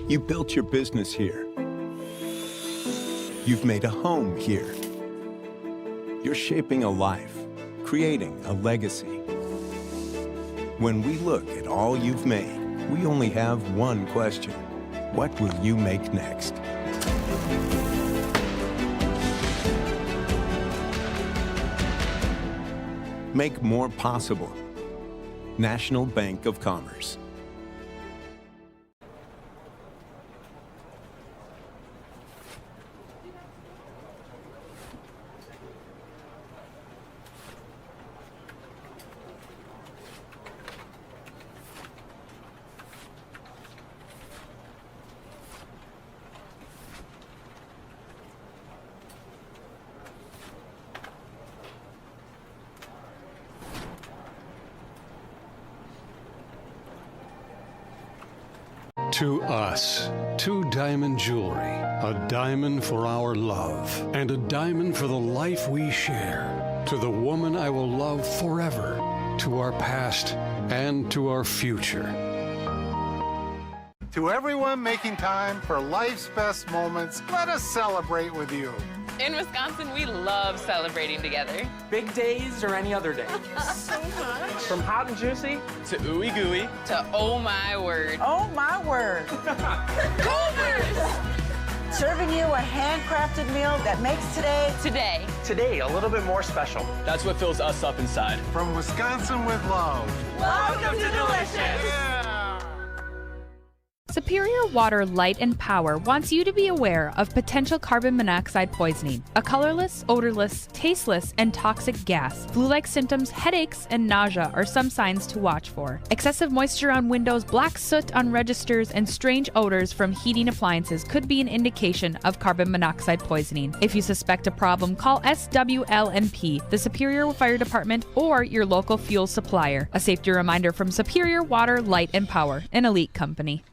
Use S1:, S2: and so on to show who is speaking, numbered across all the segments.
S1: You built your business here. You've made a home here. You're shaping a life, creating a legacy. When we look at all you've made, we only have one question. What will you make next? Make more possible. National Bank of Commerce.
S2: To us, two diamond jewelry, a diamond for our love, and a diamond for the life we share. To the woman I will love forever, to our past and to our future.
S3: To everyone making time for life's best moments, let us celebrate with you.
S4: In Wisconsin, we love celebrating together.
S5: Big days or any other day.
S4: So much.
S5: From hot and juicy to ooey gooey
S4: to oh my word.
S6: Oh my word.
S4: Culver's!
S6: Serving you a handcrafted meal that makes
S5: Today a little bit more special.
S7: That's what fills us up inside.
S3: From Wisconsin with love.
S4: Welcome to Delicious!
S3: Yeah.
S8: Superior Water Light and Power wants you to be aware of potential carbon monoxide poisoning, a colorless, odorless, tasteless, and toxic gas. Flu-like symptoms, headaches, and nausea are some signs to watch for. Excessive moisture on windows, black soot on registers, and strange odors from heating appliances could be an indication of carbon monoxide poisoning. If you suspect a problem, call SWLMP, the Superior Fire Department, or your local fuel supplier. A safety reminder from Superior Water Light and Power, an elite company.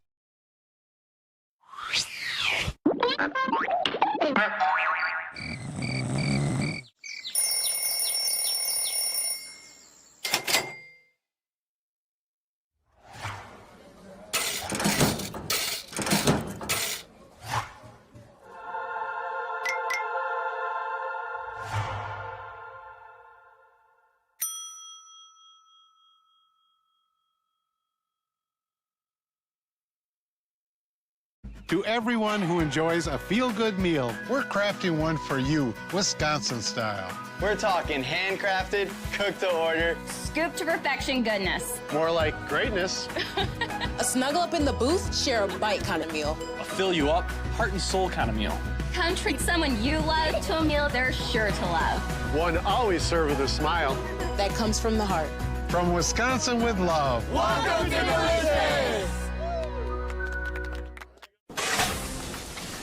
S3: To everyone who enjoys a feel-good meal, we're crafting one for you, Wisconsin style.
S7: We're talking handcrafted, cooked to order.
S9: Scoop to perfection goodness.
S7: More like greatness.
S10: A snuggle up in the booth, share a bite kind of meal.
S7: A fill you up, heart and soul kind of meal.
S9: Come treat someone you love to a meal they're sure to love.
S7: One always served with a smile.
S10: That comes from the heart.
S3: From Wisconsin with love.
S4: Welcome to Delicious!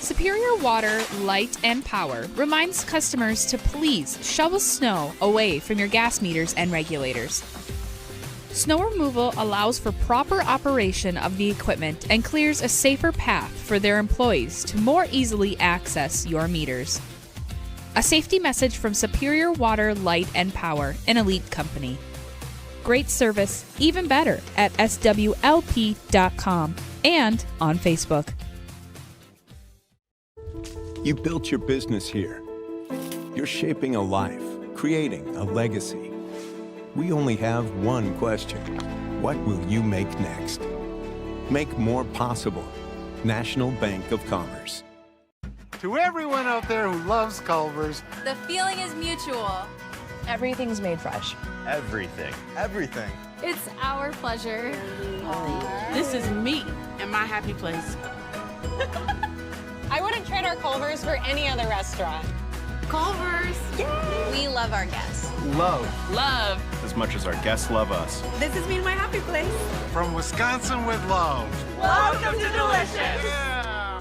S8: Superior Water, Light, and Power reminds customers to please shovel snow away from your gas meters and regulators. Snow removal allows for proper operation of the equipment and clears a safer path for their employees to more easily access your meters. A safety message from Superior Water, Light, and Power, an elite company. Great service, even better, at swlp.com and on Facebook.
S1: You built your business here. You're shaping a life, creating a legacy. We only have one question. What will you make next? Make more possible. National Bank of Commerce.
S3: To everyone out there who loves Culver's,
S11: the feeling is mutual.
S12: Everything's made fresh.
S7: Everything.
S13: Everything.
S11: It's our pleasure.
S14: This is me and my happy place.
S15: I wouldn't trade our Culver's for any other restaurant.
S11: Culver's.
S15: Yay!
S11: We love our guests.
S13: Love.
S4: Love.
S7: As much as our guests love us.
S14: This is me and my happy place.
S3: from Wisconsin with love.
S4: Welcome to Delicious!
S3: Yeah.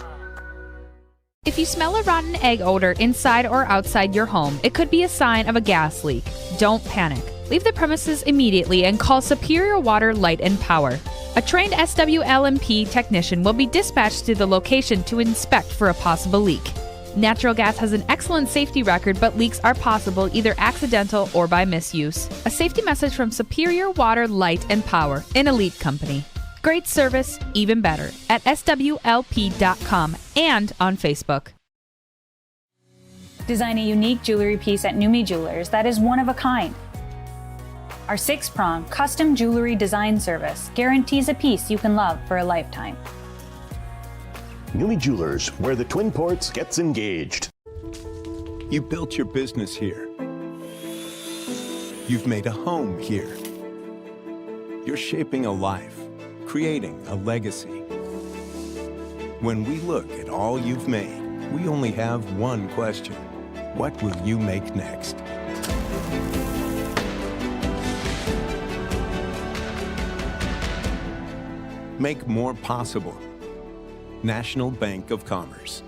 S8: If you smell a rotten egg odor inside or outside your home, it could be a sign of a gas leak. Don't panic. Leave the premises immediately and call Superior Water, Light, and Power. A trained SWLMP technician will be dispatched to the location to inspect for a possible leak. Natural gas has an excellent safety record, but leaks are possible either accidental or by misuse. A safety message from Superior Water, Light, and Power, an elite company. Great service, even better, at swlp.com and on Facebook.
S13: Design a unique jewelry piece at Numi Jewelers that is one of a kind. Our 6-prong custom jewelry design service guarantees a piece you can love for a lifetime.
S16: Numi Jewelers, where the Twin Ports gets engaged.
S1: You built your business here. You've made a home here. You're shaping a life, creating a legacy. When we look at all you've made, we only have one question. What will you make next? Make more possible. National Bank of Commerce.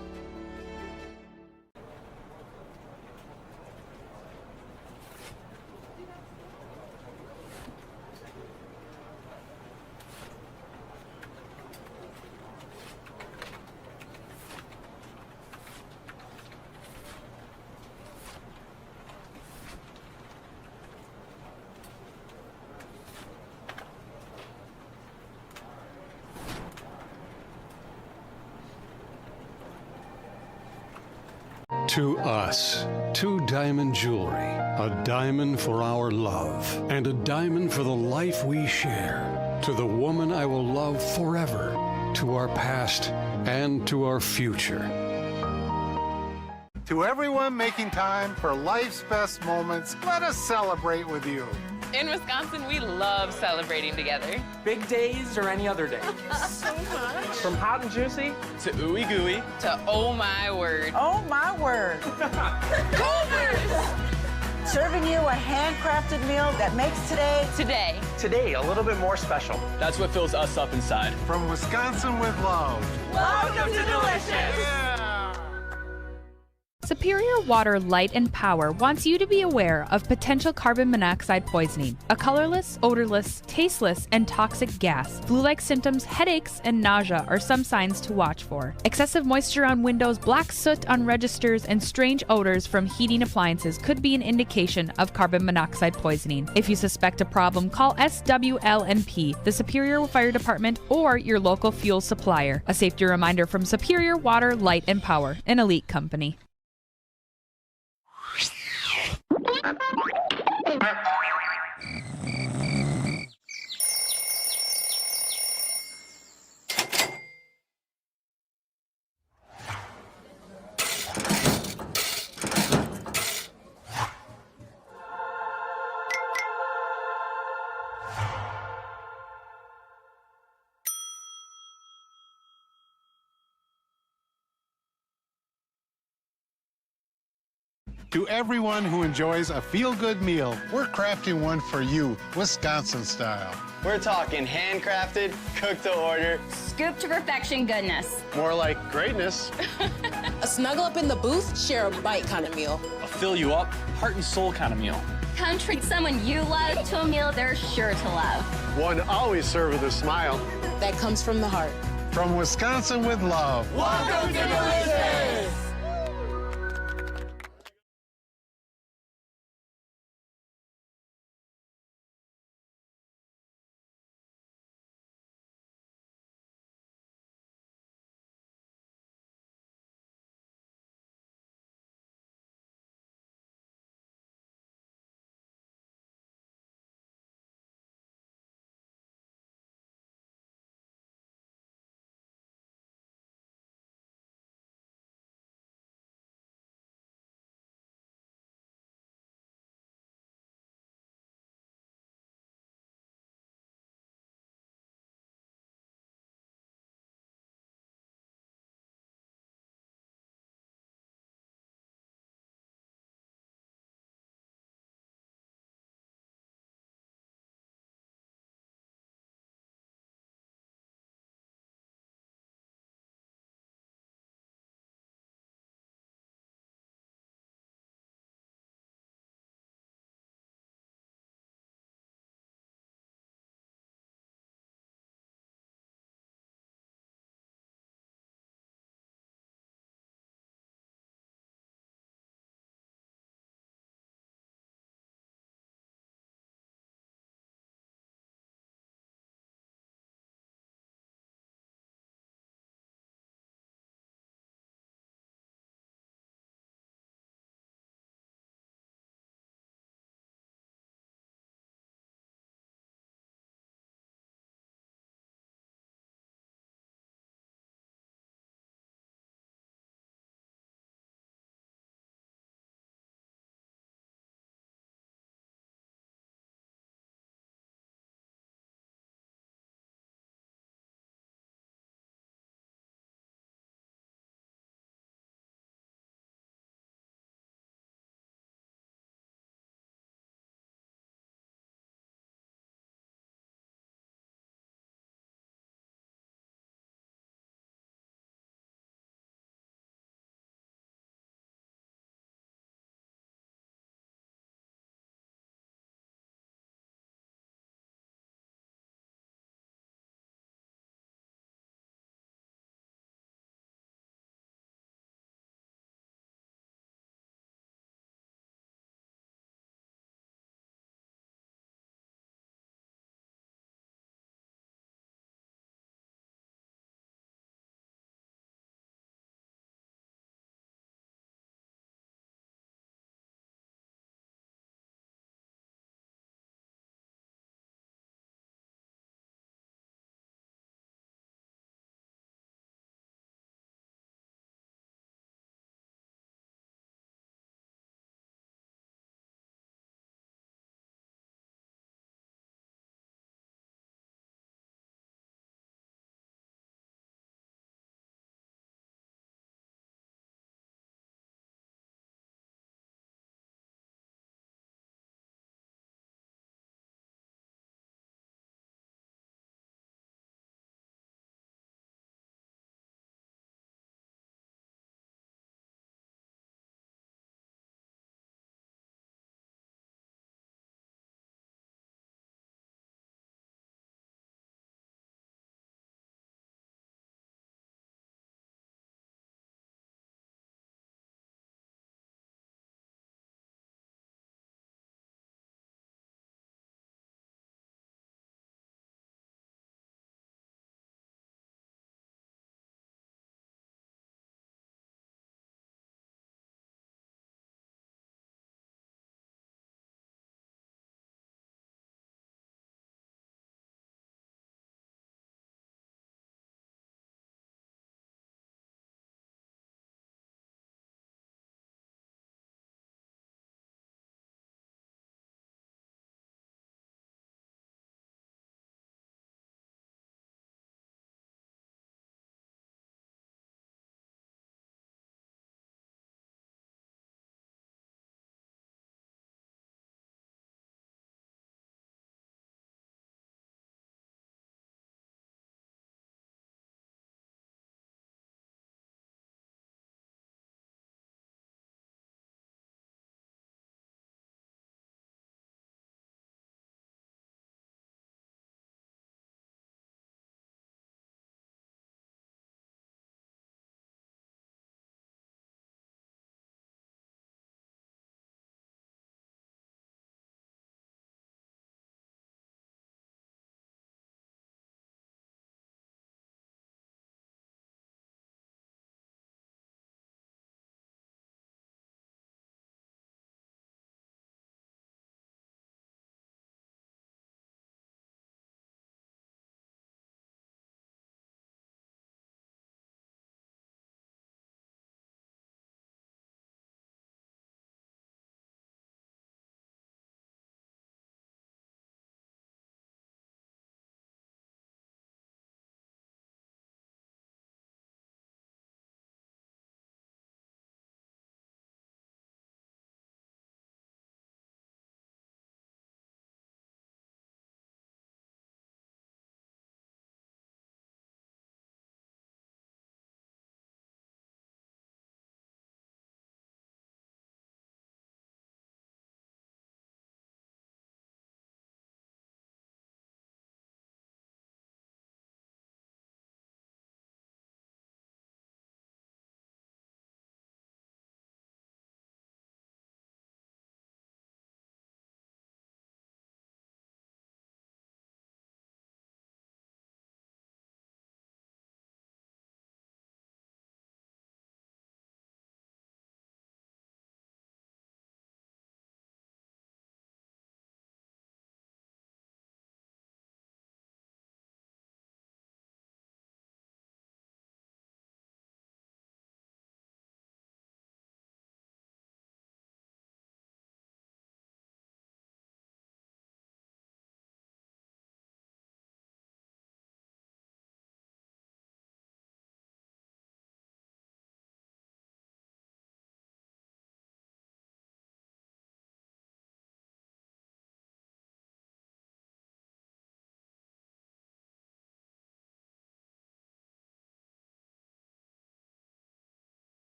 S2: To us, two diamond jewelry, a diamond for our love, and a diamond for the life we share. To the woman I will love forever, to our past and to our future.
S3: To everyone making time for life's best moments, let us celebrate with you.
S5: In Wisconsin, we love celebrating together. Big days or any other day.
S14: So much.
S5: From hot and juicy to ooey gooey to oh my word.
S6: Oh my word.
S4: Culver's!
S6: Serving you a handcrafted meal that makes today.
S5: Today, a little bit more special.
S7: That's what fills us up inside.
S3: From Wisconsin with love.
S4: Welcome to Delicious!
S3: Yeah.
S8: Superior Water Light and Power wants you to be aware of potential carbon monoxide poisoning, a colorless, odorless, tasteless, and toxic gas. Flu-like symptoms, headaches, and nausea are some signs to watch for. Excessive moisture on windows, black soot on registers, and strange odors from heating appliances could be an indication of carbon monoxide poisoning. If you suspect a problem, call SWLNP, the Superior Fire Department, or your local fuel supplier. A safety reminder from Superior Water Light and Power, an elite company.
S3: To everyone who enjoys a feel-good meal, we're crafting one for you, Wisconsin style.
S5: We're talking handcrafted, cooked to order.
S9: Scoop to perfection goodness.
S7: More like greatness.
S10: A snuggle up in the booth, share a bite kind of meal.
S7: A fill you up, heart and soul kind of meal.
S9: Come treat someone you love to a meal they're sure to love.
S7: One always served with a smile.
S10: That comes from the heart.
S3: From Wisconsin with love.
S4: Welcome to Delicious!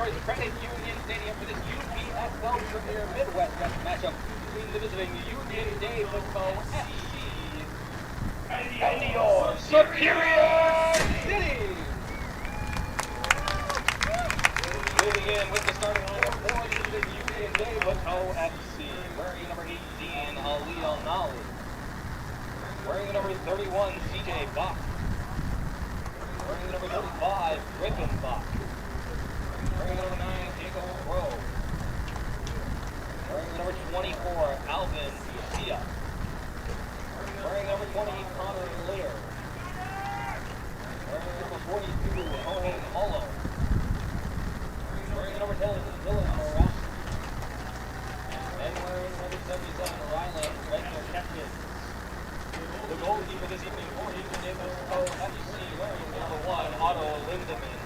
S17: First Credit Union Stadium for this UPSL Premier Midwest West matchup between the visiting Union Day Bateaux FC and your Superior City. Moving in with the starting lineup for the Union Day Bateaux FC, wearing number 18, Ali Al-Nali. Wearing the number 31, CJ Bach. Wearing the number 35, Griffin Bach. Wearing the number 9, Diego Rowe. Wearing the number 24, Alvin Sia. Wearing number 20, Connor Lear. Wearing number 42, Owen Hollow. Wearing number 10, Dylan Morass. And wearing number 77, Ryland Wagner-Ketkin. The goalkeeper this evening for Union Day Bateaux FC, wearing number 1, Otto Lindemann.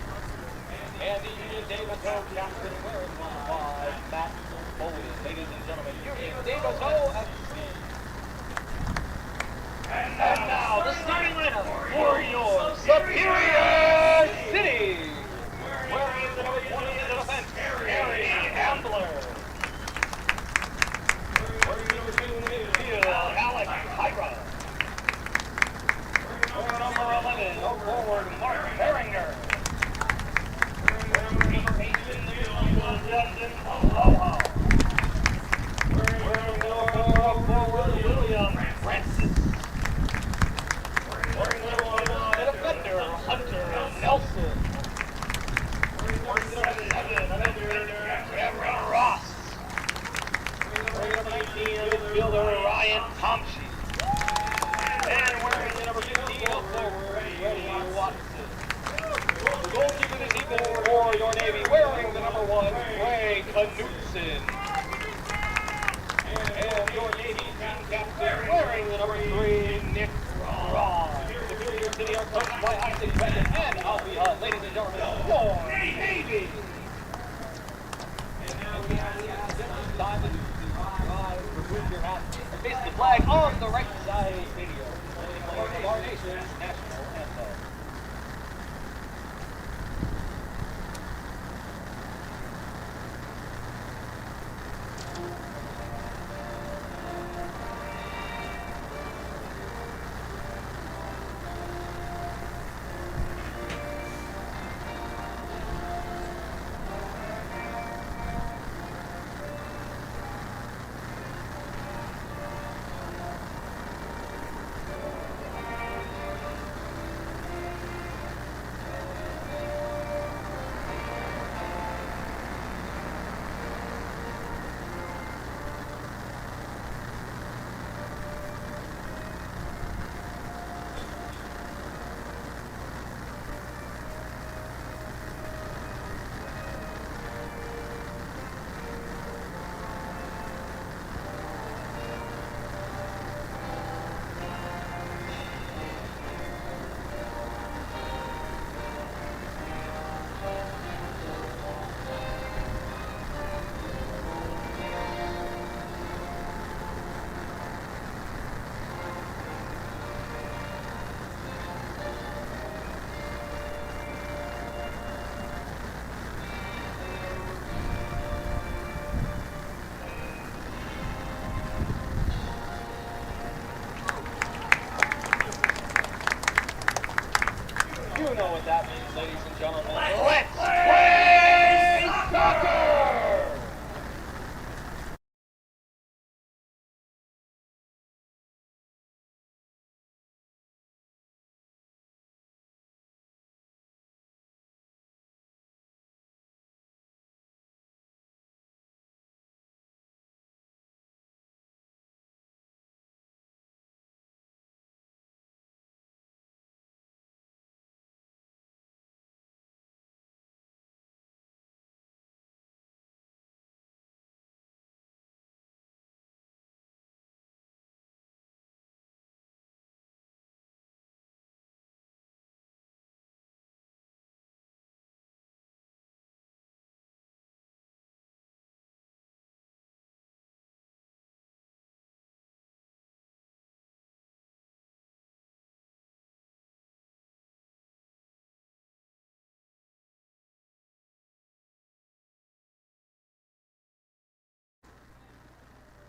S17: And the Union Day Bateaux captain, wearing number 5, Matt Foley. Ladies and gentlemen, Union Day Bateaux FC. And now, the starting lineup for your Superior City. Wearing the number 20 in the defense, Harry Ambler. Wearing number 2 in the midfield, Alex Hyra. Wearing number 11, forward, Mark Herringer. Wearing number 8 in the midfield, Justin Aloha. Wearing number 4, William Francis. Wearing number 1, the defender, Hunter Nelson. Wearing number 7, Cameron Ross. Wearing number 19, midfielder, Ryan Tomsky. And wearing the number 15, forward, Freddie Watson. The goalkeeper this evening for your Navy, wearing the number 1, Ray Knutson. And your Navy team captain, wearing the number 3, Nick Ross. The Superior City are coached by Isaac Brendan and Alfie Hunt. Ladies and gentlemen, your Navy. And we have just time to remove your hat and face the flag on the right side video. Of our nation's national anthem.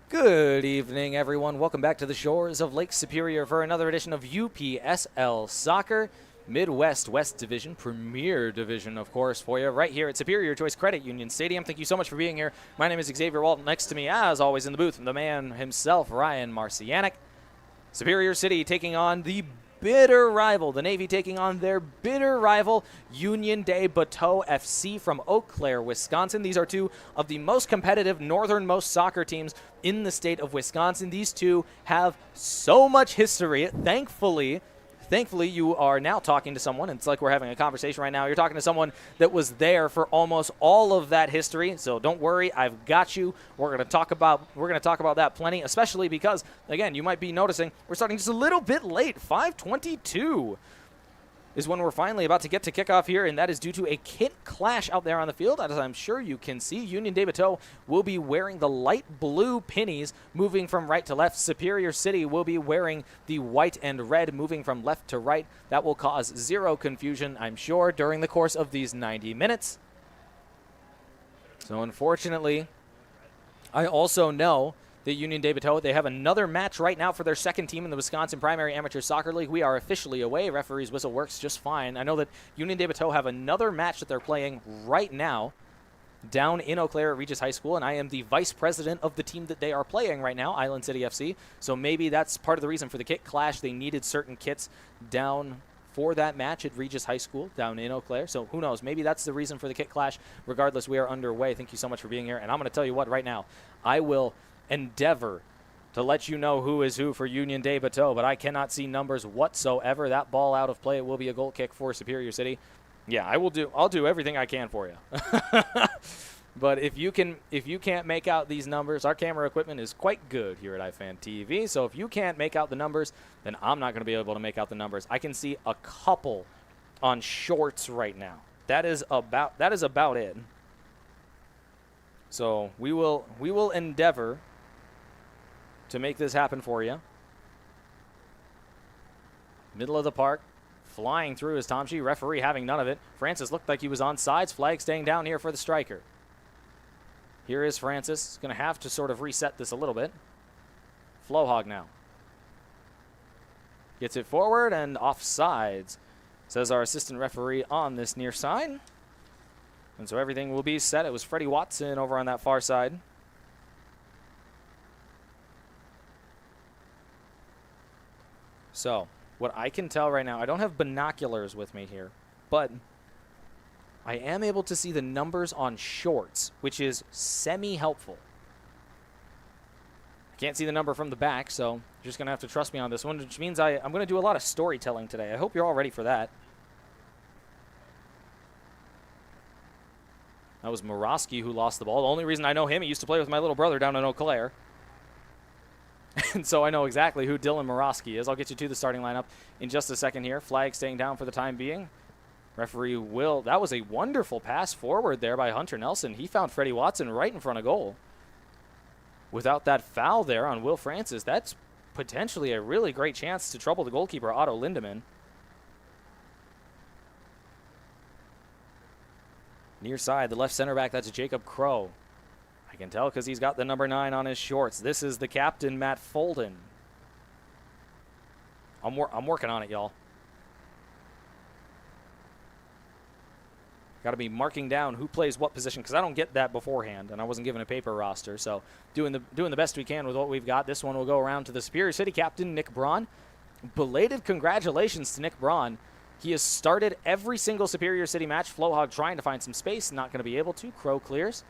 S18: Good evening, everyone. Welcome back to the shores of Lake Superior for another edition of UPSL Soccer, Midwest West Division, Premier Division, of course, for you right here at Superior Choice Credit Union Stadium. Thank you so much for being here. My name is Xavier Walton. Next to me, as always, in the booth, the man himself, Ryan Marcianic. Superior City taking on the bitter rival, the Navy taking on their bitter rival, Union de Bateaux FC from Eau Claire, Wisconsin. These are two of the most competitive northernmost soccer teams in the state of Wisconsin. These two have so much history. Thankfully, you are now talking to someone, and it's like we're having a conversation right now. You're talking to someone that was there for almost all of that history. So don't worry, I've got you. We're going to talk about that plenty, especially because, again, you might be noticing we're starting just a little bit late. 5:22 is when we're finally about to get to kickoff here, and that is due to a kit clash out there on the field. As I'm sure you can see, Union de Bateaux will be wearing the light blue pennies moving from right to left. Superior City will be wearing the white and red moving from left to right. That will cause zero confusion, I'm sure, during the course of these 90 minutes. So unfortunately, I also know that Union de Bateaux, they have another match right now for their second team in the Wisconsin Primary Amateur Soccer League. We are officially away. Referee's whistle works just fine. I know that Union de Bateaux have another match that they're playing right now down in Eau Claire at Regis High School, and I am the vice president of the team that they are playing right now, Island City FC. So maybe that's part of the reason for the kit clash. They needed certain kits down for that match at Regis High School down in Eau Claire. So who knows? Maybe that's the reason for the kit clash. Regardless, we are underway. Thank you so much for being here. And I'm going to tell you what right now. I will endeavor to let you know who is who for Union de Bateaux, but I cannot see numbers whatsoever. That ball out of play will be a goal kick for Superior City. Yeah, I'll do everything I can for you. But if you can't make out these numbers, our camera equipment is quite good here at iFan TV. So if you can't make out the numbers, then I'm not going to be able to make out the numbers. I can see a couple on shorts right now. That is about it. So we will endeavor to make this happen for you. Middle of the park, flying through his Tomchi. Referee having none of it. Francis looked like he was on sides. Flag staying down here for the striker. Here is Francis. He's going to have to sort of reset this a little bit. Flowhog now. Gets it forward and offsides, says our assistant referee on this near side. And so everything will be set. It was Freddie Watson over on that far side. So, what I can tell right now, I don't have binoculars with me here, but I am able to see the numbers on shorts, which is semi-helpful. I can't see the number from the back, so you're just going to have to trust me on this one, which means I'm going to do a lot of storytelling today. I hope you're all ready for that. That was Morosky who lost the ball. The only reason I know him, he used to play with my little brother down in Eau Claire. And so I know exactly who Dylan Morosky is. I'll get you to the starting lineup in just a second here. Flag staying down for the time being. Referee will. That was a wonderful pass forward there by Hunter Nelson. He found Freddie Watson right in front of goal. Without that foul there on Will Francis, that's potentially a really great chance to trouble the goalkeeper, Otto Lindemann. Near side, the left center back, that's Jacob Crow. I can tell because he's got the number 9 on his shorts. This is the captain, Matt Folden. I'm working on it, y'all. Got to be marking down who plays what position because I don't get that beforehand, and I wasn't given a paper roster. So doing the best we can with what we've got. This one will go around to the Superior City captain, Nick Braun. Belated congratulations to Nick Braun. He has started every single Superior City match. Flowhog trying to find some space, not going to be able to. Crow clears.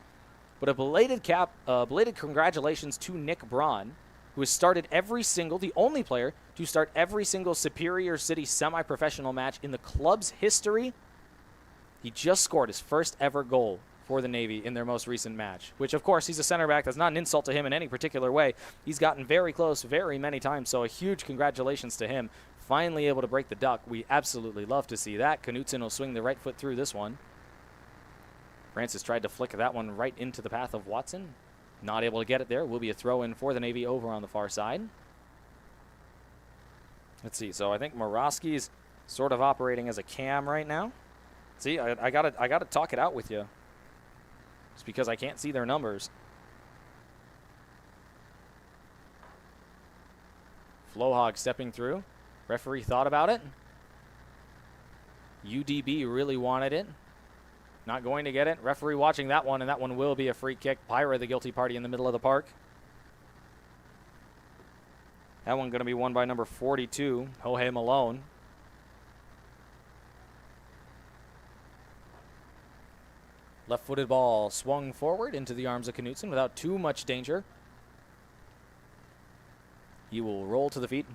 S18: But a belated congratulations to Nick Braun, who has started the only player to start every single Superior City semi-professional match in the club's history. He just scored his first ever goal for the Navy in their most recent match, which, of course, he's a center back. That's not an insult to him in any particular way. He's gotten very close very many times, so a huge congratulations to him. Finally able to break the duck. We absolutely love to see that. Knutson will swing the right foot through this one. Francis tried to flick that one right into the path of Watson. Not able to get it there. Will be a throw-in for the Navy over on the far side. Let's see. So I think Morosky's sort of operating as a cam right now. See, I gotta talk it out with you. Just because I can't see their numbers. Flohog stepping through. Referee thought about it. UDB really wanted it. Not going to get it. Referee watching that one, and that one will be a free kick. Pyra, the guilty party in the middle of the park. That one going to be won by number 42, Jorge Malone. Left-footed ball swung forward into the arms of Knutson without too much danger. He will roll to the feet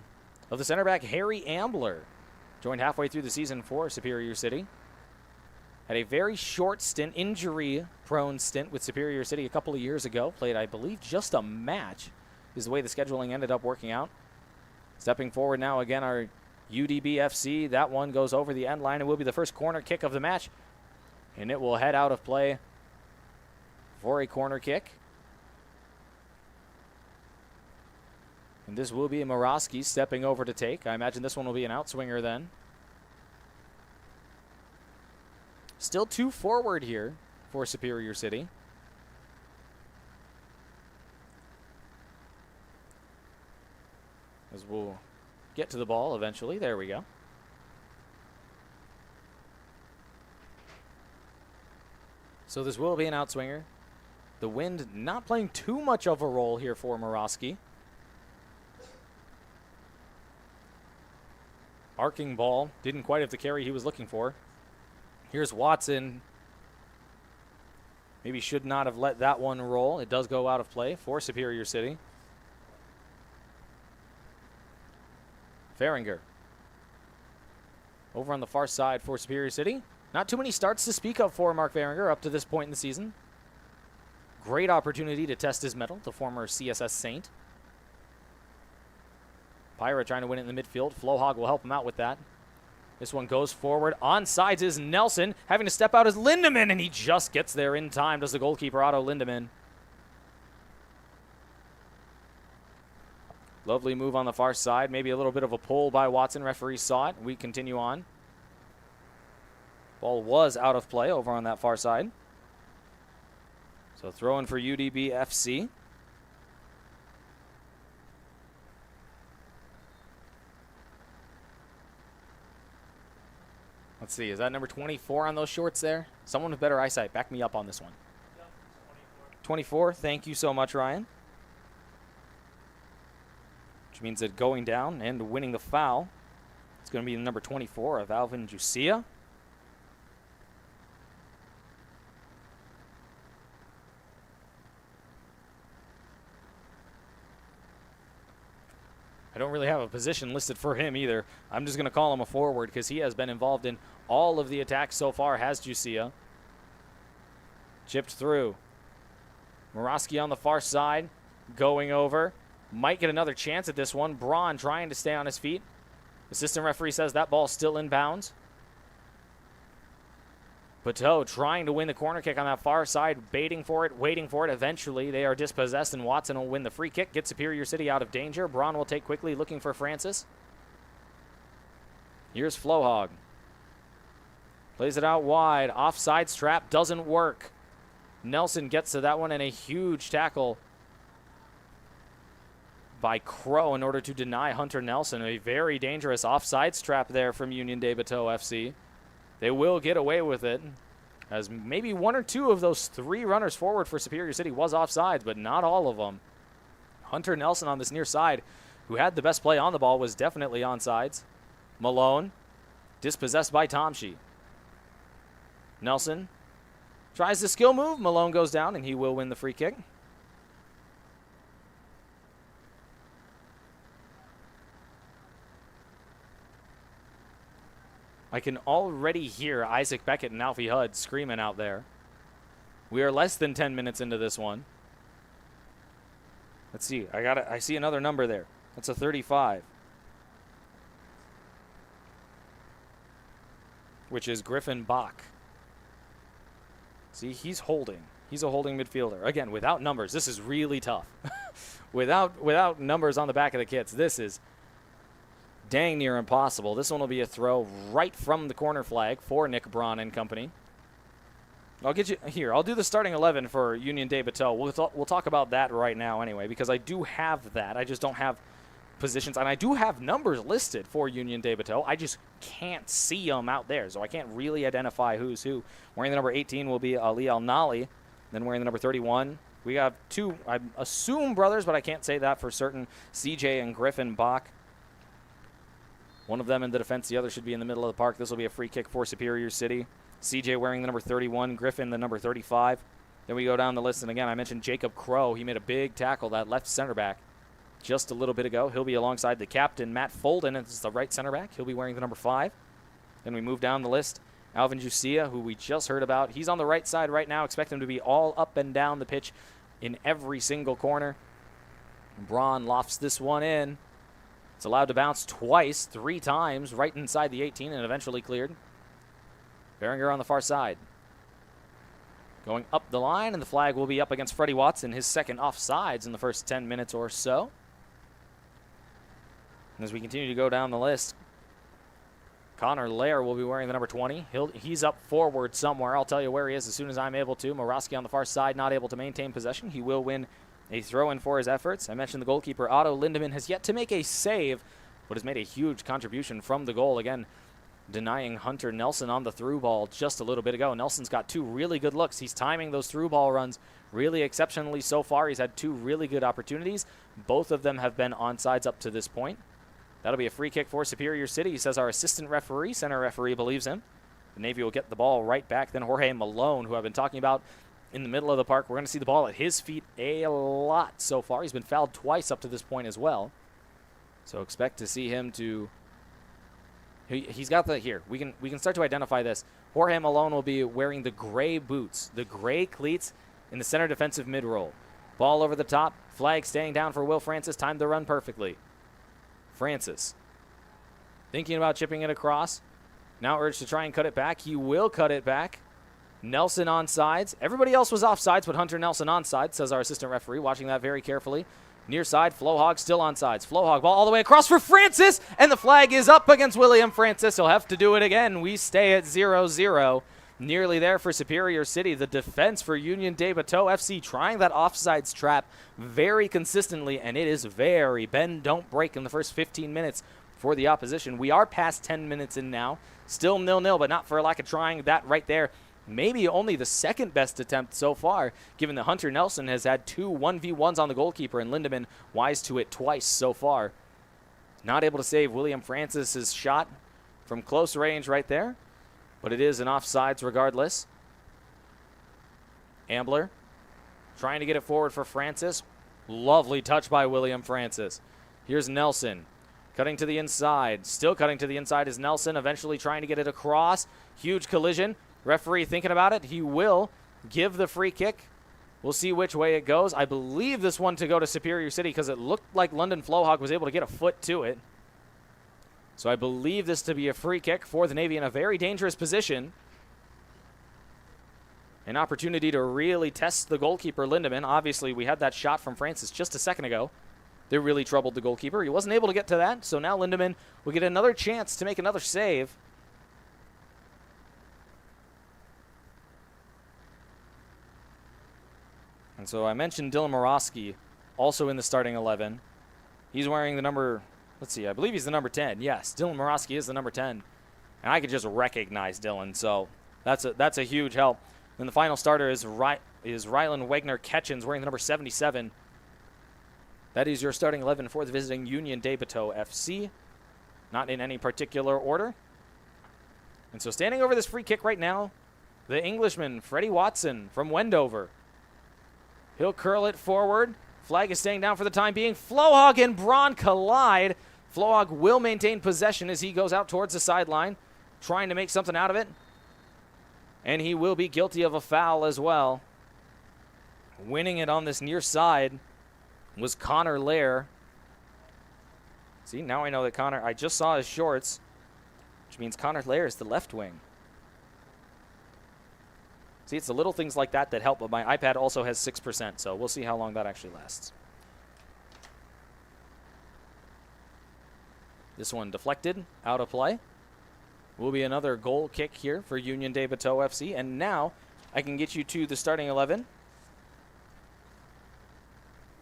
S18: of the center back, Harry Ambler. Joined halfway through the season for Superior City. Had a very short stint, injury-prone stint with Superior City a couple of years ago. Played, I believe, just a match is the way the scheduling ended up working out. Stepping forward now again, our UDB FC. That one goes over the end line. It will be the first corner kick of the match. And it will head out of play for a corner kick. And this will be a Morosky stepping over to take. I imagine this one will be an outswinger then. Still 2 forward here for Superior City. As we'll get to the ball eventually. There we go. So this will be an outswinger. The wind not playing too much of a role here for Morosky. Arcing ball. Didn't quite have the carry he was looking for. Here's Watson. Maybe should not have let that one roll. It does go out of play for Superior City. Fahringer. Over on the far side for Superior City. Not too many starts to speak of for Mark Fahringer up to this point in the season. Great opportunity to test his mettle, the former CSS Saint. Pyra trying to win it in the midfield. Flohog will help him out with that. This one goes forward. Onsides is Nelson. Having to step out is Lindemann, and he just gets there in time, does the goalkeeper, Otto Lindemann. Lovely move on the far side. Maybe a little bit of a pull by Watson. Referee saw it. We continue on. Ball was out of play over on that far side. So throw in for UDB FC. Let's see, is that number 24 on those shorts there? Someone with better eyesight, back me up on this one.
S17: Yep,
S18: 24, thank you so much, Ryan. Which means that going down and winning the foul, it's going to be the number 24 of Alvin Jusia. I don't really have a position listed for him either. I'm just going to call him a forward because he has been involved in all of the attacks so far, has Jusia. Chipped through. Morosky on the far side, going over. Might get another chance at this one. Braun trying to stay on his feet. Assistant referee says that ball's still in bounds. Bateaux trying to win the corner kick on that far side, baiting for it, waiting for it. Eventually, they are dispossessed, and Watson will win the free kick, get Superior City out of danger. Braun will take quickly, looking for Francis. Here's Flohog. Plays it out wide. Offside trap doesn't work. Nelson gets to that one, and a huge tackle by Crow in order to deny Hunter Nelson. A very dangerous offsides trap there from Union de Bateaux FC. They will get away with it, as maybe one or two of those 3 runners forward for Superior City was offsides, but not all of them. Hunter Nelson on this near side, who had the best play on the ball, was definitely onside. Malone, dispossessed by Tomshi. Nelson tries the skill move. Malone goes down, and he will win the free kick. I can already hear Isaac Beckett and Alfie Hudd screaming out there. We are less than 10 minutes into this one. Let's see. I see another number there. That's a 35. Which is Griffin Bach. See, he's holding. He's a holding midfielder. Again, without numbers, this is really tough. without numbers on the back of the kits, this is dang near impossible. This one will be a throw right from the corner flag for Nick Braun and company. I'll get you here. I'll do the starting 11 for Union de Bateaux. We'll talk about that right now anyway, because I do have that. I just don't have positions, and I do have numbers listed for Union de Bateaux. I just can't see them out there, so I can't really identify who's who. Wearing the number 18 will be Ali Al-Nali. Then wearing the number 31, we have two, I assume brothers, but I can't say that for certain, CJ and Griffin Bach. One of them in the defense, the other should be in the middle of the park. This will be a free kick for Superior City. CJ wearing the number 31, Griffin the number 35. Then we go down the list, and again, I mentioned Jacob Crow. He made a big tackle, that left center back, just a little bit ago. He'll be alongside the captain, Matt Folden, as the right center back. He'll be wearing the number 5. Then we move down the list. Alvin Jusia, who we just heard about. He's on the right side right now. Expect him to be all up and down the pitch in every single corner. Braun lofts this one in. It's allowed to bounce twice, 3 times, right inside the 18, and eventually cleared. Berenger on the far side. Going up the line, and the flag will be up against Freddie Watson, his second offsides in the first 10 minutes or so. And as we continue to go down the list, Connor Lair will be wearing the number 20. He's up forward somewhere. I'll tell you where he is as soon as I'm able to. Morosky on the far side, not able to maintain possession. He will win a throw-in for his efforts. I mentioned the goalkeeper, Otto Lindemann, has yet to make a save, but has made a huge contribution from the goal. Again, denying Hunter Nelson on the through ball just a little bit ago. Nelson's got 2 really good looks. He's timing those through ball runs really exceptionally so far. He's had 2 really good opportunities. Both of them have been onside up to this point. That'll be a free kick for Superior City. He says our assistant referee, center referee, believes him. The Navy will get the ball right back. Then Jorge Malone, who I've been talking about in the middle of the park. We're going to see the ball at his feet a lot so far. He's been fouled twice up to this point as well. So expect to see him to... He's got the... Here, we can start to identify this. Jorge Malone will be wearing the gray boots, the gray cleats in the center defensive mid-roll. Ball over the top. Flag staying down for Will Francis. Timed the run perfectly. Francis thinking about chipping it across. Now urged to try and cut it back. He will cut it back. Nelson onside. Everybody else was offsides, but Hunter Nelson onside, says our assistant referee, watching that very carefully. Near side, Flohog still onside. Flohog ball all the way across for Francis, and the flag is up against William Francis. He'll have to do it again. We stay at 0-0. Nearly there for Superior City. The defense for Union de Bateaux FC trying that offsides trap very consistently, and it is very bend, don't break in the first 15 minutes for the opposition. We are past 10 minutes in now. Still 0-0, but not for lack of trying that right there. Maybe only the second best attempt so far, given that Hunter Nelson has had 2 1v1s on the goalkeeper, and Lindemann wise to it twice so far. Not able to save William Francis's shot from close range right there. But it is an offsides regardless. Ambler trying to get it forward for Francis. Lovely touch by William Francis. Here's Nelson cutting to the inside. Still cutting to the inside is Nelson, eventually trying to get it across. Huge collision. Referee thinking about it. He will give the free kick. We'll see which way it goes. I believe this one to go to Superior City because it looked like London Flohog was able to get a foot to it. So I believe this to be a free kick for the Navy in a very dangerous position. An opportunity to really test the goalkeeper, Lindemann. Obviously, we had that shot from Francis just a second ago. They really troubled the goalkeeper. He wasn't able to get to that, so now Lindemann will get another chance to make another save. And so I mentioned Dylan Morosky, also in the starting 11. He's wearing the number... Let's see, I believe he's the number 10. Yes, Dylan Morosky is the number 10. And I could just recognize Dylan, so that's a huge help. Then the final starter is Rylan Wegner-Ketchens wearing the number 77. That is your starting 11 for the visiting Union de Bateaux FC. Not in any particular order. And so standing over this free kick right now, the Englishman, Freddie Watson from Wendover. He'll curl it forward. Flag is staying down for the time being. Flohog and Braun collide. Flohog will maintain possession as he goes out towards the sideline, trying to make something out of it. And he will be guilty of a foul as well. Winning it on this near side was Connor Lair. See, now I know that Connor, I just saw his shorts, which means Connor Lair is the left wing. See, it's the little things like that that help, but my iPad also has 6%, so we'll see how long that actually lasts. This one deflected, out of play. Will be another goal kick here for Union de Bateaux FC, and now I can get you to the starting 11.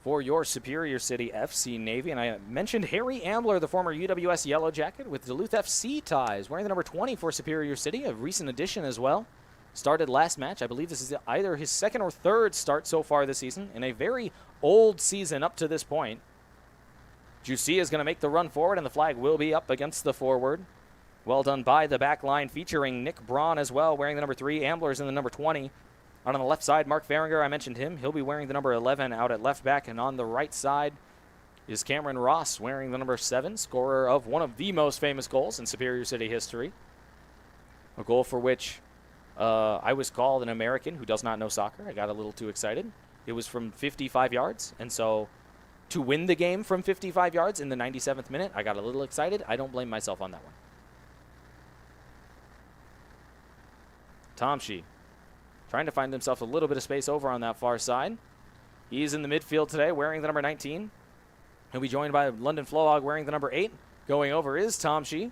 S18: for your Superior City FC Navy. And I mentioned Harry Ambler, the former UWS Yellow Jacket with Duluth FC ties, wearing the number 20 for Superior City, a recent addition as well. Started last match. I believe this is either his second or third start so far this season in a very old season up to this point. Juicy is going to make the run forward, and the flag will be up against the forward. Well done by the back line, featuring Nick Braun as well, wearing the number 3. Ambler's in the number 20. Out on the left side, Mark Farringer, I mentioned him. He'll be wearing the number 11 out at left back, and on the right side is Cameron Ross, wearing the number 7, scorer of one of the most famous goals in Superior City history. A goal for which I was called an American who does not know soccer. I got a little too excited. It was from 55 yards, and so to win the game from 55 yards in the 97th minute, I got a little excited. I don't blame myself on that one. Tomshi trying to find himself a little bit of space over on that far side. He's in the midfield today, wearing the number 19. He'll be joined by London Flowhog wearing the number 8. Going over is Tomshi,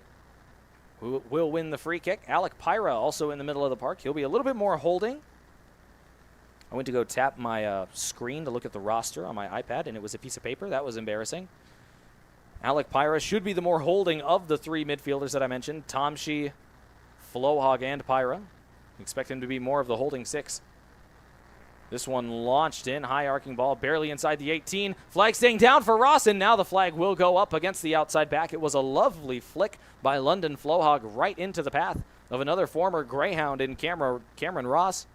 S18: who will win the free kick. Alec Pyra also in the middle of the park. He'll be a little bit more holding. I went to go tap my screen to look at the roster on my iPad, and it was a piece of paper. That was embarrassing. Alec Pyra should be the more holding of the 3 midfielders that I mentioned. Tomshi, Flowhog, and Pyra. Expect him to be more of the holding 6. This one launched in, high arcing ball, barely inside the 18. Flag staying down for Ross, and now the flag will go up against the outside back. It was a lovely flick by London Flowhog right into the path of another former Greyhound in Cameron Ross.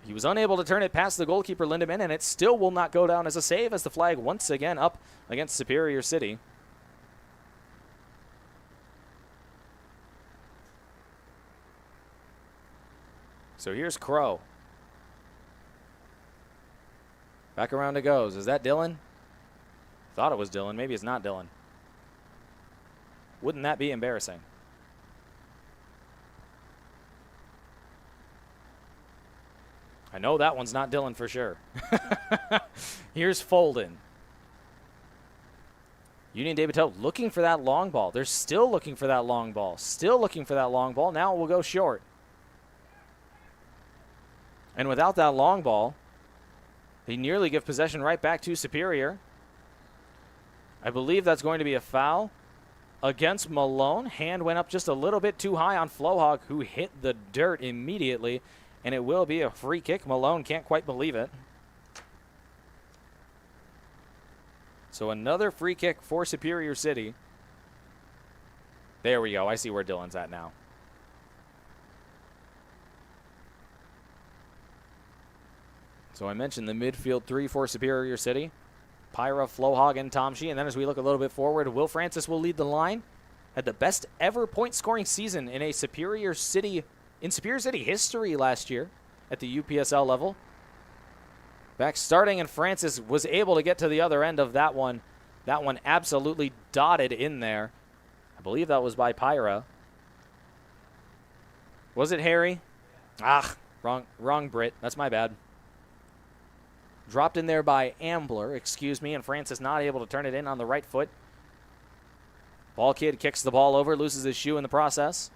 S18: He was unable to turn it past the goalkeeper, Lindemann, and it still will not go down as a save as the flag once again up against Superior City. So here's Crow. Back around it goes. Is that Dylan? Thought it was Dylan. Maybe it's not Dylan. Wouldn't that be embarrassing? I know that one's not Dylan for sure. Here's Folden. Union de Bateaux looking for that long ball. They're still looking for that long ball. Still looking for that long ball. Now it will go short. And without that long ball, they nearly give possession right back to Superior. I believe that's going to be a foul against Malone. Hand went up just a little bit too high on Flowhog, who hit the dirt immediately. And it will be a free kick. Malone can't quite believe it. So another free kick for Superior City. There we go. I see where Dylan's at now. So I mentioned the midfield 3 for Superior City. Pyra, Flowhog, and Tomshi. And then as we look a little bit forward, Will Francis will lead the line. Had the best ever point-scoring season in Superior City history last year at the UPSL level. Back starting, and Francis was able to get to the other end of that one. That one absolutely dotted in there. I believe that was by Pyra. Was it Harry? Ah, wrong Brit. That's my bad. Dropped in there by Ambler, and Francis not able to turn it in on the right foot. Ball kid kicks the ball over, loses his shoe in the process.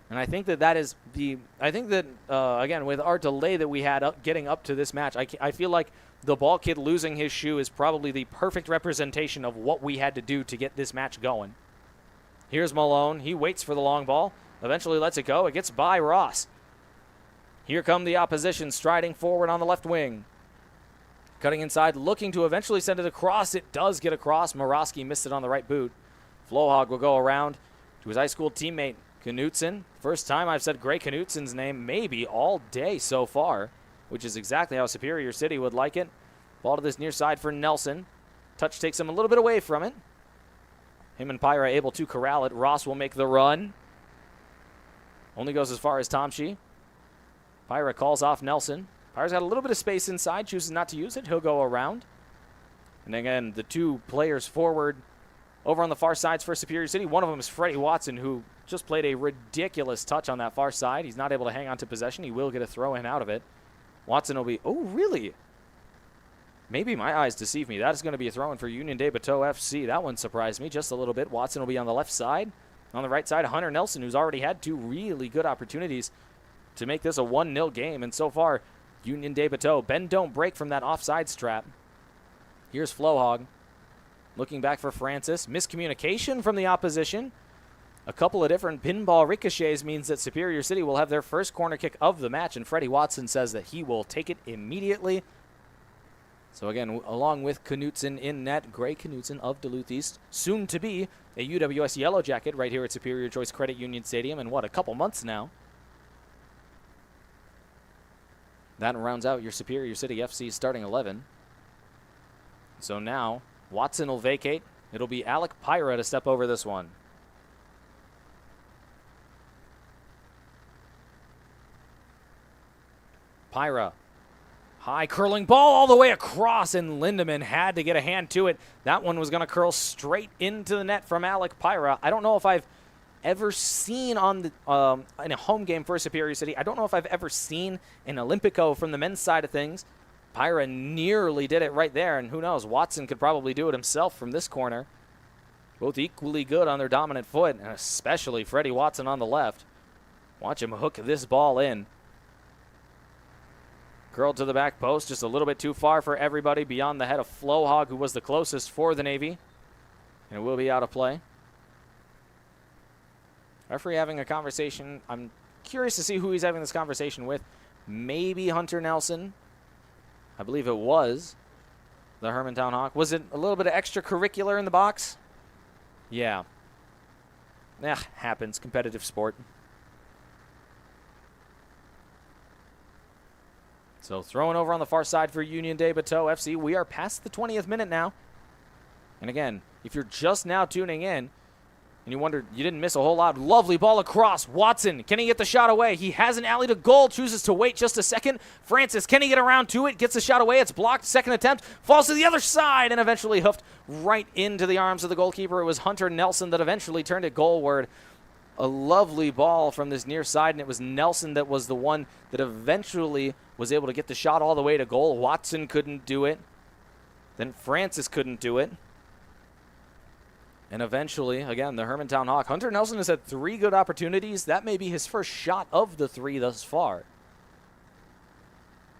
S18: And I think again, with our delay that we had getting up to this match, I feel like the ball kid losing his shoe is probably the perfect representation of what we had to do to get this match going. Here's Malone. He waits for the long ball, eventually lets it go. It gets by Ross. Here come the opposition, striding forward on the left wing. Cutting inside, looking to eventually send it across. It does get across. Morosky missed it on the right boot. Flowhog will go around to his high school teammate, Knutson. First time I've said Gray Knutson's name maybe all day so far, which is exactly how Superior City would like it. Ball to this near side for Nelson. Touch takes him a little bit away from it. Him and Pyra able to corral it. Ross will make the run. Only goes as far as Tomshi. Pyra calls off Nelson. Pyra's got a little bit of space inside, chooses not to use it. He'll go around. And again, the 2 players forward over on the far sides for Superior City. One of them is Freddie Watson, who just played a ridiculous touch on that far side. He's not able to hang on to possession. He will get a throw in out of it. Watson will be, oh, really? Maybe my eyes deceive me. That is going to be a throw in for Union de Bateaux FC. That one surprised me just a little bit. Watson will be on the left side. On the right side, Hunter Nelson, who's already had 2 really good opportunities to make this a 1-0 game. And so far, Union de Bateaux. Bend, don't break from that offside trap. Here's Flohog looking back for Francis. Miscommunication from the opposition. A couple of different pinball ricochets means that Superior City will have their first corner kick of the match, and Freddie Watson says that he will take it immediately. So again, along with Knutson in net, Gray Knutson of Duluth East, soon to be a UWS Yellow Jacket right here at Superior Choice Credit Union Stadium in a couple months now. That rounds out your Superior City FC starting 11. So now, Watson will vacate. It'll be Alec Pyra to step over this one. Pyra. High curling ball all the way across, and Lindemann had to get a hand to it. That one was going to curl straight into the net from Alec Pyra. I don't know if I've ever seen on the in a home game for Superior City, I don't know if I've ever seen an Olympico from the men's side of things. Pyra nearly did it right there, and who knows, Watson could probably do it himself from this corner. Both equally good on their dominant foot, and especially Freddie Watson on the left. Watch him hook this ball in. Curled to the back post, just a little bit too far for everybody beyond the head of Flohog, who was the closest for the Navy. And it will be out of play. Referee having a conversation. I'm curious to see who he's having this conversation with. Maybe Hunter Nelson. I believe it was the Hermantown Hawk. Was it a little bit of extracurricular in the box? Yeah. Happens. Competitive sport. So throwing over on the far side for Union de Bateaux FC. We are past the 20th minute now. And again, if you're just now tuning in, and you wondered, you didn't miss a whole lot. Lovely ball across. Watson, can he get the shot away? He has an alley to goal, chooses to wait just a second. Francis, can he get around to it? Gets the shot away. It's blocked. Second attempt. Falls to the other side and eventually hoofed right into the arms of the goalkeeper. It was Hunter Nelson that eventually turned it goalward. A lovely ball from this near side, and it was Nelson that was the one that eventually was able to get the shot all the way to goal. Watson couldn't do it. Then Francis couldn't do it. And eventually, again, the Hermantown Hawk. Hunter Nelson has had 3 good opportunities. That may be his first shot of the 3 thus far.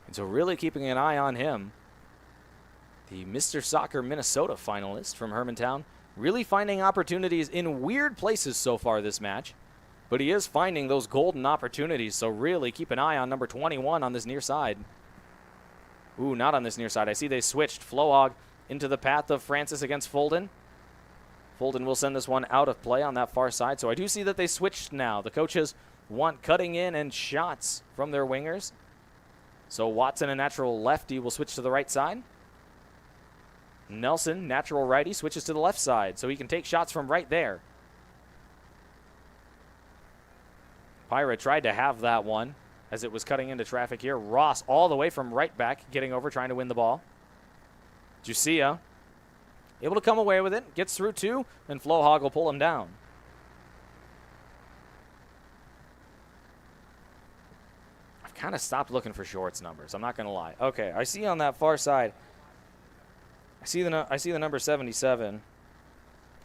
S18: And so really keeping an eye on him. The Mr. Soccer Minnesota finalist from Hermantown. Really finding opportunities in weird places so far this match. But he is finding those golden opportunities. So really keep an eye on number 21 on this near side. Ooh, not on this near side. I see they switched. Flohog into the path of Francis against Fulden. Fulden will send this one out of play on that far side. So I do see that they switched now. The coaches want cutting in and shots from their wingers. So Watson, a natural lefty, will switch to the right side. Nelson, natural righty, switches to the left side. So he can take shots from right there. Pyra tried to have that one as it was cutting into traffic here. Ross all the way from right back, getting over, trying to win the ball. Jusia able to come away with it, gets through 2, and Flohog will pull him down. I've kind of stopped looking for shorts numbers, I'm not going to lie. Okay, I see on that far side, I see the number 77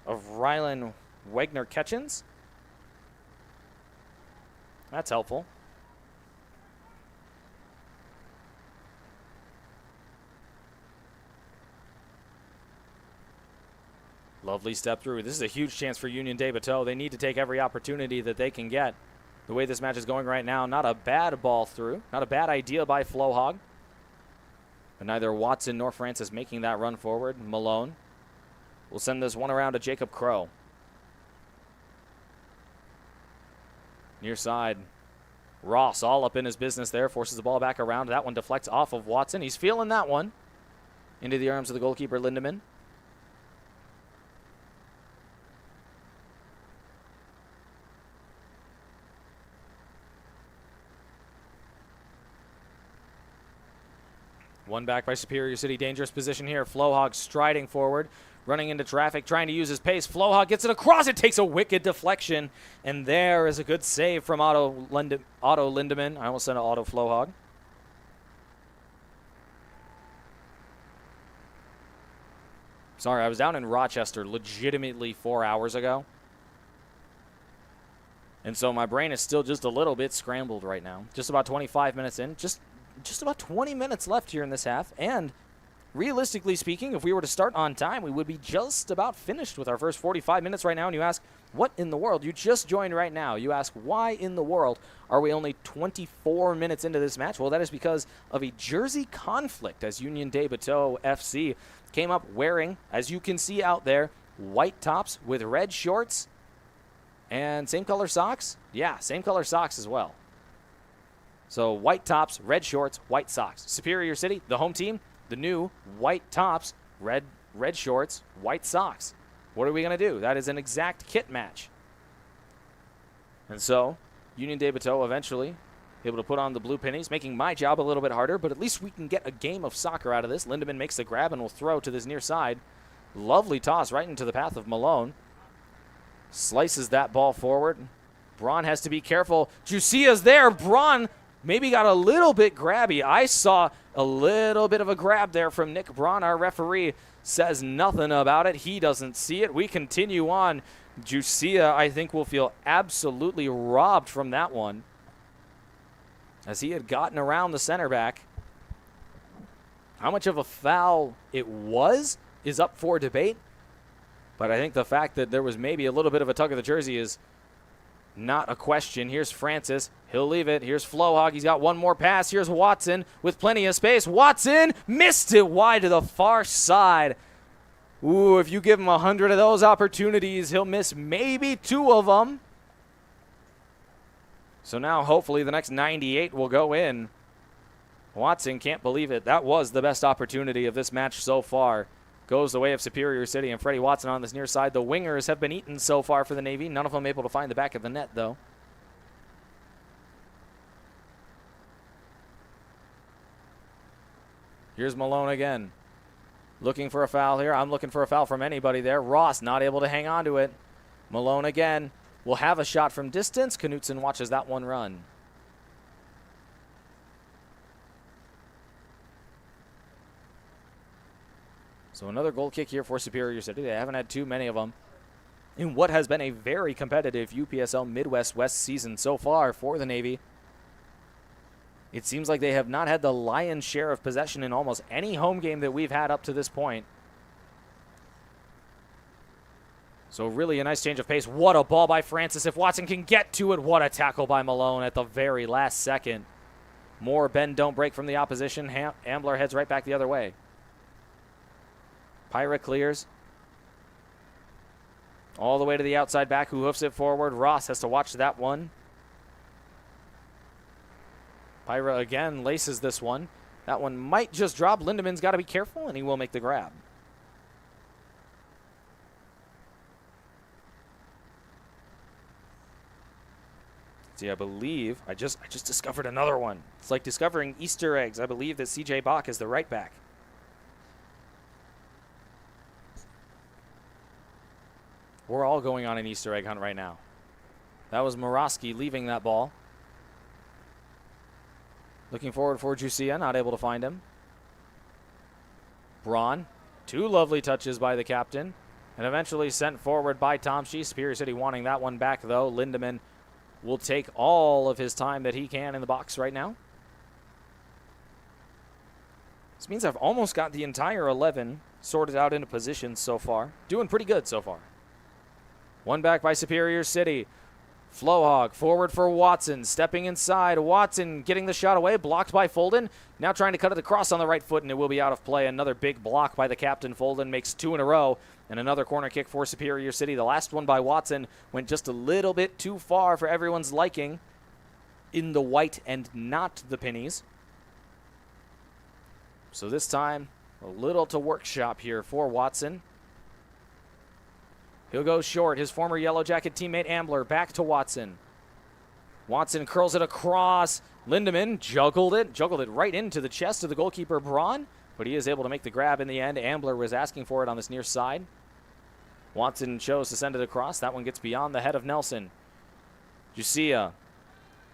S18: of Rylan Wegner-Ketchens. That's helpful. Lovely step through. This is a huge chance for Union de Bateaux. They need to take every opportunity that they can get. The way this match is going right now, not a bad ball through. Not a bad idea by Flohog. But neither Watson nor Francis making that run forward. Malone will send this one around to Jacob Crow. Near side. Ross all up in his business there. Forces the ball back around. That one deflects off of Watson. He's feeling that one. Into the arms of the goalkeeper, Lindemann. One back by Superior City. Dangerous position here. Flohog striding forward, running into traffic, trying to use his pace. Flohog gets it across. It takes a wicked deflection. And there is a good save from Otto Lindemann. I almost said Otto Flohog. Sorry, I was down in Rochester legitimately 4 hours ago. And so my brain is still just a little bit scrambled right now. Just about 25 minutes in. Just just about 20 minutes left here in this half, and realistically speaking, if we were to start on time, we would be just about finished with our first 45 minutes right now. And you ask, what in the world? You just joined right now. You ask, why in the world are we only 24 minutes into this match? Well, that is because of a jersey conflict, as Union de Bateaux FC came up wearing, as you can see out there, white tops with red shorts and same color socks. Yeah, same color socks as well. So white tops, red shorts, white socks. Superior City, the home team, the new white tops, red shorts, white socks. What are we going to do? That is an exact kit match. And so, Union de Bateaux eventually able to put on the blue pennies, making my job a little bit harder, but at least we can get a game of soccer out of this. Lindemann makes the grab and will throw to this near side. Lovely toss right into the path of Malone. Slices that ball forward. Braun has to be careful. Jussia's there. Braun maybe got a little bit grabby. I saw a little bit of a grab there from Nick Braun. Our referee says nothing about it. He doesn't see it. We continue on. Jussia, I think, will feel absolutely robbed from that one, as he had gotten around the center back. How much of a foul it was is up for debate, but I think the fact that there was maybe a little bit of a tug of the jersey is not a question. Here's Francis. He'll leave it. Here's Flohog. He's got one more pass. Here's Watson with plenty of space. Watson missed it wide to the far side. Ooh, if you give him 100 of those opportunities, he'll miss maybe 2 of them. So now hopefully the next 98 will go in. Watson can't believe it. That was the best opportunity of this match so far. Goes the way of Superior City, and Freddie Watson on this near side. The wingers have been eaten so far for the Navy. None of them able to find the back of the net, though. Here's Malone again. Looking for a foul here. I'm looking for a foul from anybody there. Ross not able to hang on to it. Malone again will have a shot from distance. Knutson watches that one run. So another goal kick here for Superior City. They haven't had too many of them in what has been a very competitive UPSL Midwest West season so far for the Navy. It seems like they have not had the lion's share of possession in almost any home game that we've had up to this point. So really a nice change of pace. What a ball by Francis. If Watson can get to it, what a tackle by Malone at the very last second. More bend, don't break from the opposition. Ambler heads right back the other way. Pyra clears. All the way to the outside back, who hoofs it forward. Ross has to watch that one. Pyra again laces this one. That one might just drop. Lindemann's got to be careful, and he will make the grab. See, I believe I just discovered another one. It's like discovering Easter eggs. I believe that CJ Bach is the right back. We're all going on an Easter egg hunt right now. That was Morosky leaving that ball. Looking forward for Jussia, not able to find him. Braun, 2 lovely touches by the captain, and eventually sent forward by Tomsky. Superior City wanting that one back, though. Lindemann will take all of his time that he can in the box right now. This means I've almost got the entire 11 sorted out into positions so far. Doing pretty good so far. One back by Superior City. Flohog forward for Watson. Stepping inside. Watson getting the shot away. Blocked by Folden. Now trying to cut it across on the right foot, and it will be out of play. Another big block by the captain. Folden makes 2 in a row. And another corner kick for Superior City. The last one by Watson went just a little bit too far for everyone's liking in the white and not the pennies. So this time, a little to workshop here for Watson. He'll go short. His former Yellow Jacket teammate Ambler back to Watson. Watson curls it across. Lindemann juggled it right into the chest of the goalkeeper Braun, but he is able to make the grab in the end. Ambler was asking for it on this near side. Watson chose to send it across. That one gets beyond the head of Nelson. Jussia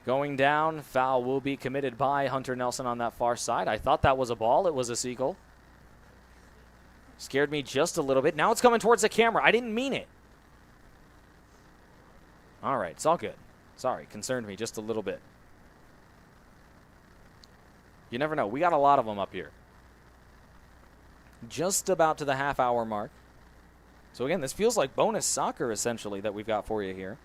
S18: going down. Foul will be committed by Hunter Nelson on that far side. I thought that was a ball. It was a seagull. Scared me just a little bit. Now it's coming towards the camera. I didn't mean it. All right, it's all good. Sorry, concerned me just a little bit. You never know. We got a lot of them up here. Just about to the half-hour mark. So again, this feels like bonus soccer essentially that we've got for you here.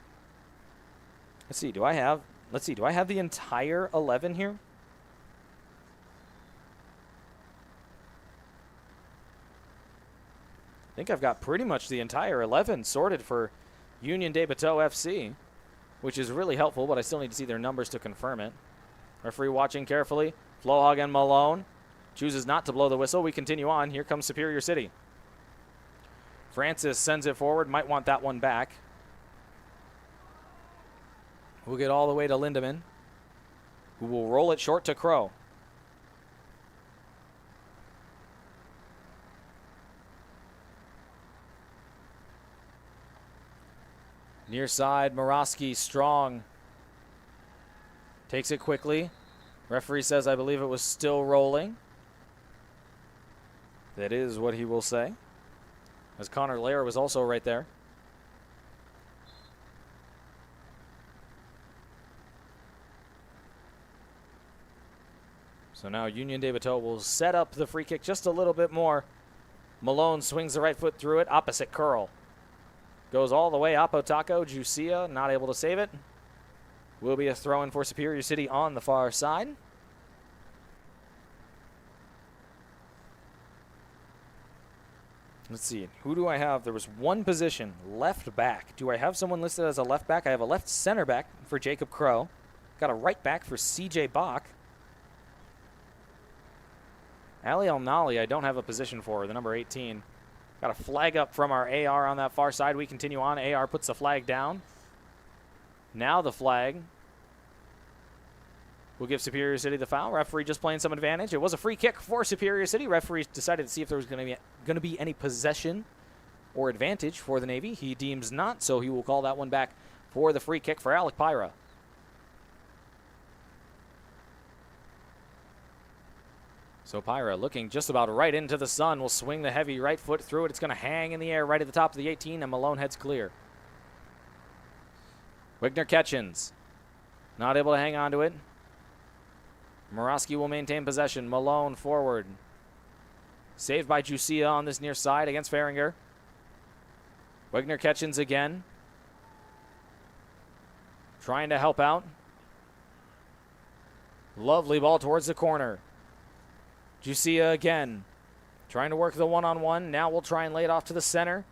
S18: Let's see. Do I have the entire 11 here? I think I've got pretty much the entire 11 sorted for Union de Bateaux FC, which is really helpful, but I still need to see their numbers to confirm it. Referee watching carefully. Flohog and Malone chooses not to blow the whistle. We continue on. Here comes Superior City. Francis sends it forward. Might want that one back. We'll get all the way to Lindemann, who will roll it short to Crow. Near side, Morosky strong. Takes it quickly. Referee says, I believe it was still rolling. That is what he will say. As Connor Lair was also right there. So now Union de Bateaux will set up the free kick just a little bit more. Malone swings the right foot through it, opposite curl. Goes all the way, Apotako, Jusia, not able to save it. Will be a throw-in for Superior City on the far side. Let's see, who do I have? There was one position, left back. Do I have someone listed as a left back? I have a left center back for Jacob Crow. Got a right back for CJ Bach. Ali Al-Nali, I don't have a position for, the number 18. Got a flag up from our AR on that far side. We continue on. AR puts the flag down. Now the flag will give Superior City the foul. Referee just playing some advantage. It was a free kick for Superior City. Referee decided to see if there was going to be any possession or advantage for the Navy. He deems not, so he will call that one back for the free kick for Alec Pyra. So Pyra looking just about right into the sun. Will swing the heavy right foot through it. It's going to hang in the air right at the top of the 18, and Malone heads clear. Wigner Ketchens not able to hang on to it. Morosky will maintain possession. Malone forward. Saved by Jusia on this near side against Faringer. Wigner Ketchens again. Trying to help out. Lovely ball towards the corner. Jusia again. Trying to work the one-on-one. Now we'll try and lay it off to the center.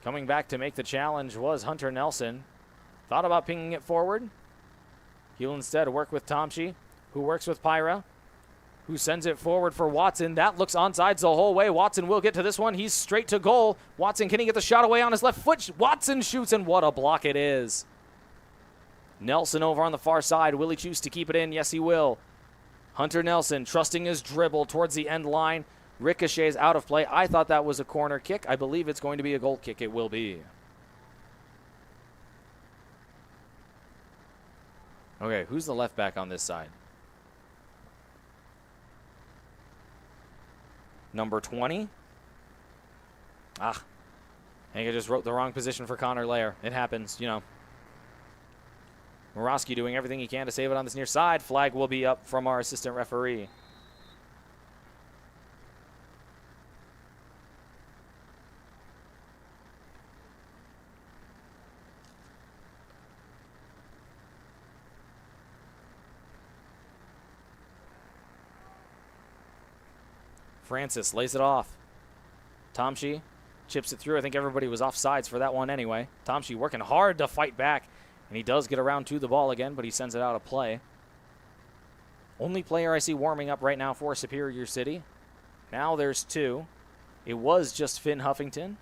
S18: Coming back to make the challenge was Hunter Nelson. Thought about pinging it forward. He'll instead work with Tomchi, who works with Pyra, who sends it forward for Watson. That looks onsides the whole way. Watson will get to this one. He's straight to goal. Watson, can he get the shot away on his left foot? Watson shoots, and what a block it is. Nelson over on the far side. Will he choose to keep it in? Yes, he will. Hunter Nelson trusting his dribble towards the end line. Ricochets out of play. I thought that was a corner kick. I believe it's going to be a goal kick. It will be. Okay, who's the left back on this side? Number 20. I think I just wrote the wrong position for Connor Lair. It happens, you know. Morosky doing everything he can to save it on this near side. Flag will be up from our assistant referee. Francis lays it off. Tomshi chips it through. I think everybody was offsides for that one anyway. Tomshi working hard to fight back. And he does get around to the ball again, but he sends it out of play. Only player I see warming up right now for Superior City. Now there's two. It was just Finn Huffington.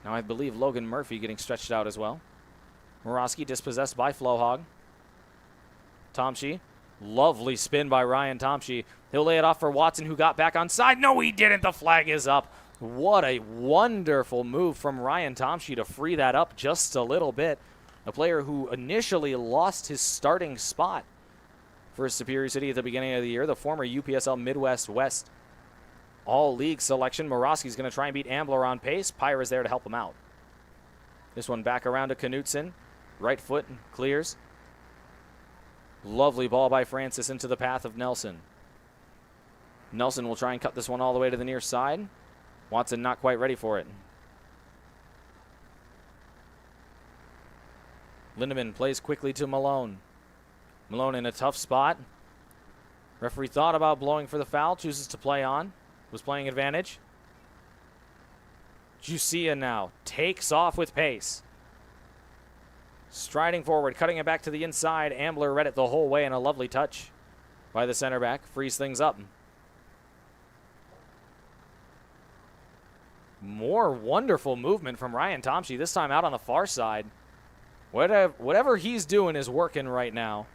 S18: Now I believe Logan Murphy getting stretched out as well. Morosky dispossessed by Flohog. Tomshi. Lovely spin by Ryan Tomshi. He'll lay it off for Watson, who got back on side. No, he didn't. The flag is up. What a wonderful move from Ryan Tomshi to free that up just a little bit. A player who initially lost his starting spot for Superior City at the beginning of the year, the former UPSL Midwest West All-League selection. Morosky's going to try and beat Ambler on pace. Pyra's there to help him out. This one back around to Knutson. Right foot clears. Lovely ball by Francis into the path of Nelson. Nelson will try and cut this one all the way to the near side. Watson not quite ready for it. Lindemann plays quickly to Malone. Malone in a tough spot. Referee thought about blowing for the foul, chooses to play on. Was playing advantage. Jusia now takes off with pace. Striding forward, cutting it back to the inside. Ambler read it the whole way, and a lovely touch by the center back. Frees things up. More wonderful movement from Ryan Tomsky, this time out on the far side. Whatever he's doing is working right now.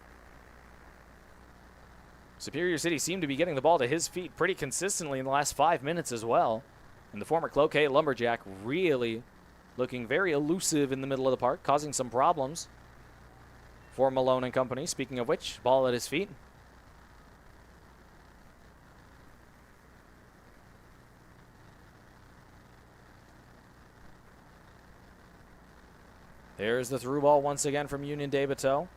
S18: Superior City seemed to be getting the ball to his feet pretty consistently in the last 5 minutes as well. And the former Cloquet Lumberjack really looking very elusive in the middle of the park, causing some problems for Malone and company. Speaking of which, ball at his feet. There's the through ball once again from Union de Bateaux.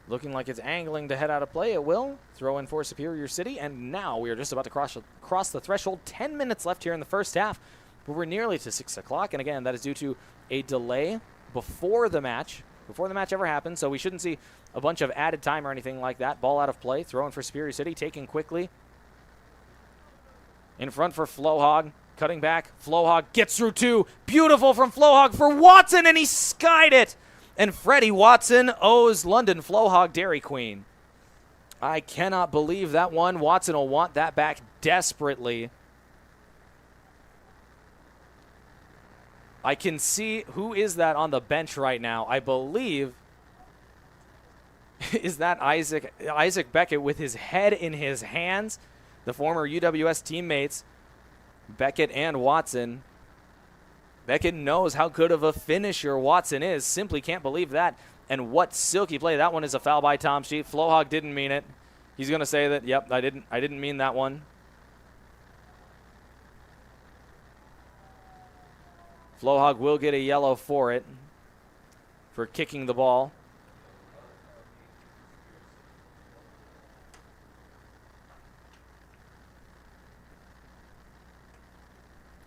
S18: Looking like it's angling to head out of play. It will. Throw in for Superior City. And now we are just about to cross the threshold. 10 minutes left here in the first half. But we're nearly to 6 o'clock. And again, that is due to a delay before the match ever happened. So we shouldn't see a bunch of added time or anything like that. Ball out of play. Throw in for Superior City. Taken quickly. In front for Flohog. Cutting back. Flohog gets through two. Beautiful from Flohog for Watson. And he skied it. And Freddie Watson owes London Flohog Dairy Queen. I cannot believe that one. Watson will want that back desperately. I can see who is that on the bench right now. I believe is that Isaac Beckett with his head in his hands. The former UWS teammates, Beckett and Watson. Beckett knows how good of a finisher Watson is. Simply can't believe that. And what silky play. That one is a foul by Tom Sheet. Flohog didn't mean it. He's going to say that, yep, I didn't mean that one. Flohog will get a yellow for it, for kicking the ball.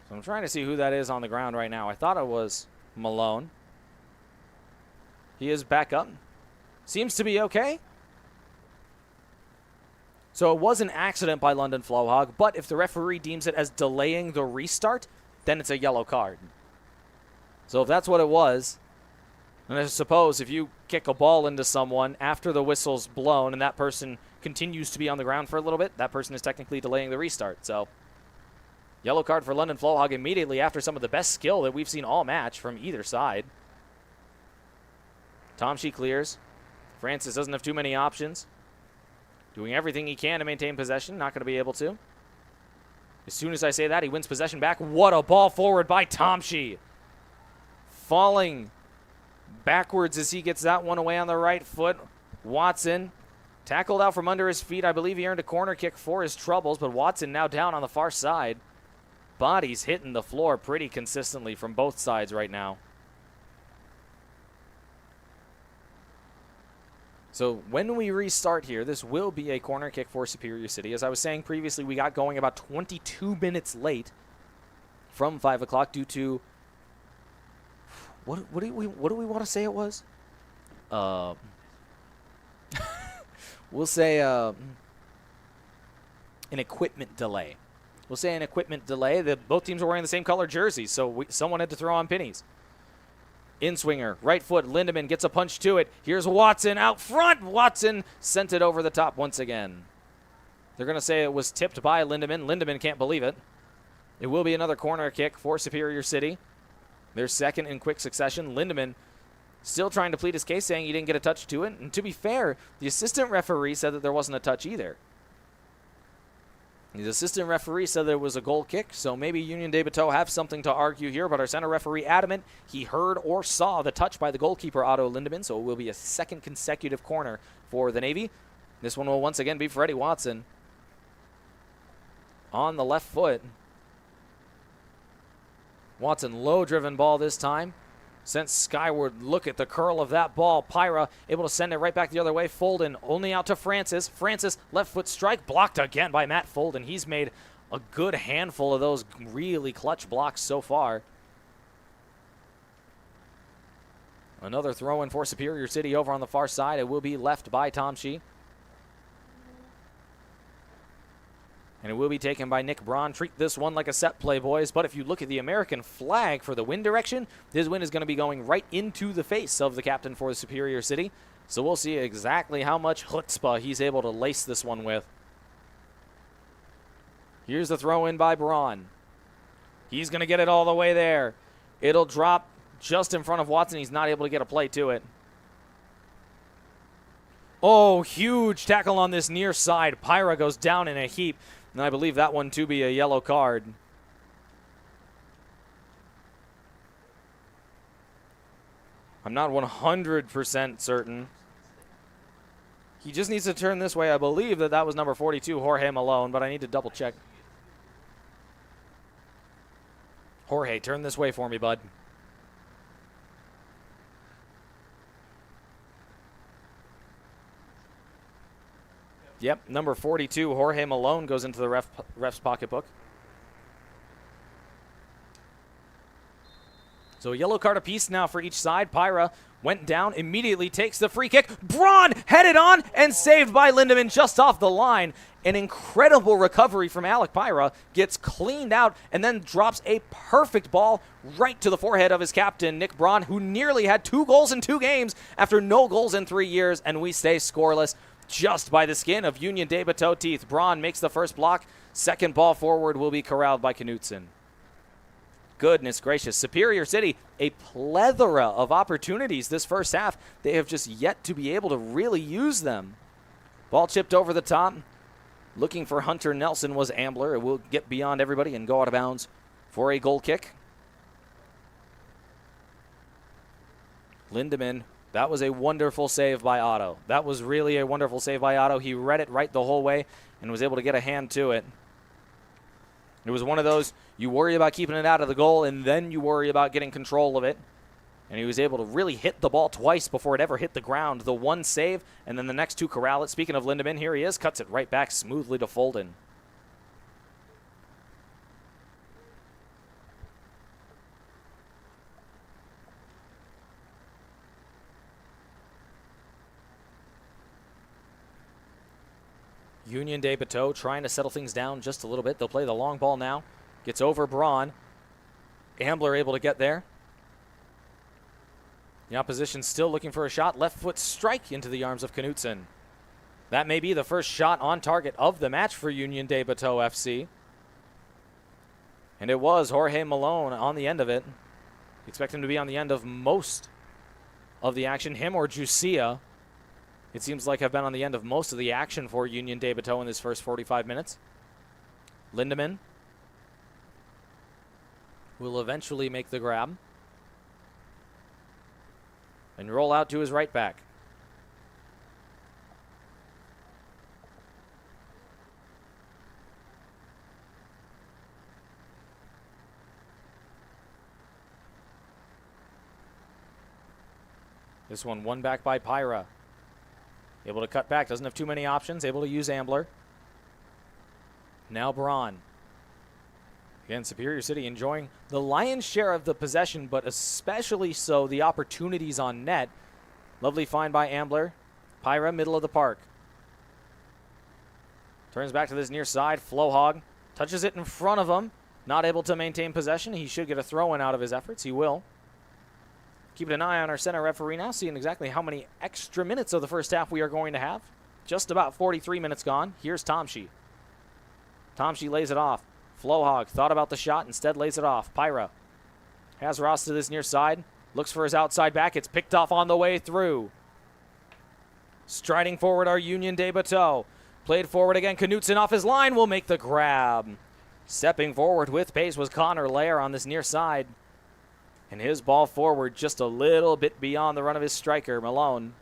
S18: So I'm trying to see who that is on the ground right now. I thought it was Malone. He is back up. Seems to be okay. So it was an accident by London Flohog, but if the referee deems it as delaying the restart, then it's a yellow card. So if that's what it was, and I suppose if you kick a ball into someone after the whistle's blown and that person continues to be on the ground for a little bit, that person is technically delaying the restart. So yellow card for London Flohog immediately after some of the best skill that we've seen all match from either side. Tomsky clears. Francis doesn't have too many options. Doing everything he can to maintain possession. Not going to be able to. As soon as I say that, he wins possession back. What a ball forward by Tomsky. Falling backwards as he gets that one away on the right foot. Watson tackled out from under his feet. I believe he earned a corner kick for his troubles, but Watson now down on the far side. Bodies hitting the floor pretty consistently from both sides right now. So when we restart here, this will be a corner kick for Superior City. As I was saying previously, we got going about 22 minutes late from 5 o'clock due to what do we want to say it was? We'll say an equipment delay. We'll say an equipment delay. Both teams were wearing the same color jerseys, so someone had to throw on pennies. In-swinger, right foot, Lindemann gets a punch to it. Here's Watson out front. Watson sent it over the top once again. They're going to say it was tipped by Lindemann. Lindemann can't believe it. It will be another corner kick for Superior City. Their second in quick succession. Lindemann still trying to plead his case, saying he didn't get a touch to it. And to be fair, the assistant referee said that there wasn't a touch either. The assistant referee said there was a goal kick, so maybe Union de Bateaux have something to argue here, but our center referee adamant he heard or saw the touch by the goalkeeper, Otto Lindemann, so it will be a second consecutive corner for the Navy. This one will once again be Freddie Watson on the left foot. Watson, low-driven ball this time. sent skyward. Look at the curl of that ball. Pyra able to send it right back the other way. Folden only out to Francis. Francis, left foot strike, blocked again by Matt Folden. He's made a good handful of those really clutch blocks so far. Another throw in for Superior City over on the far side. It will be left by Tomshi. And it will be taken by Nick Braun. Treat this one like a set play, boys. But if you look at the American flag for the wind direction, this wind is going to be going right into the face of the captain for the Superior City. So we'll see exactly how much chutzpah he's able to lace this one with. Here's the throw in by Braun. He's going to get it all the way there. It'll drop just in front of Watson. He's not able to get a play to it. Oh, huge tackle on this near side. Pyra goes down in a heap. And I believe that one to be a yellow card. I'm not 100% certain. He just needs to turn this way. I believe that was number 42, Jorge Malone, but I need to double check. Jorge, turn this way for me, bud. Yep, number 42, Jorge Malone, goes into the ref's pocketbook. So a yellow card apiece now for each side. Pyra went down, immediately takes the free kick. Braun headed on and saved by Lindemann just off the line. An incredible recovery from Alec Pyra. Gets cleaned out and then drops a perfect ball right to the forehead of his captain, Nick Braun, who nearly had 2 goals in 2 games after no goals in 3 years, and we stay scoreless. Just by the skin of Union de Bateaux teeth. Braun makes the first block. Second ball forward will be corralled by Knutson. Goodness gracious. Superior City, a plethora of opportunities this first half. They have just yet to be able to really use them. Ball chipped over the top. Looking for Hunter Nelson was Ambler. It will get beyond everybody and go out of bounds for a goal kick. Lindemann. That was a wonderful save by Otto. That was really a wonderful save by Otto. He read it right the whole way and was able to get a hand to it. It was one of those, you worry about keeping it out of the goal, and then you worry about getting control of it. And he was able to really hit the ball twice before it ever hit the ground. The one save, and then the next 2 corral it. Speaking of Lindemann, here he is. Cuts it right back smoothly to Folden. Union de Bateaux trying to settle things down just a little bit. They'll play the long ball now. Gets over Braun. Ambler able to get there. The opposition still looking for a shot. Left foot strike into the arms of Knutson. That may be the first shot on target of the match for Union de Bateaux FC. And it was Jorge Malone on the end of it. Expect him to be on the end of most of the action. Him or Jusia, it seems like, have been on the end of most of the action for Union de Bateaux in this first 45 minutes. Lindemann will eventually make the grab and roll out to his right back. This one won back by Pyra. Able to cut back, doesn't have too many options, able to use Ambler. Now Braun. Again, Superior City enjoying the lion's share of the possession, but especially so the opportunities on net. Lovely find by Ambler. Pyra, middle of the park. Turns back to this near side. Flohog touches it in front of him. Not able to maintain possession. He should get a throw-in out of his efforts. He will. Keeping an eye on our center referee now, seeing exactly how many extra minutes of the first half we are going to have. Just about 43 minutes gone. Here's Tomshi. Tomshi lays it off. Flohog thought about the shot, instead lays it off. Pyra has Ross to this near side. Looks for his outside back. It's picked off on the way through. Striding forward our Union de Bateaux. Played forward again. Knutson off his line will make the grab. Stepping forward with pace was Connor Lair on this near side. And his ball forward just a little bit beyond the run of his striker, Malone,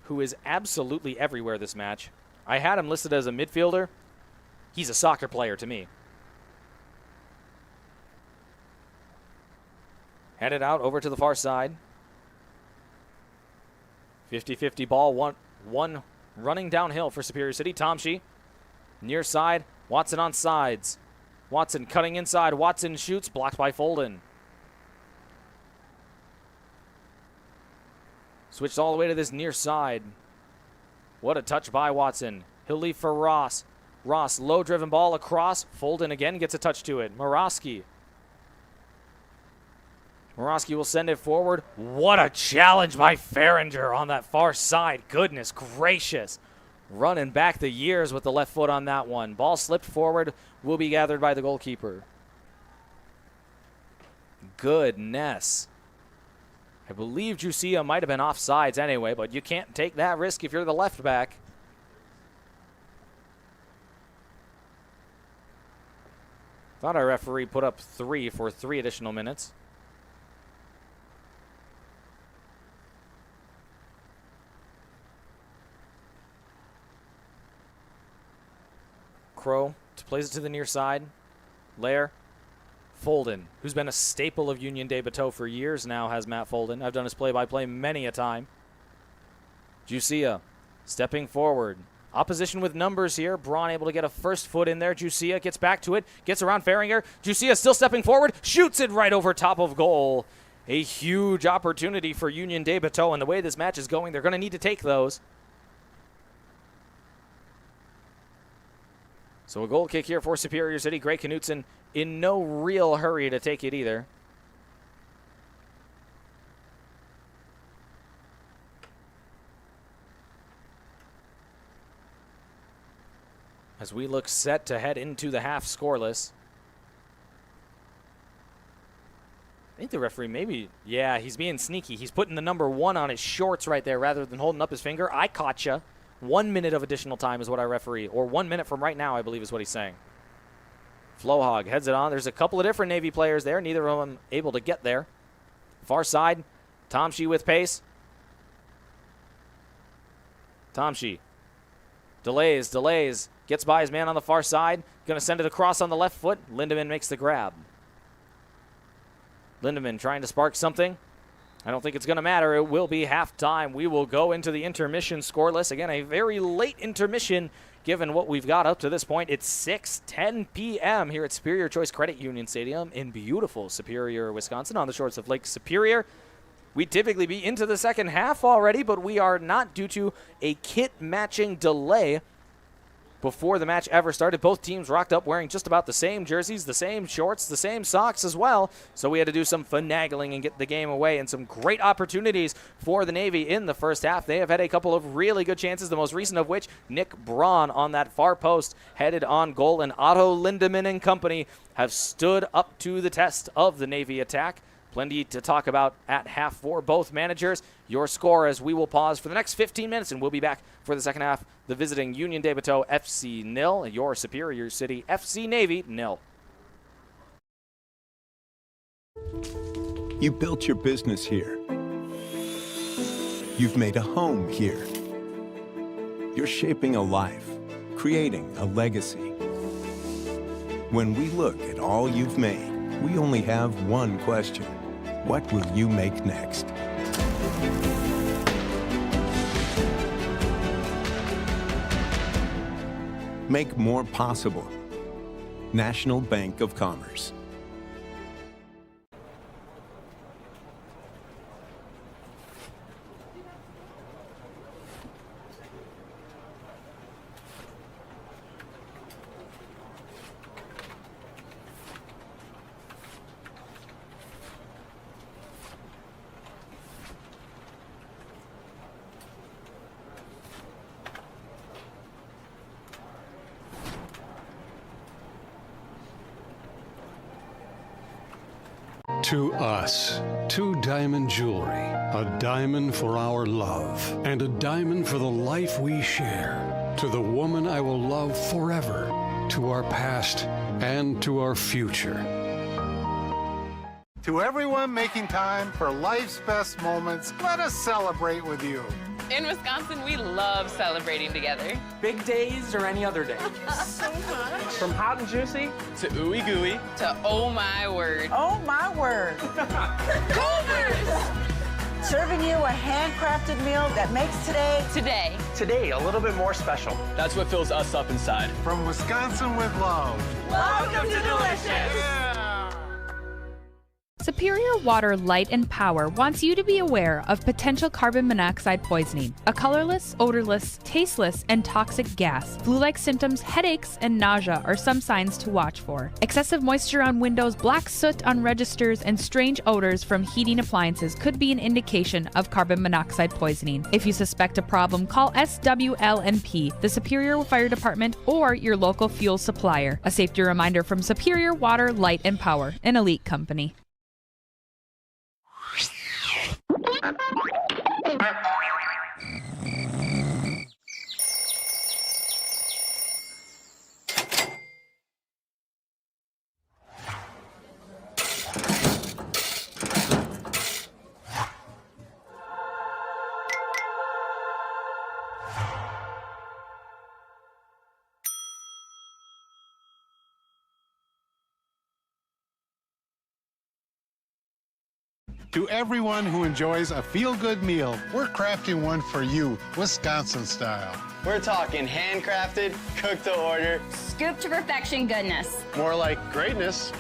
S18: who is absolutely everywhere this match. I had him listed as a midfielder. He's a soccer player to me. Headed out over to the far side. 50-50 ball, one running downhill for Superior City. Tomshi, near side, Watson on sides. Watson cutting inside, Watson shoots, blocked by Folden. Switched all the way to this near side. What a touch by Watson. He'll leave for Ross. Ross, low-driven ball across. Folden again gets a touch to it. Morosky will send it forward. What a challenge by Farringer on that far side. Goodness gracious. Running back the years with the left foot on that one. Ball slipped forward. Will be gathered by the goalkeeper. Goodness. I believe Jusia might have been offsides anyway, but you can't take that risk if you're the left back. Thought our referee put up 3 for 3 additional minutes. Crow plays it to the near side. Lair. Folden, who's been a staple of Union de Bateaux for years now, has Matt Folden. I've done his play-by-play many a time. Jusia stepping forward. Opposition with numbers here. Braun able to get a first foot in there. Jusia gets back to it. Gets around Farringer. Jusia still stepping forward. Shoots it right over top of goal. A huge opportunity for Union de Bateaux. And the way this match is going, they're going to need to take those. So a goal kick here for Superior City. Gray Knutson in no real hurry to take it either. As we look set to head into the half scoreless. I think the referee maybe, yeah, he's being sneaky. He's putting the number 1 on his shorts right there rather than holding up his finger. I caught ya. 1 minute of additional time is what I referee, or 1 minute from right now, I believe is what he's saying. Flohog heads it on. There's a couple of different Navy players there. Neither of them able to get there. Far side, Tomshi with pace. Tomshi delays, gets by his man on the far side. Going to send it across on the left foot. Lindemann makes the grab. Lindemann trying to spark something. I don't think it's going to matter. It will be halftime. We will go into the intermission scoreless. Again, a very late intermission given what we've got up to this point. It's 6:10 p.m. here at Superior Choice Credit Union Stadium in beautiful Superior, Wisconsin, on the shores of Lake Superior. We'd typically be into the second half already, but we are not due to a kit matching delay before the match ever started. Both teams rocked up wearing just about the same jerseys, the same shorts, the same socks as well. So we had to do some finagling and get the game away, and some great opportunities for the Navy in the first half. They have had a couple of really good chances, the most recent of which, Nick Braun on that far post headed on goal, and Otto Lindemann and company have stood up to the test of the Navy attack. Plenty to talk about at half for both managers. Your score as we will pause for the next 15 minutes, and we'll be back for the second half. The visiting Union de Bateaux FC 0, your Superior City FC Navy 0.
S1: You built your business here. You've made a home here. You're shaping a life, creating a legacy. When we look at all you've made, we only have one question. What will you make next? Make more possible. National Bank of Commerce.
S2: To us, 2 diamond jewelry, a diamond for our love, and a diamond for the life we share. To the woman I will love forever, to our past and to our future.
S3: To everyone making time for life's best moments, let us celebrate with you.
S5: In Wisconsin, we love celebrating together.
S7: Big days or any other day.
S14: So much.
S7: From hot and juicy to ooey gooey.
S5: To oh my word.
S6: Oh my word.
S5: Culver's!
S6: Serving you a handcrafted meal that makes today.
S7: Today, a little bit more special.
S18: That's what fills us up inside.
S3: From Wisconsin with love.
S4: Welcome to Delicious.
S8: Superior Water Light and Power wants you to be aware of potential carbon monoxide poisoning, a colorless, odorless, tasteless, and toxic gas. Flu-like symptoms, headaches, and nausea are some signs to watch for. Excessive moisture on windows, black soot on registers, and strange odors from heating appliances could be an indication of carbon monoxide poisoning. If you suspect a problem, call SWLMP, the Superior Fire Department, or your local fuel supplier. A safety reminder from Superior Water Light and Power, an elite company.
S3: To everyone who enjoys a feel-good meal, we're crafting one for you, Wisconsin style.
S7: We're talking handcrafted, cooked to order.
S9: Scoop to perfection goodness.
S7: More like greatness.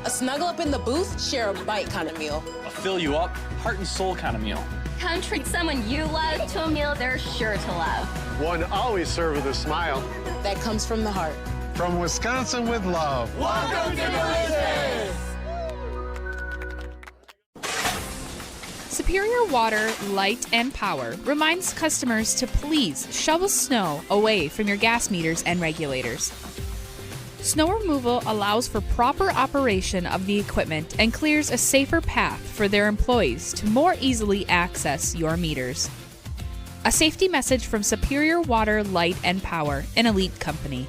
S10: A snuggle up in the booth, share a bite kind of meal.
S7: A fill you up, heart and soul kind of meal.
S9: Come treat someone you love to a meal they're sure to love.
S7: One always served with a smile.
S10: That comes from the heart.
S3: From Wisconsin with love.
S4: Welcome to Delicious.
S8: Superior Water, Light, and Power reminds customers to please shovel snow away from your gas meters and regulators. Snow removal allows for proper operation of the equipment and clears a safer path for their employees to more easily access your meters. A safety message from Superior Water, Light, and Power, an elite company.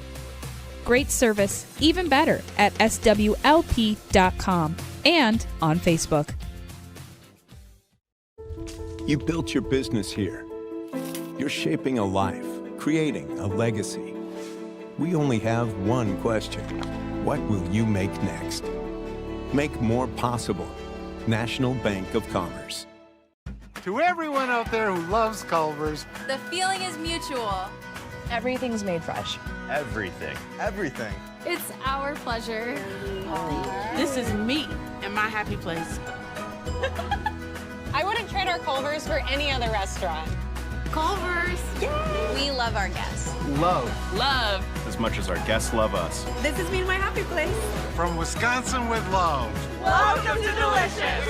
S8: Great service, even better, at swlp.com and on Facebook.
S1: You built your business here. You're shaping a life, creating a legacy. We only have one question. What will you make next? Make more possible. National Bank of Commerce.
S3: To everyone out there who loves Culver's,
S11: The feeling is mutual.
S12: Everything's made fresh.
S7: Everything.
S3: everything.
S11: It's our pleasure.
S14: This is me and my happy place.
S15: I wouldn't trade our Culver's for any other restaurant.
S11: Culver's.
S9: We love our guests.
S3: Love.
S5: Love.
S7: As much as our guests love us.
S11: This is me and my happy place.
S3: From Wisconsin with love.
S4: Welcome to Delicious.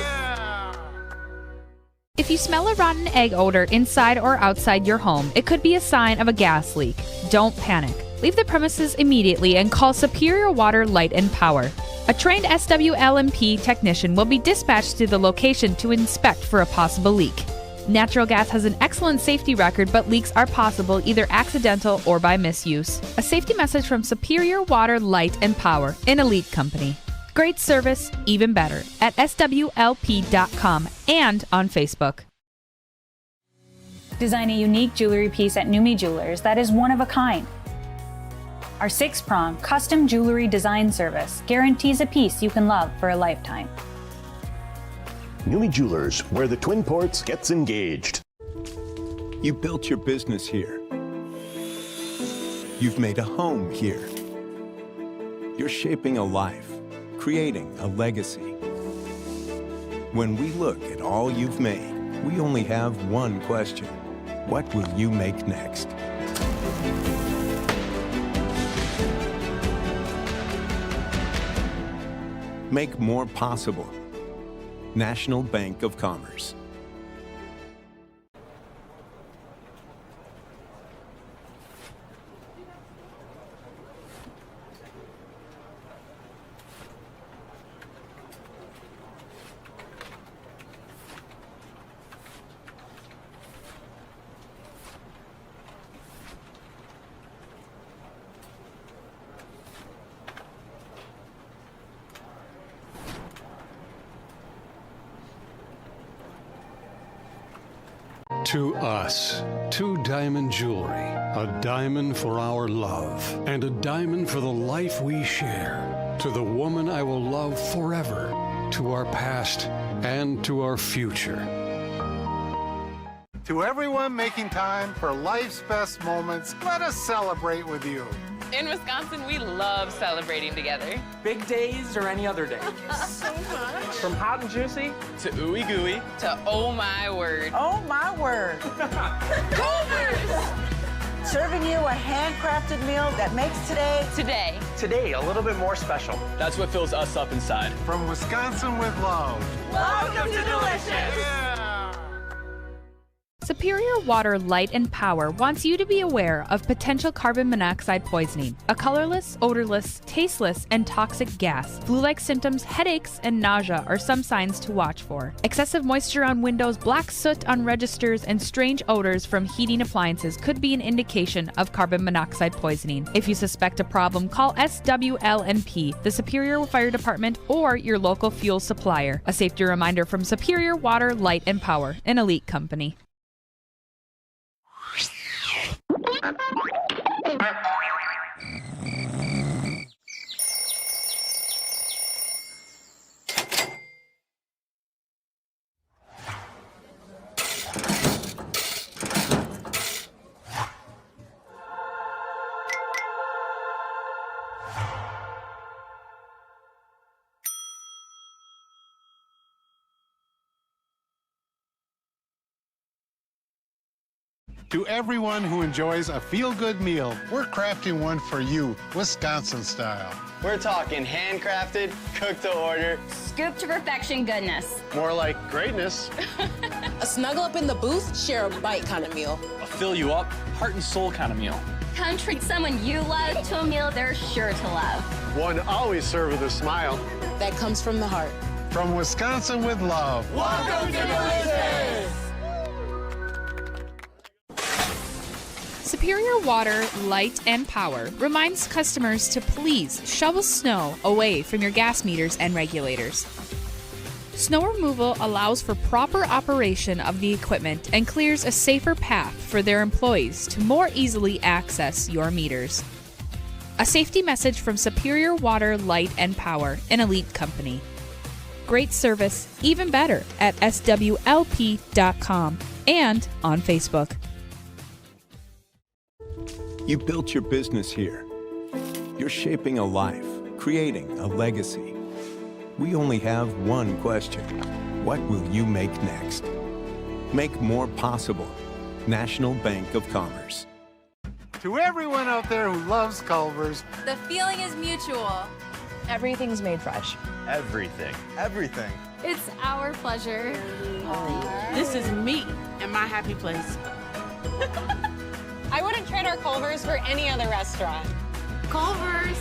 S8: If you smell a rotten egg odor inside or outside your home, it could be a sign of a gas leak. Don't panic. Leave the premises immediately and call Superior Water, Light, and Power. A trained SWLMP technician will be dispatched to the location to inspect for a possible leak. Natural gas has an excellent safety record, but leaks are possible either accidental or by misuse. A safety message from Superior Water, Light, and Power, an elite company. Great service, even better, at swlp.com and on Facebook.
S13: Design a unique jewelry piece at Numi Jewelers that is one of a kind. Our 6-prong custom jewelry design service guarantees a piece you can love for a lifetime.
S16: Numi Jewelers, where the Twin Ports gets engaged.
S1: You built your business here. You've made a home here. You're shaping a life, creating a legacy. When we look at all you've made, we only have one question. What will you make next? Make more possible. National Bank of Commerce.
S2: To us, two diamond jewelry, a diamond for our love, and a diamond for the life we share. To the woman I will love forever, to our past and to our future.
S3: To everyone making time for life's best moments, let us celebrate with you.
S5: In Wisconsin, we love celebrating together.
S19: Big days or any other day.
S14: So much.
S19: From hot and juicy to ooey gooey
S5: to oh my word.
S6: Oh my word.
S5: Culver's!
S6: Serving you a handcrafted meal that makes today
S19: Today a little bit more special.
S7: That's what fills us up inside.
S3: From Wisconsin with love.
S4: Welcome to Delicious.
S3: Yeah.
S8: Superior Water Light and Power wants you to be aware of potential carbon monoxide poisoning, a colorless, odorless, tasteless, and toxic gas. Flu-like symptoms, headaches, and nausea are some signs to watch for. Excessive moisture on windows, black soot on registers, and strange odors from heating appliances could be an indication of carbon monoxide poisoning. If you suspect a problem, call SWLNP, the Superior Fire Department, or your local fuel supplier. A safety reminder from Superior Water Light and Power, an elite company.
S3: To everyone who enjoys a feel-good meal, we're crafting one for you, Wisconsin style.
S7: We're talking handcrafted, cooked to order.
S9: Scoop to perfection goodness.
S7: More like greatness.
S10: A snuggle up in the booth, share a bite kind of meal.
S7: A fill you up, heart and soul kind of meal.
S9: Come treat someone you love to a meal they're sure to love.
S7: One always served with a smile.
S10: That comes from the heart.
S3: From Wisconsin with love.
S4: Welcome to Delicious.
S8: Superior Water, Light, and Power reminds customers to please shovel snow away from your gas meters and regulators. Snow removal allows for proper operation of the equipment and clears a safer path for their employees to more easily access your meters. A safety message from Superior Water, Light, and Power, an elite company. Great service, even better, at swlp.com and on Facebook.
S1: You built your business here. You're shaping a life, creating a legacy. We only have one question. What will you make next? Make more possible. National Bank of Commerce.
S3: To everyone out there who loves Culver's,
S11: The feeling is mutual.
S12: Everything's made fresh.
S7: Everything. Everything.
S11: It's our pleasure.
S14: This is me and my happy place.
S15: I wouldn't trade our Culver's for any other restaurant.
S11: Culver's.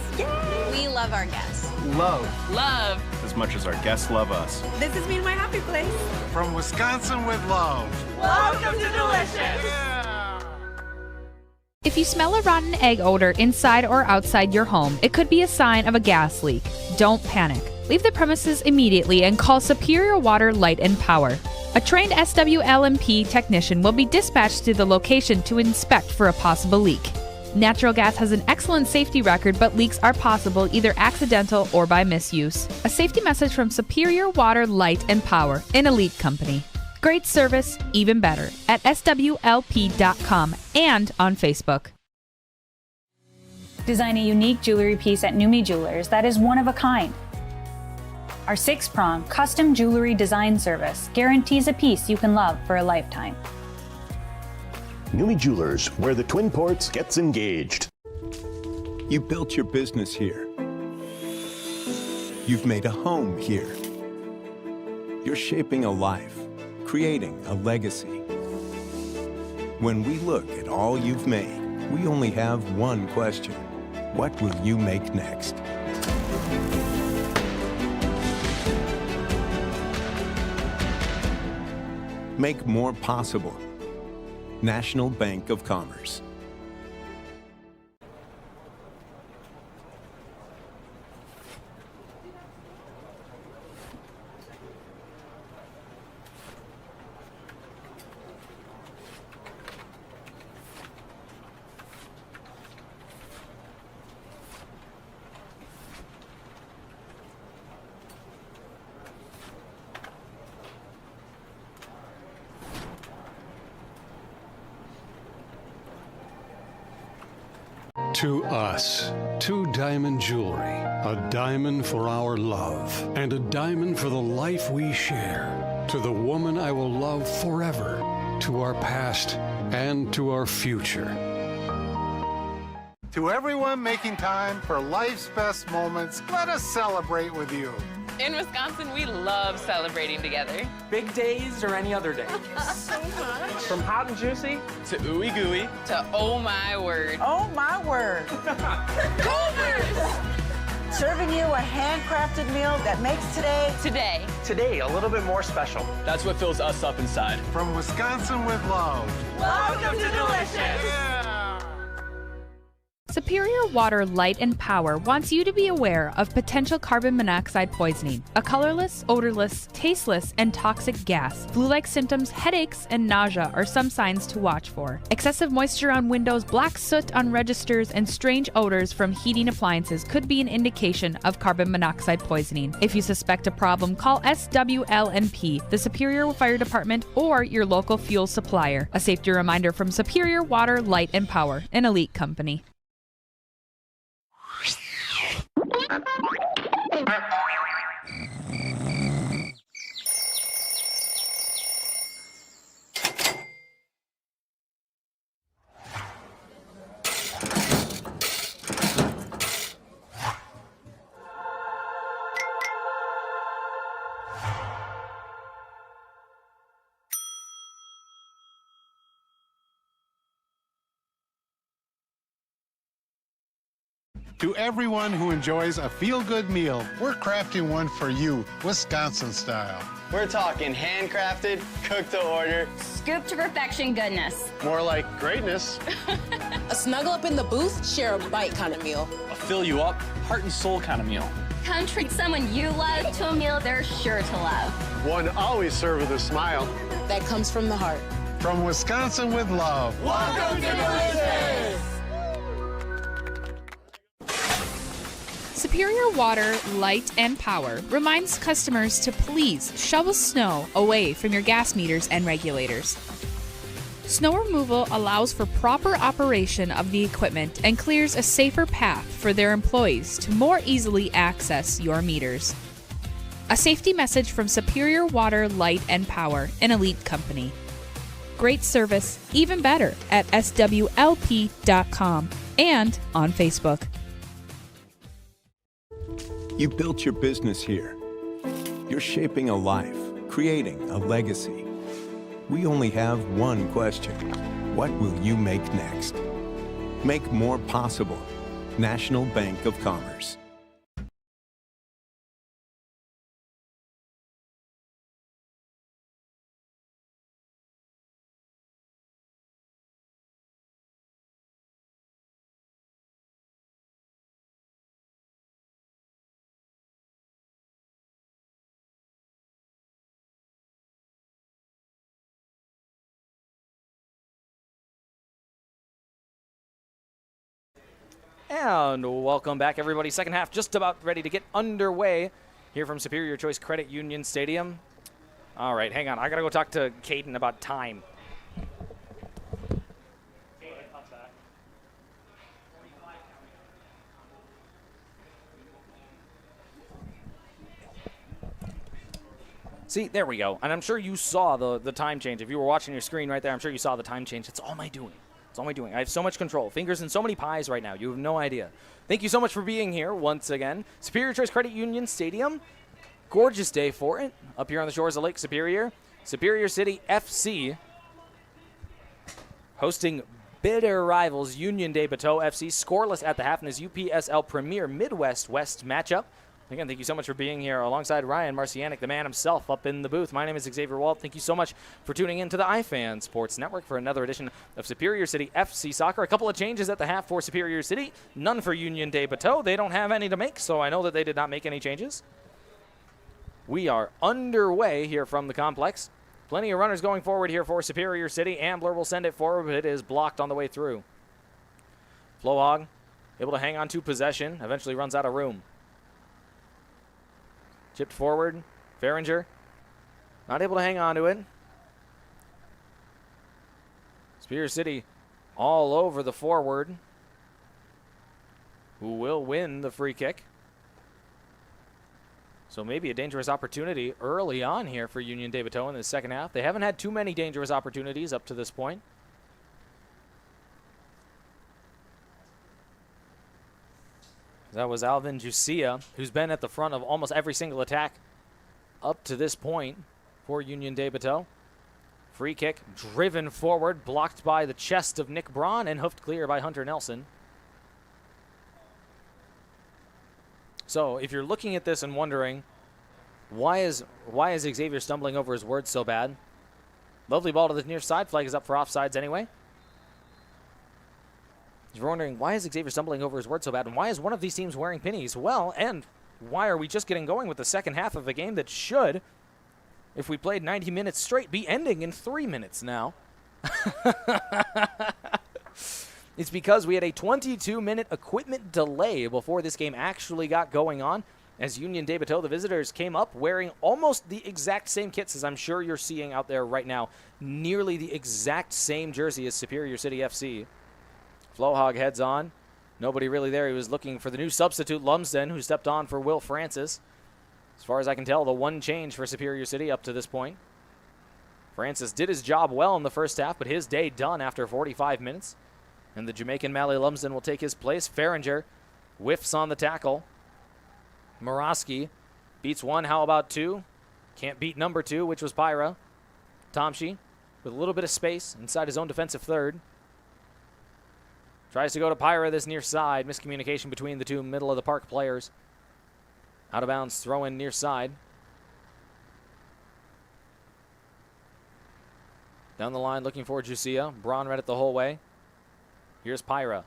S9: We love our guests.
S3: love.
S5: Love.
S7: As much as our guests love us.
S11: This is me and my happy place.
S3: From Wisconsin with love.
S4: Welcome to Delicious.
S3: Yeah.
S8: If you smell a rotten egg odor inside or outside your home, it could be a sign of a gas leak. Don't panic. Leave the premises immediately and call Superior Water, Light, and Power. A trained SWLMP technician will be dispatched to the location to inspect for a possible leak. Natural gas has an excellent safety record, but leaks are possible either accidental or by misuse. A safety message from Superior Water, Light, and Power, an elite company. Great service, even better, at swlp.com and on Facebook.
S13: Design a unique jewelry piece at Numi Jewelers that is one of a kind. Our 6-prong custom jewelry design service guarantees a piece you can love for a lifetime.
S16: Numi Jewelers, where the Twin Ports gets engaged.
S1: You built your business here. You've made a home here. You're shaping a life, creating a legacy. When we look at all you've made, we only have one question. What will you make next? Make more possible. National Bank of Commerce.
S2: To us, two diamond jewelry, a diamond for our love, and a diamond for the life we share. To the woman I will love forever, to our past and to our future.
S3: To everyone making time for life's best moments, let us celebrate with you.
S5: In Wisconsin, we love celebrating together.
S19: Big days or any other day.
S14: So much.
S19: From hot and juicy to ooey gooey.
S5: To oh my word.
S6: Oh my word.
S5: Culver's!
S6: Serving you a handcrafted meal that makes today.
S19: Today, a little bit more special.
S7: That's what fills us up inside.
S3: From Wisconsin with love.
S4: Welcome to Delicious.
S3: Yeah.
S8: Superior Water Light and Power wants you to be aware of potential carbon monoxide poisoning, a colorless, odorless, tasteless, and toxic gas. Flu-like symptoms, headaches, and nausea are some signs to watch for. Excessive moisture on windows, black soot on registers, and strange odors from heating appliances could be an indication of carbon monoxide poisoning. If you suspect a problem, call SWLNP, the Superior Fire Department, or your local fuel supplier. A safety reminder from Superior Water Light and Power, an elite company.
S3: To everyone who enjoys a feel-good meal, we're crafting one for you, Wisconsin style.
S19: We're talking handcrafted, cooked to order.
S9: Scoop to perfection goodness.
S7: More like greatness.
S10: A snuggle up in the booth, share a bite kind of meal.
S7: A fill you up, heart and soul kind of meal.
S9: Come treat someone you love to a meal they're sure to love.
S7: One always served with a smile.
S10: That comes from the heart.
S3: From Wisconsin with love.
S4: Welcome to Delicious.
S8: Superior Water, Light, and Power reminds customers to please shovel snow away from your gas meters and regulators. Snow removal allows for proper operation of the equipment and clears a safer path for their employees to more easily access your meters. A safety message from Superior Water, Light, and Power, an elite company. Great service, even better, at swlp.com and on Facebook.
S1: You built your business here. You're shaping a life, creating a legacy. We only have one question. What will you make next? Make more possible. National Bank of Commerce.
S18: And welcome back, everybody. Second half just about ready to get underway here from Superior Choice Credit Union Stadium. All right, hang on. I got to go talk to Caden about time. See, there we go. And I'm sure you saw the time change. If you were watching your screen right there, I'm sure you saw the time change. It's all my doing. It's all my doing. I have so much control. Fingers in so many pies right now. You have no idea. Thank you so much for being here once again. Superior Choice Credit Union Stadium. Gorgeous day for it. Up here on the shores of Lake Superior. Superior City FC hosting bitter rivals Union de Bateaux FC. Scoreless at the half in this UPSL Premier Midwest West matchup. Again, thank you so much for being here alongside Ryan Marcianic, the man himself, up in the booth. My name is Xavier Wald. Thank you so much for tuning in to the iFan Sports Network for another edition of Superior City FC Soccer. A couple of changes at the half for Superior City, none for Union de Bateaux. They don't have any to make, so I know that they did not make any changes. We are underway here from the complex. Plenty of runners going forward here for Superior City. Ambler will send it forward, but it is blocked on the way through. Flohog able to hang on to possession, eventually runs out of room. Chipped forward. Fahringer not able to hang on to it. Superior City all over the forward. who will win the free kick. So maybe a dangerous opportunity early on here for Union de Bateaux in the second half. They haven't had too many dangerous opportunities up to this point. That was Alvin Jusia, who's been at the front of almost every single attack up to this point for Union de Bateaux. Free kick driven forward, blocked by the chest of Nick Braun and hoofed clear by Hunter Nelson. So if you're looking at this and wondering, why is Xavier stumbling over his words so bad? Lovely ball to the near side. Flag is up for offsides anyway. If you're wondering, why is Xavier stumbling over his words so bad? And why is one of these teams wearing pennies? Well, and why are we just getting going with the second half of a game that should, if we played 90 minutes straight, be ending in 3 minutes now? It's because we had a 22-minute equipment delay before this game actually got going on, as Union de Bateaux, the visitors, came up wearing almost the exact same kits as I'm sure you're seeing out there right now. Nearly the exact same jersey as Superior City FC. Flohog heads on. Nobody really there. He was looking for the new substitute, Lumsden, who stepped on for Will Francis. As far as I can tell, the one change for Superior City up to this point. Francis did his job well in the first half, but his day done after 45 minutes. And the Jamaican Mally Lumsden will take his place. Farringer whiffs on the tackle. Murawski beats one. How about two? Can't beat number two, which was Pyra. Tomshi with a little bit of space inside his own defensive third. Tries to go to Pyra this near side. Miscommunication between the two middle of the park players. Out of bounds, throw in near side. Down the line looking for Jusia. Braun read it the whole way. Here's Pyra.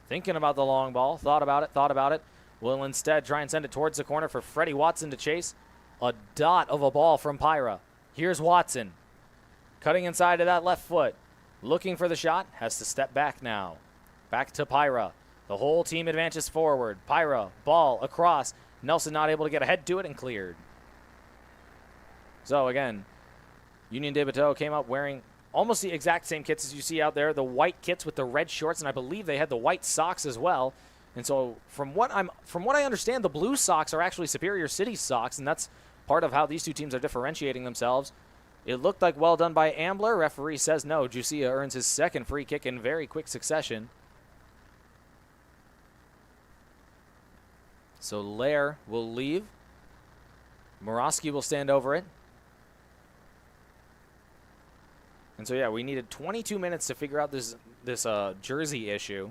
S18: Thinking about the long ball. Thought about it. Will instead try and send it towards the corner for Freddie Watson to chase. A dot of a ball from Pyra. Here's Watson. Cutting inside of that left foot. Looking for the shot. Has to step back now. Back to Pyra. The whole team advances forward. Pyra, ball across. Nelson not able to get ahead to it and cleared. So again, Union de Bateaux came up wearing almost the exact same kits as you see out there. The white kits with the red shorts, and I believe they had the white socks as well. And so from what I understand, the blue socks are actually Superior City socks, and that's part of how these two teams are differentiating themselves. It looked like well done by Ambler. Referee says no. Jusia earns his second free kick in very quick succession. So Lair will leave. Murawski will stand over it. And so, yeah, we needed 22 minutes to figure out this jersey issue.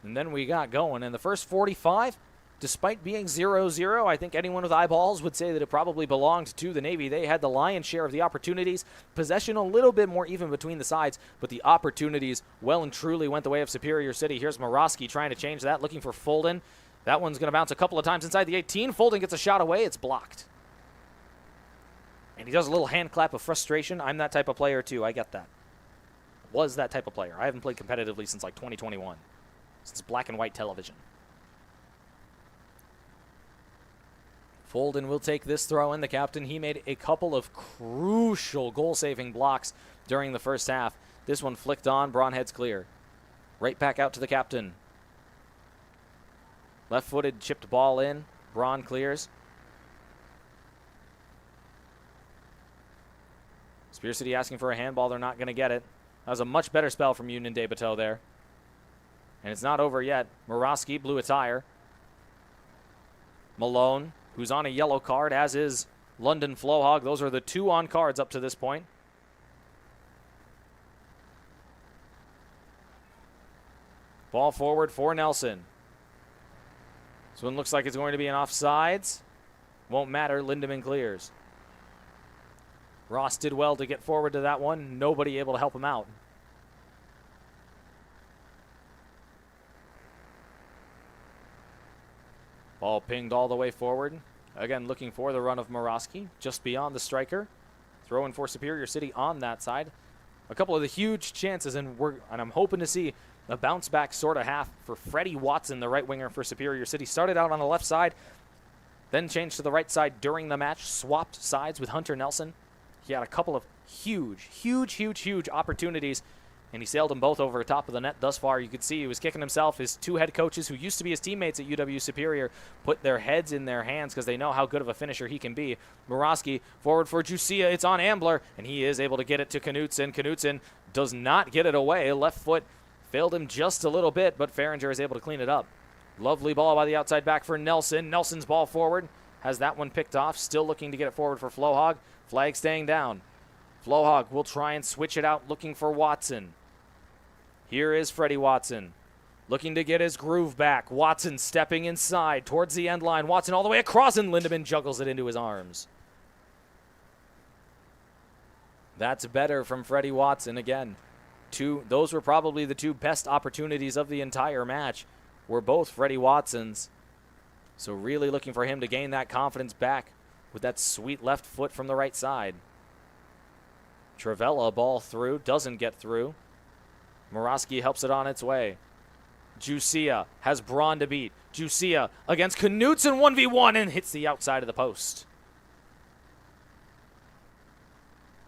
S18: And then we got going. And the first 45, despite being 0-0, I think anyone with eyeballs would say that it probably belonged to the Navy. They had the lion's share of the opportunities. Possession a little bit more even between the sides, but the opportunities well and truly went the way of Superior City. Here's Murawski trying to change that, looking for Folden. That one's going to bounce a couple of times inside the 18. Folden gets a shot away. It's blocked. And he does a little hand clap of frustration. I'm that type of player, too. I get that. Was that type of player. I haven't played competitively since, like, 2021. Since black and white television. Folden will take this throw in. The captain, he made a couple of crucial goal-saving blocks during the first half. This one flicked on. Braun heads clear. Right back out to the captain. Left-footed chipped ball in. Braun clears. Spear City asking for a handball. They're not going to get it. That was a much better spell from Union de Bateaux there. And it's not over yet. Murawski blew a tire. Malone, who's on a yellow card, as is London Flohog. Those are the two on cards up to this point. Ball forward for Nelson. This one looks like it's going to be an offsides. Won't matter. Lindemann clears. Ross did well to get forward to that one. Nobody able to help him out. Ball pinged all the way forward. Again, looking for the run of Murawski, just beyond the striker. Throwing for Superior City on that side. A couple of the huge chances, and I'm hoping to see a bounce back sort of half for Freddie Watson, the right winger for Superior City. Started out on the left side, then changed to the right side during the match. Swapped sides with Hunter Nelson. He had a couple of huge opportunities and he sailed them both over the top of the net thus far. You could see he was kicking himself. His two head coaches, who used to be his teammates at UW Superior, put their heads in their hands because they know how good of a finisher he can be. Morosky forward for Jusia. It's on Ambler, and he is able to get it to Knutson. Knutson does not get it away. Left foot failed him just a little bit, but Farringer is able to clean it up. Lovely ball by the outside back for Nelson. Nelson's ball forward. Has that one picked off. Still looking to get it forward for Flohog. Flag staying down. Flohog will try and switch it out, looking for Watson. Here is Freddie Watson, looking to get his groove back. Watson stepping inside towards the end line. Watson all the way across, and Lindemann juggles it into his arms. That's better from Freddie Watson again. Those were probably the two best opportunities of the entire match, were both Freddie Watson's. So really looking for him to gain that confidence back with that sweet left foot from the right side. Travella, ball through, doesn't get through. Morosky helps it on its way. Jusia has Braun to beat. Jusia against Knutson 1v1 and hits the outside of the post.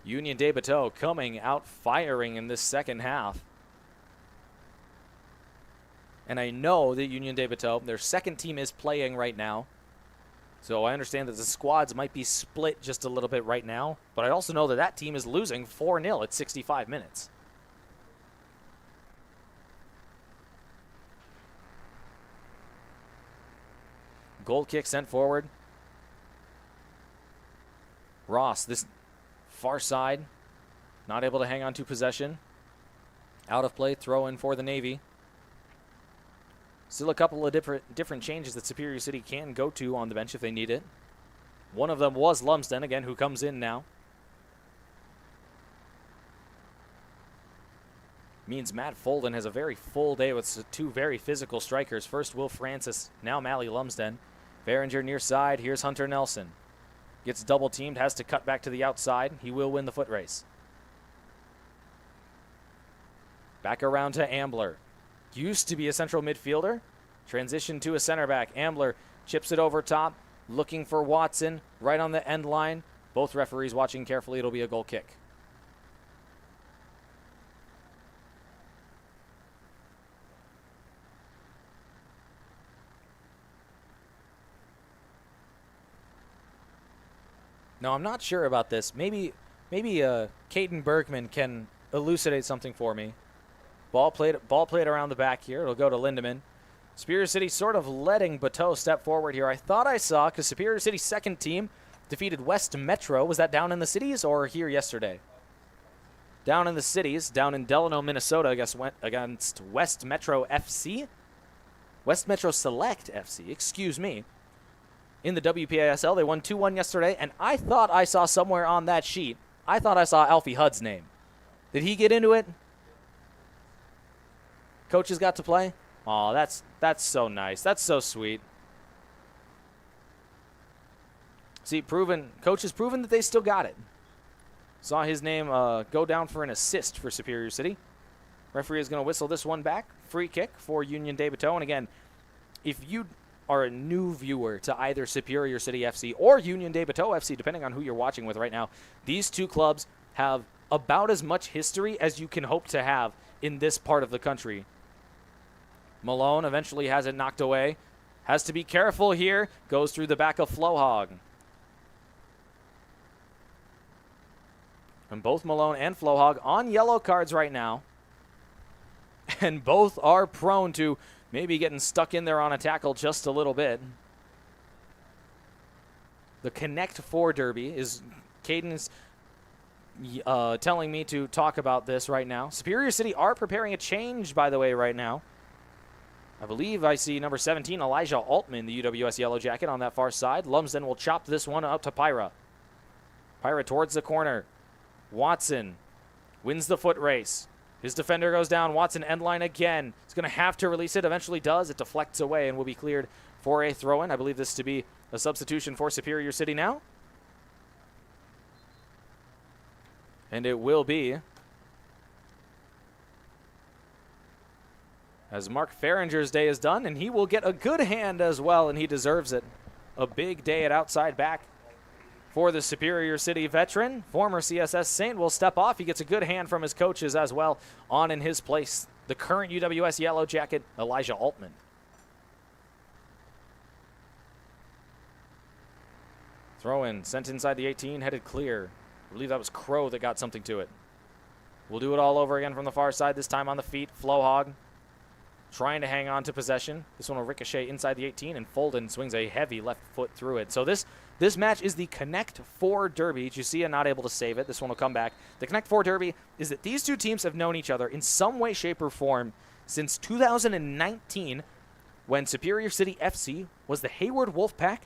S18: Union de Bateaux coming out firing in this second half. And I know that Union de Bateaux, their second team is playing right now. So I understand that the squads might be split just a little bit right now. But I also know that that team is losing 4-0 at 65 minutes. Goal kick sent forward. Ross, this far side, not able to hang on to possession. Out of play, throw in for the Navy. Still a couple of different changes that Superior City can go to on the bench if they need it. One of them was Lumsden, again, who comes in now. Means Matt Folden has a very full day with two very physical strikers. First, Will Francis, now Mally Lumsden. Farringer near side. Here's Hunter Nelson. Gets double teamed, has to cut back to the outside. He will win the foot race. Back around to Ambler. Used to be a central midfielder. Transition to a center back. Ambler chips it over top. Looking for Watson right on the end line. Both referees watching carefully. It'll be a goal kick. Now, I'm not sure about this. Maybe Caden Bergman can elucidate something for me. Ball played around the back here. It'll go to Lindemann. Superior City sort of letting Bateaux step forward here. I thought I saw, because Superior City's second team defeated West Metro. Was that down in the cities or here yesterday? Down in the cities, down in Delano, Minnesota, I guess, went against West Metro FC. West Metro Select FC, excuse me. In the WPSL, they won 2-1 yesterday, and I thought I saw somewhere on that sheet, I thought I saw Alfie Hudd's name. Did he get into it? Coaches got to play? Aw, that's so nice. That's so sweet. See, coach has proven that they still got it. Saw his name go down for an assist for Superior City. Referee is going to whistle this one back. Free kick for Union de Bateaux. And again, if you are a new viewer to either Superior City FC or Union de Bateaux FC, depending on who you're watching with right now, these two clubs have about as much history as you can hope to have in this part of the country. Malone eventually has it knocked away. Has to be careful here. Goes through the back of Flohog. And both Malone and Flohog on yellow cards right now. And both are prone to maybe getting stuck in there on a tackle just a little bit. The Connect 4 Derby is Caden's telling me to talk about this right now. Superior City are preparing a change, by the way, right now. I believe I see number 17, Elijah Altman, the UWS Yellow Jacket, on that far side. Lumsden will chop this one up to Pyra. Pyra towards the corner. Watson wins the foot race. His defender goes down. Watson end line again. He's going to have to release it. Eventually does. It deflects away and will be cleared for a throw-in. I believe this to be a substitution for Superior City now. And it will be, as Mark Farringer's day is done, and he will get a good hand as well, and he deserves it. A big day at outside back for the Superior City veteran. Former CSS Saint will step off. He gets a good hand from his coaches as well. On in his place, the current UWS Yellow Jacket, Elijah Altman. Throw in, sent inside the 18, headed clear. I believe that was Crow that got something to it. We'll do it all over again from the far side, this time on the feet. Flowhog trying to hang on to possession. This one will ricochet inside the 18, and Folden swings a heavy left foot through it. So this match is the Connect 4 Derby. Jusia not able to save it. This one will come back. The Connect 4 Derby is that these two teams have known each other in some way, shape, or form since 2019, when Superior City FC was the Hayward Wolfpack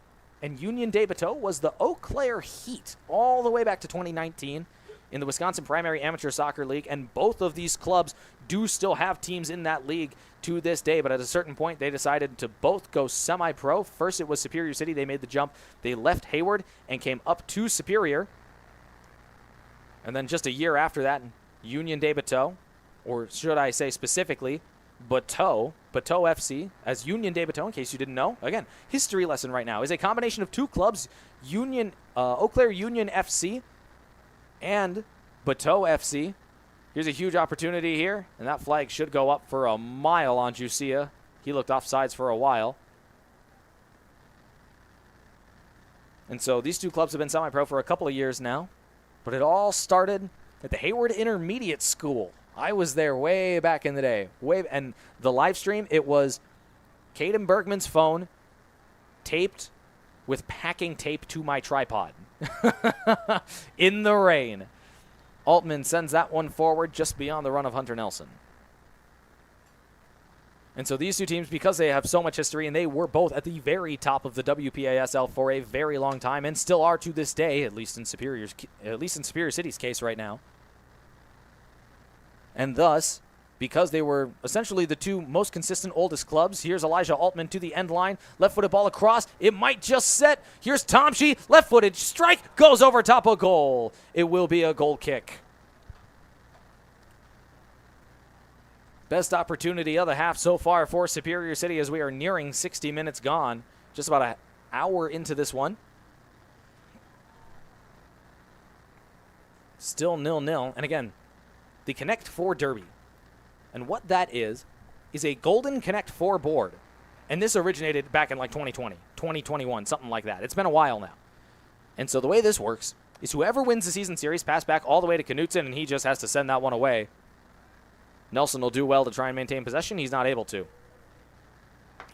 S18: and Union de Bateaux was the Eau Claire Heat, all the way back to 2019 in the Wisconsin Primary Amateur Soccer League. And both of these clubs do still have teams in that league to this day, but at a certain point they decided to both go semi-pro. First it was Superior City. They made the jump. They left Hayward and came up to Superior. And then just a year after that, Union de Bateaux, or should I say specifically, Bateaux FC, as Union de Bateaux, in case you didn't know. Again, history lesson right now is a combination of two clubs, Eau Claire Union FC and Bateaux FC. Here's a huge opportunity here, and that flag should go up for a mile on Jusia. He looked offsides for a while. And so these two clubs have been semi-pro for a couple of years now, but it all started at the Hayward Intermediate School. I was there way back in the day. And the live stream, it was Caden Bergman's phone taped with packing tape to my tripod in the rain. Altman sends that one forward just beyond the run of Hunter Nelson. And so these two teams, because they have so much history, and they were both at the very top of the WPASL for a very long time, and still are to this day, at least in Superior City's case right now. And thus, because they were essentially the two most consistent oldest clubs, here's Elijah Altman to the end line. Left-footed ball across. It might just set. Here's Tomshi. Left-footed strike. Goes over top of goal. It will be a goal kick. Best opportunity of the half so far for Superior City as we are nearing 60 minutes gone. Just about an hour into this one. Still 0-0. And again, the Connect 4 Derby. And what that is a Golden Connect 4 board. And this originated back in like 2020, 2021, something like that. It's been a while now. And so the way this works is whoever wins the season series, pass back all the way to Knutson, and he just has to send that one away. Nelson will do well to try and maintain possession. He's not able to.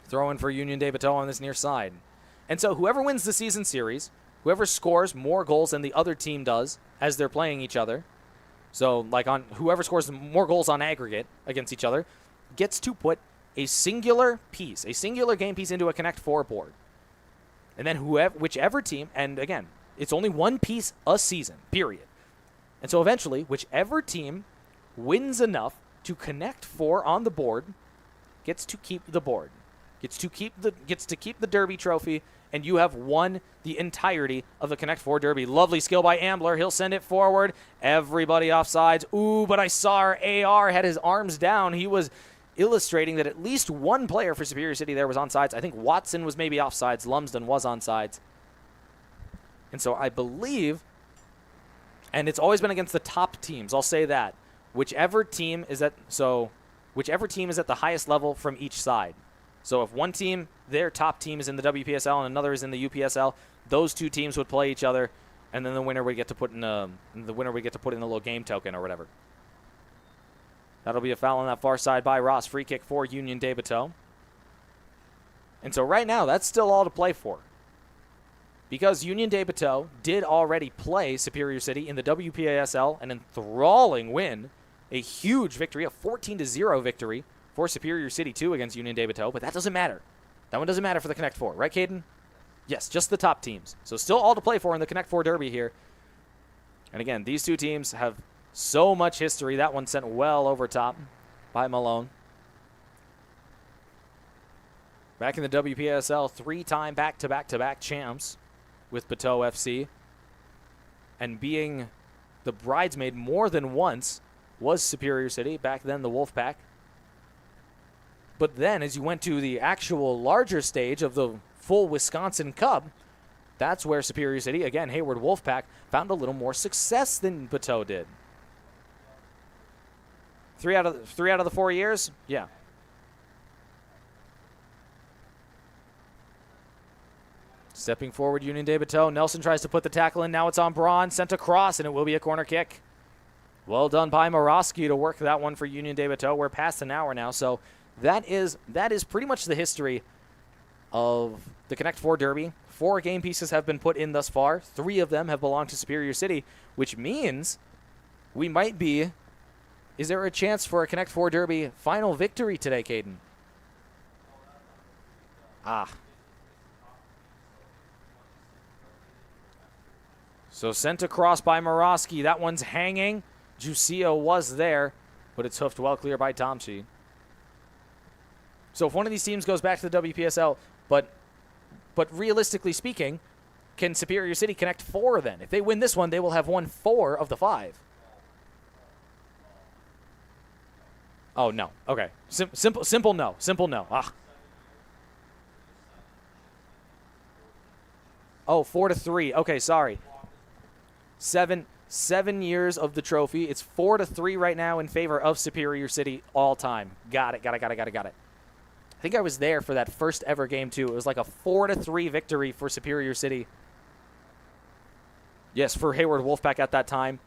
S18: Throw in for Union de Bateaux on this near side. And so whoever wins the season series, whoever scores more goals than the other team does as they're playing each other, so like on whoever scores more goals on aggregate against each other, gets to put a singular piece, a singular game piece into a Connect 4 board. And then whichever team, and again, it's only one piece a season, period. And so eventually, whichever team wins enough to Connect 4 on the board gets to keep the board, gets to keep the Derby trophy, and you have won the entirety of the Connect 4 Derby. Lovely skill by Ambler. He'll send it forward. Everybody offsides. Ooh, but I saw our AR had his arms down. He was illustrating that at least one player for Superior City there was onside. I think Watson was maybe offsides. Lumsden was onside. And so I believe, and it's always been against the top teams, I'll say that. Whichever team is at the highest level from each side. So if one team, their top team is in the WPSL and another is in the UPSL, those two teams would play each other, and then the winner would get to put in a little game token or whatever. That'll be a foul on that far side by Ross. Free kick for Union de Bateaux. And so right now, that's still all to play for. Because Union de Bateaux did already play Superior City in the WPASL, an enthralling win, a huge victory, a 14-0 victory for Superior City 2 against Union de Bateaux, but that doesn't matter. That one doesn't matter for the Connect 4, right, Caden? Yes, just the top teams. So still all to play for in the Connect 4 Derby here. And again, these two teams have so much history. That one sent well over top by Malone. Back in the WPSL, three-time back-to-back-to-back champs with Bateaux FC. And being the bridesmaid more than once was Superior City, back then the Wolfpack. But then as you went to the actual larger stage of the full Wisconsin Cup, that's where Superior City, again, Hayward Wolfpack, found a little more success than Bateaux did. Three out of the 4 years? Yeah. Stepping forward, Union de Bateaux. Nelson tries to put the tackle in. Now it's on Braun. Sent across, and it will be a corner kick. Well done by Morosky to work that one for Union de Bateaux. We're past an hour now, so that is pretty much the history of the Connect 4 Derby. 4 game pieces have been put in thus far. 3 of them have belonged to Superior City, which means we might be... Is there a chance for a Connect 4 Derby final victory today, Caden? So sent across by Morosky. That one's hanging. Juicio was there, but it's hoofed well clear by Tomsky. So if one of these teams goes back to the WPSL, but realistically speaking, can Superior City connect 4 then? If they win this one, they will have won 4 of the 5. Oh, no. Okay. Simple no. Simple no. Oh, 4-3. Okay, sorry. 7 years of the trophy. It's 4-3 right now in favor of Superior City all time. Got it. I think I was there for that first ever game, too. It was like a 4-3 victory for Superior City. Yes, for Hayward Wolfpack at that time.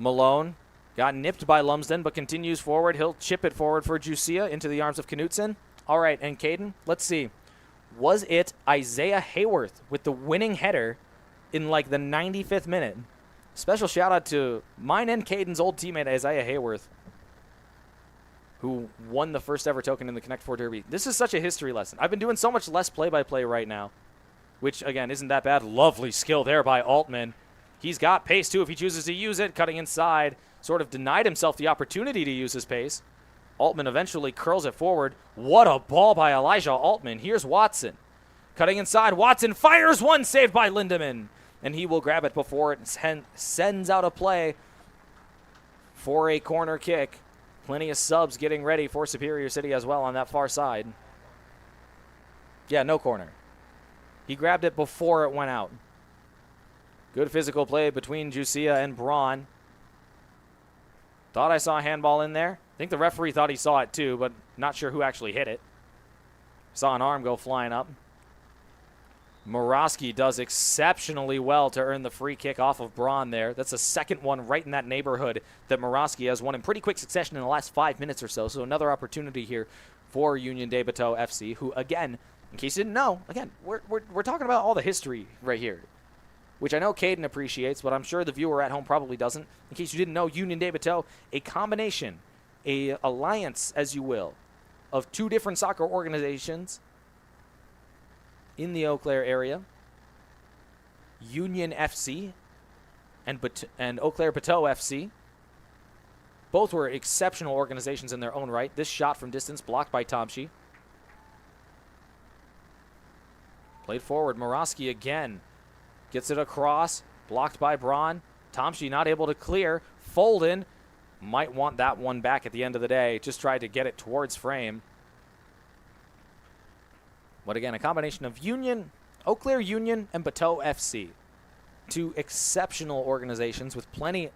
S18: Malone got nipped by Lumsden, but continues forward. He'll chip it forward for Juicia into the arms of Knutson. All right, and Caden, let's see. Was it Isaiah Hayworth with the winning header in like the 95th minute? Special shout out to mine and Caden's old teammate Isaiah Hayworth, who won the first ever token in the Connect 4 Derby. This is such a history lesson. I've been doing so much less play-by-play right now, which, again, isn't that bad. Lovely skill there by Altman. He's got pace, too, if he chooses to use it. Cutting inside, sort of denied himself the opportunity to use his pace. Altman eventually curls it forward. What a ball by Elijah Altman. Here's Watson. Cutting inside, Watson fires one, saved by Lindemann. And he will grab it before it sends out a play for a corner kick. Plenty of subs getting ready for Superior City as well on that far side. Yeah, no corner. He grabbed it before it went out. Good physical play between Juicia and Braun. Thought I saw a handball in there. I think the referee thought he saw it too, but not sure who actually hit it. Saw an arm go flying up. Morosky does exceptionally well to earn the free kick off of Braun there. That's the second one right in that neighborhood that Morosky has won in pretty quick succession in the last 5 minutes or so. So another opportunity here for Union de Bateaux FC, who, again, in case you didn't know, again, we're talking about all the history right here, which I know Caden appreciates, but I'm sure the viewer at home probably doesn't. In case you didn't know, Union de Bateaux, a combination, a alliance, as you will, of 2 different soccer organizations in the Eau Claire area, Union FC and Eau Claire Bateaux FC. Both were exceptional organizations in their own right. This shot from distance blocked by Tomsky. Played forward, Morosky again. Gets it across, blocked by Braun. Tomsky not able to clear. Folden might want that one back at the end of the day. Just tried to get it towards frame. But again, a combination of Eau Claire Union and Bateaux FC. 2 exceptional organizations with plenty,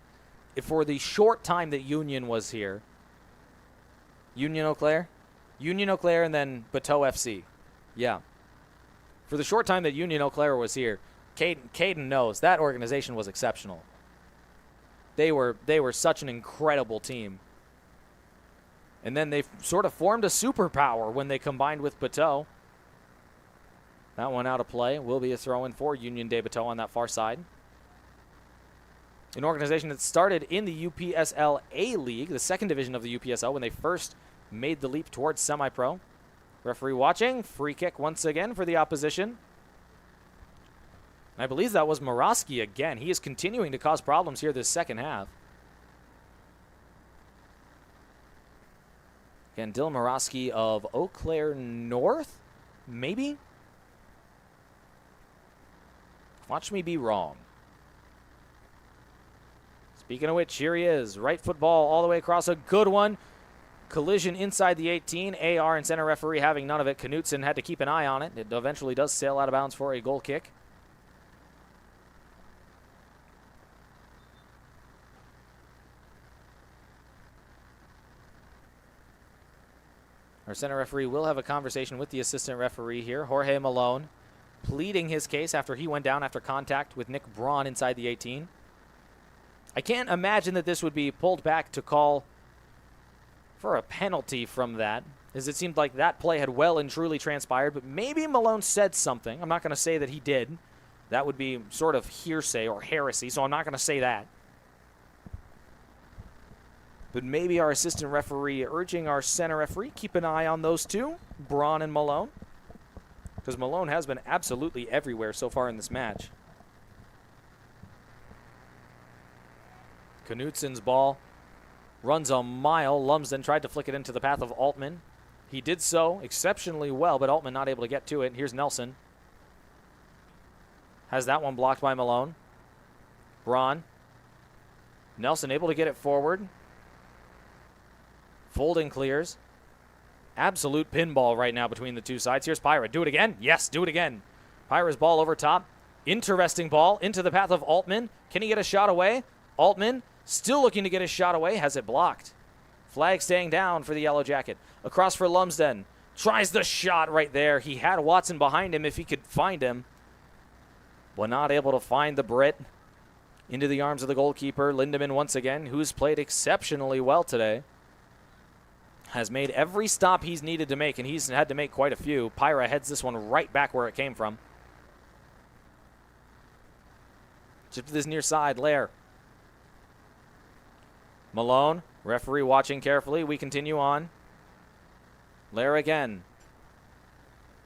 S18: for the short time that Union was here. Union Eau Claire, and then Bateaux FC. Yeah. For the short time that Union Eau Claire was here, Caden knows that organization was exceptional. They were such an incredible team. And then they sort of formed a superpower when they combined with Bateaux. That one out of play will be a throw-in for Union de Bateaux on that far side. An organization that started in the UPSL A-League, the second division of the UPSL, when they first made the leap towards semi-pro. Referee watching. Free kick once again for the opposition. I believe that was Morosky again. He is continuing to cause problems here this second half. Again, Dylan Morosky of Eau Claire North, maybe? Watch me be wrong. Speaking of which, here he is. Right football all the way across. A good one. Collision inside the 18. AR and center referee having none of it. Knutson had to keep an eye on it. It eventually does sail out of bounds for a goal kick. Our center referee will have a conversation with the assistant referee here, Jorge Malone, pleading his case after he went down after contact with Nick Braun inside the 18. I can't imagine that this would be pulled back to call for a penalty from that, as it seemed like that play had well and truly transpired, but maybe Malone said something. I'm not going to say that he did. That would be sort of hearsay or heresy, so I'm not going to say that. But maybe our assistant referee urging our center referee, keep an eye on those two, Braun and Malone, because Malone has been absolutely everywhere so far in this match. Knutson's ball runs a mile. Lumsden tried to flick it into the path of Altman. He did so exceptionally well, but Altman not able to get to it. Here's Nelson. Has that one blocked by Malone. Braun. Nelson able to get it forward. Folding clears. Absolute pinball right now between the two sides. Here's Pyra. Do it again? Yes, do it again. Pyra's ball over top. Interesting ball into the path of Altman. Can he get a shot away? Altman still looking to get his shot away. Has it blocked. Flag staying down for the Yellow Jacket. Across for Lumsden. Tries the shot right there. He had Watson behind him if he could find him. But not able to find the Brit. Into the arms of the goalkeeper. Lindemann once again, who's played exceptionally well today. Has made every stop he's needed to make, and he's had to make quite a few. Pyra heads this one right back where it came from. Chip to this near side, Lair. Malone, referee watching carefully. We continue on. Lair again.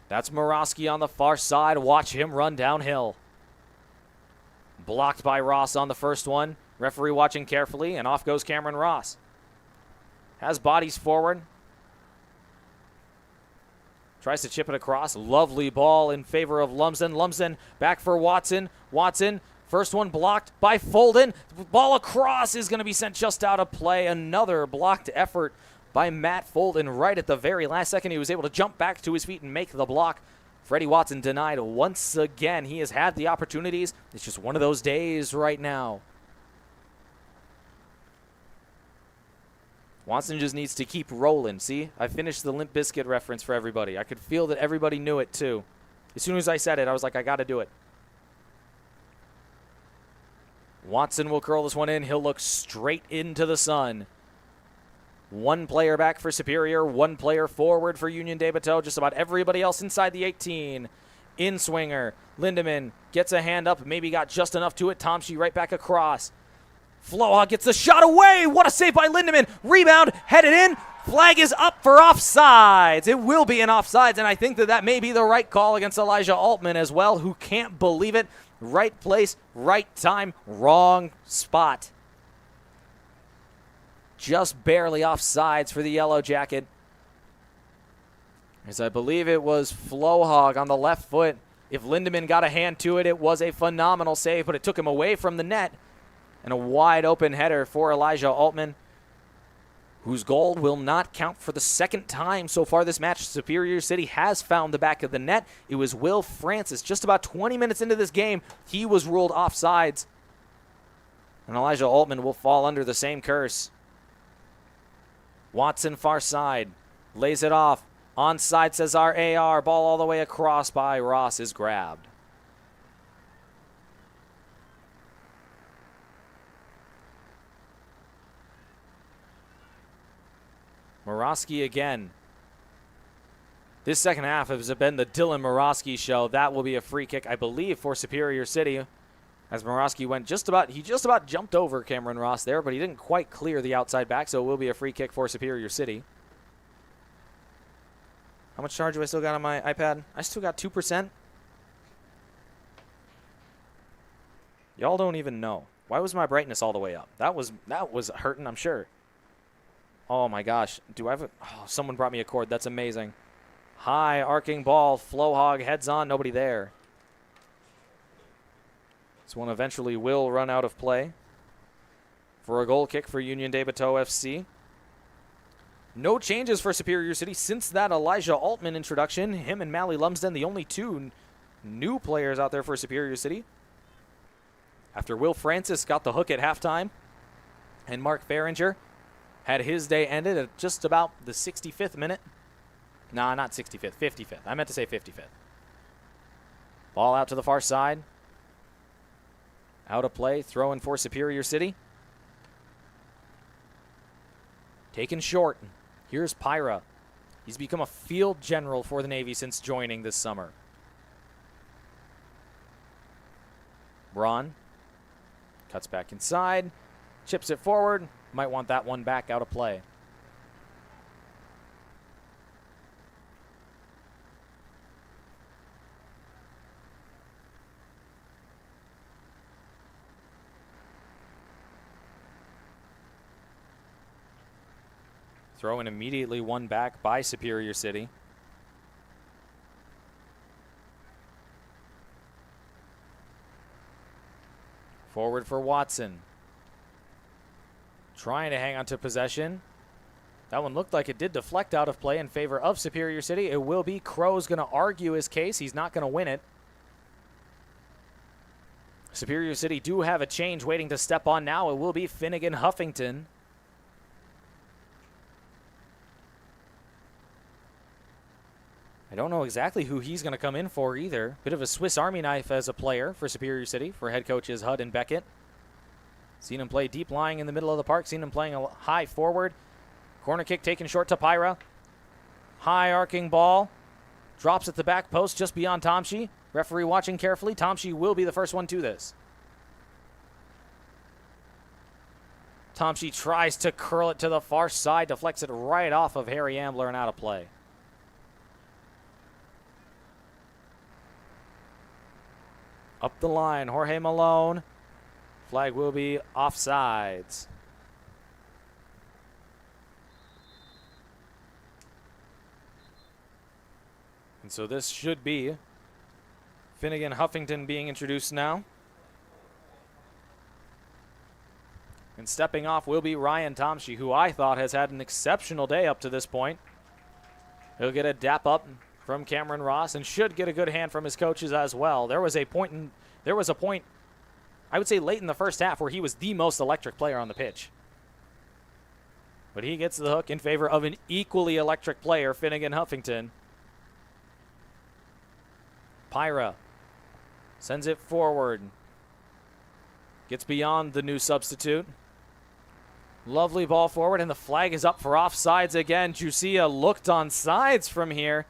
S18: That's Morosky on the far side. Watch him run downhill. Blocked by Ross on the first one. Referee watching carefully, and off goes Cameron Ross. Has bodies forward. Tries to chip it across. Lovely ball in favor of Lumsden. Lumsden back for Watson. Watson, first one blocked by Folden. Ball across is going to be sent just out of play. Another blocked effort by Matt Folden right at the very last second. He was able to jump back to his feet and make the block. Freddie Watson denied once again. He has had the opportunities. It's just one of those days right now. Watson just needs to keep rolling. See, I finished the Limp Bizkit reference for everybody. I could feel that everybody knew it too. As soon as I said it, I was like, I got to do it. Watson will curl this one in. He'll look straight into the sun. One player back for Superior, one player forward for Union de Bateaux. Just about everybody else inside the 18. In swinger. Lindemann gets a hand up, maybe got just enough to it. Tomsky right back across. Floha gets the shot away. What a save by Lindemann. Rebound, headed in. Flag is up for offsides. It will be an offsides, and I think that may be the right call against Elijah Altman as well, who can't believe it. Right place, right time, wrong spot. Just barely offsides for the Yellow Jacket. As I believe it was Flohog on the left foot. If Lindemann got a hand to it, it was a phenomenal save, but it took him away from the net. And a wide open header for Elijah Altman, whose goal will not count for the second time so far this match. Superior City has found the back of the net. It was Will Francis. Just about 20 minutes into this game, he was ruled offsides. And Elijah Altman will fall under the same curse. Watson far side. Lays it off. Onside says our AR. Ball all the way across by Ross is grabbed. Morosky again. This second half has been the Dylan Morosky show. That will be a free kick, I believe, for Superior City. As Morosky he just about jumped over Cameron Ross there, but he didn't quite clear the outside back, so it will be a free kick for Superior City. How much charge do I still got on my iPad? I still got 2%. Y'all don't even know. Why was my brightness all the way up? That was hurting, I'm sure. Oh my gosh. Do I have someone brought me a cord. That's amazing. High arcing ball. Flohog heads on. Nobody there. This one eventually will run out of play for a goal kick for Union de Bateaux FC. No changes for Superior City since that Elijah Altman introduction. Him and Mally Lumsden, the only two new players out there for Superior City. After Will Francis got the hook at halftime, and Mark Farringer had his day ended at just about the 65th minute. Nah, not 65th, 55th. I meant to say 55th. Ball out to the far side. Out of play, throw in for Superior City. Taken short. Here's Pyra. He's become a field general for the Navy since joining this summer. Braun cuts back inside, chips it forward. Might want that one back out of play. Throw in immediately one back by Superior City. Forward for Watson. Trying to hang on to possession. That one looked like it did deflect out of play in favor of Superior City. It will be. Crow's going to argue his case. He's not going to win it. Superior City do have a change waiting to step on now. It will be Finnegan Huffington. I don't know exactly who he's going to come in for either. Bit of a Swiss Army knife as a player for Superior City, for head coaches Hud and Beckett. Seen him play deep lying in the middle of the park. Seen him playing a high forward. Corner kick taken short to Pyra. High arcing ball. Drops at the back post just beyond Tomshi. Referee watching carefully. Tomshi will be the first one to this. Tomshi tries to curl it to the far side. Deflects it right off of Harry Ambler and out of play. Up the line, Jorge Malone. Flag will be offsides. And so this should be Finnegan Huffington being introduced now. And stepping off will be Ryan Tomshi, who I thought has had an exceptional day up to this point. He'll get a dap up from Cameron Ross and should get a good hand from his coaches as well. There was a point, I would say late in the first half, where he was the most electric player on the pitch. But he gets the hook in favor of an equally electric player, Finnegan Huffington. Pyra sends it forward. Gets beyond the new substitute. Lovely ball forward, and the flag is up for offsides again. Jusia looked on sides from here.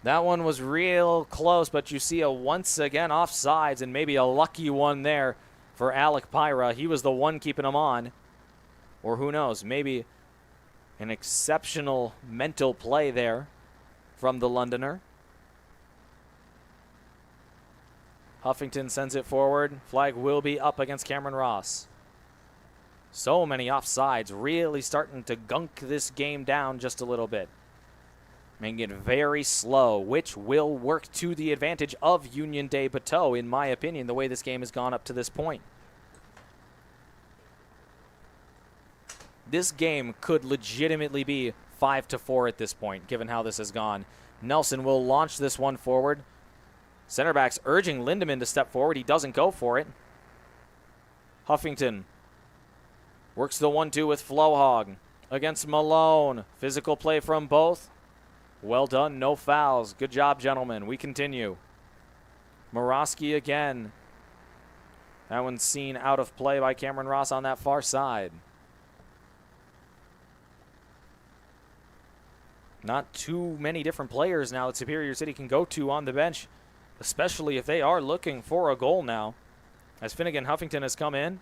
S18: That one was real close, but Jusia once again offsides, and maybe a lucky one there for Alec Pyra. He was the one keeping him on. Or who knows, maybe an exceptional mental play there from the Londoner. Huffington sends it forward. Flag will be up against Cameron Ross. So many offsides, really starting to gunk this game down just a little bit. Making it very slow, which will work to the advantage of Union de Bateaux, in my opinion, the way this game has gone up to this point. This game could legitimately be 5-4 at this point, given how this has gone. Nelson will launch this one forward. Center backs urging Lindemann to step forward. He doesn't go for it. Huffington works the 1-2 with Flohog against Malone. Physical play from both. Well done, no fouls. Good job, gentlemen. We continue. Morosky again. That one's seen out of play by Cameron Ross on that far side. Not too many different players now that Superior City can go to on the bench, especially if they are looking for a goal now, as Finnegan Huffington has come in.